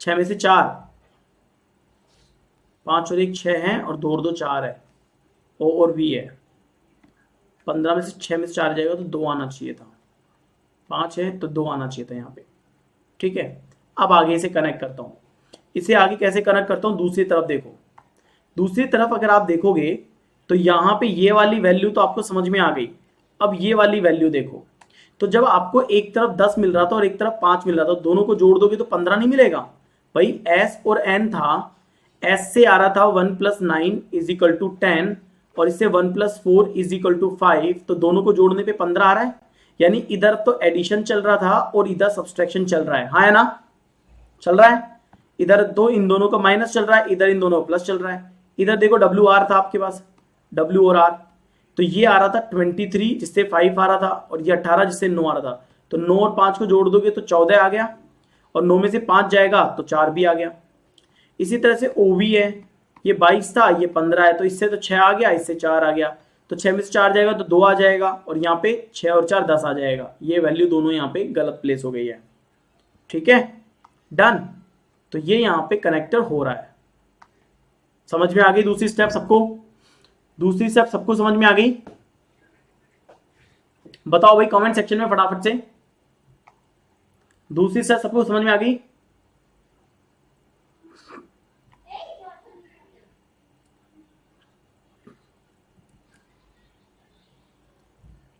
6 में से 4, 5 और 1 6 है और 2 और 2 4 है, ओ और वी है। 15 में से 6 में से 4 जाएगा तो 2 आना चाहिए था, 5 है तो 2 आना चाहिए था यहाँ पे, ठीक है। अब आगे इसे कनेक्ट करता हूँ। इसे आगे कैसे कनेक्ट करता हूँ, दूसरी तरफ देखो। दूसरी तरफ अगर आप देखोगे तो यहाँ पे ये वाली वैल्यू तो आपको समझ में आ गई। अब ये वाली वैल्यू देखो, तो जब आपको एक तरफ 10 मिल रहा था और एक तरफ 5 मिल रहा था, दोनों को जोड़ दोगे तो 15 नहीं मिलेगा भाई। एस और एन था, एस से आ रहा था 1 + 9 = 10 और इससे 1 + 4 = 5। तो दोनों को जोड़ने पे 15 आ रहा है, यानी इधर तो एडिशन चल रहा था और इधर सब्सट्रैक्शन चल रहा है, हाँ है ना, चल रहा है। इधर तो इन दोनों का माइनस चल रहा है, इधर इन दोनों का प्लस चल रहा है। इधर देखो डब्ल्यू आर था आपके पास, डब्ल्यू और आर, तो ये आ रहा था 23 जिससे 5 आ रहा था और ये 18 जिससे 9 आ रहा था। तो 9 और 5 को जोड़ दोगे तो 14 आ गया और 9 में से 5 जाएगा तो 4 भी आ गया। इसी तरह से ओ वी है, ये 22 था ये 15 है, तो इससे तो 6 आ गया, इससे 4 आ गया। तो 6 में से 4 जाएगा तो 2 आ जाएगा और यहाँ पे 6 और 4 10 आ जाएगा। ये वैल्यू दोनों यहाँ पे गलत प्लेस हो गई है, ठीक है, डन। तो ये यहाँ पे कनेक्टर हो रहा है। समझ में आ गई दूसरी स्टेप सबको, दूसरी स्टेप सबको समझ में आ गई। बताओ भाई कमेंट सेक्शन में फटाफट से, दूसरी स्टेप सबको समझ में आ गई।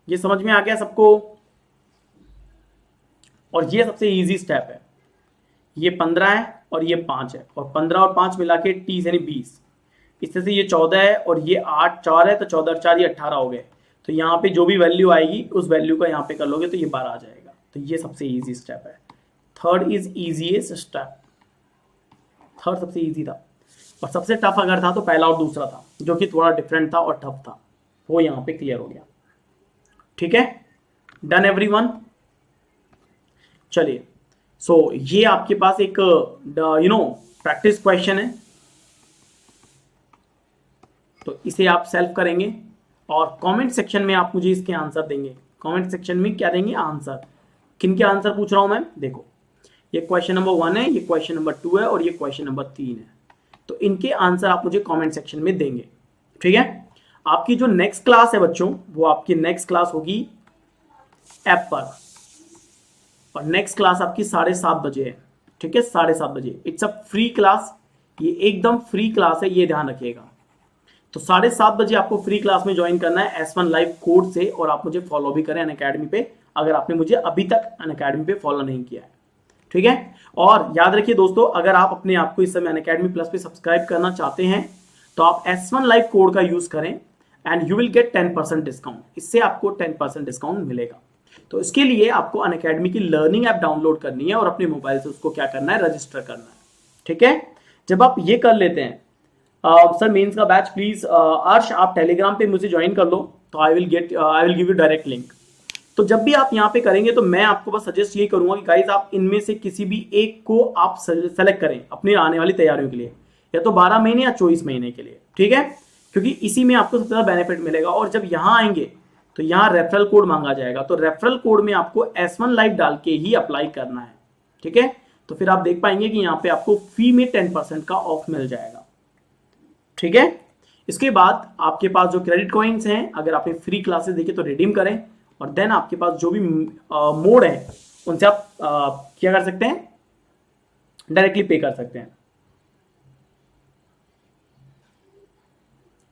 ये समझ में आ गया सबको। और ये सबसे इजी स्टेप है। ये 15 है और ये 5 है और 15 और 5 मिला के 30 यानी 20। इस तरह से ये 14 है और ये 8 4 है, तो 14 और 4 ये 18 हो गए। तो यहाँ पे जो भी वैल्यू आएगी उस वैल्यू का यहाँ पे कर लोगे तो ये 12 आ जाएगा। तो ये सबसे इजी स्टेप है। Third is easiest step. Third सबसे इजी था, और सबसे टफ अगर था तो पहला और दूसरा था, जो कि थोड़ा डिफरेंट था और टफ था, वो यहाँ पे क्लियर हो गया। ठीक है, डन एवरीवन। चलिए, सो ये आपके पास एक प्रैक्टिस क्वेश्चन है, तो इसे आप सेल्फ करेंगे और कमेंट सेक्शन में आप मुझे इसके आंसर देंगे। कमेंट सेक्शन में क्या देंगे? आंसर। किन के आंसर पूछ रहा हूं मैं? देखो, ये क्वेश्चन नंबर 1 है, ये क्वेश्चन नंबर 2 है और ये क्वेश्चन नंबर 3 है। तो इनके आंसर आप मुझे कमेंट सेक्शन में देंगे। ठीक है, आपकी जो नेक्स्ट क्लास है बच्चों, वो आपकी नेक्स्ट क्लास होगी ऐप पर, और नेक्स्ट क्लास आपकी 7:30 बजे है। ठीक है, 7:30 बजे। इट्स अ फ्री क्लास, ये एकदम फ्री क्लास है, ये ध्यान रखिएगा। तो 7:30 बजे आपको फ्री क्लास में ज्वाइन करना है S1 लाइव कोड से, और आप मुझे फॉलो भी करें अनअकैडमी पे, अगर आपने मुझे अभी तक अनअकैडमी पे फॉलो नहीं किया है। ठीक है, और याद रखिए दोस्तों, अगर आप अपने आप को इस समय अनअकैडमी प्लस पे सब्सक्राइब करना चाहते हैं तो आप S1 लाइव कोड का यूज करें and you will get 10% discount. इससे आपको 10% डिस्काउंट मिलेगा। तो इसके लिए आपको अनअकैडमी की लर्निंग ऐप डाउनलोड करनी है और अपने मोबाइल से उसको क्या करना है? रजिस्टर करना है। ठीक है, जब आप ये कर लेते हैं, सर मेंस का बैच प्लीज अर्श आप टेलीग्राम पे मुझे ज्वाइन कर लो, तो I will give you direct link. तो जब भी आप यहाँ पे करेंगे तो मैं आपको बस सजेस्ट ये करूंगा कि गाइज आप इनमें से किसी भी एक को आप सेलेक्ट करें अपनी आने वाली तैयारियों के लिए, या तो 12 महीने या 24 महीने के लिए। ठीक है, क्योंकि इसी में आपको सबसे ज्यादा बेनिफिट मिलेगा। और जब यहाँ आएंगे तो यहाँ रेफरल कोड मांगा जाएगा, तो रेफरल कोड में आपको S1 लाइव डाल के ही अप्लाई करना है। ठीक है, तो फिर आप देख पाएंगे कि यहाँ पे आपको फी में 10% का ऑफ मिल जाएगा। ठीक है, इसके बाद आपके पास जो क्रेडिट कॉइन्स हैं, अगर आपने फ्री क्लासेस देखी तो रिडीम करें, और देन आपके पास जो भी मोड है उनसे आप क्या कर सकते हैं? डायरेक्टली पे कर सकते हैं।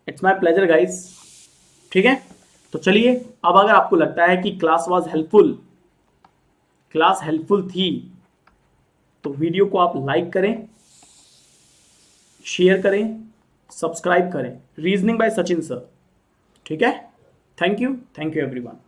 It's my pleasure guys. ठीक है, तो चलिए, अब अगर आपको लगता है कि क्लास हेल्पफुल थी, तो वीडियो को आप लाइक करें, शेयर करें, सब्सक्राइब करें। Reasoning bye Sachin sir. ठीक है, थैंक यू एवरीवन।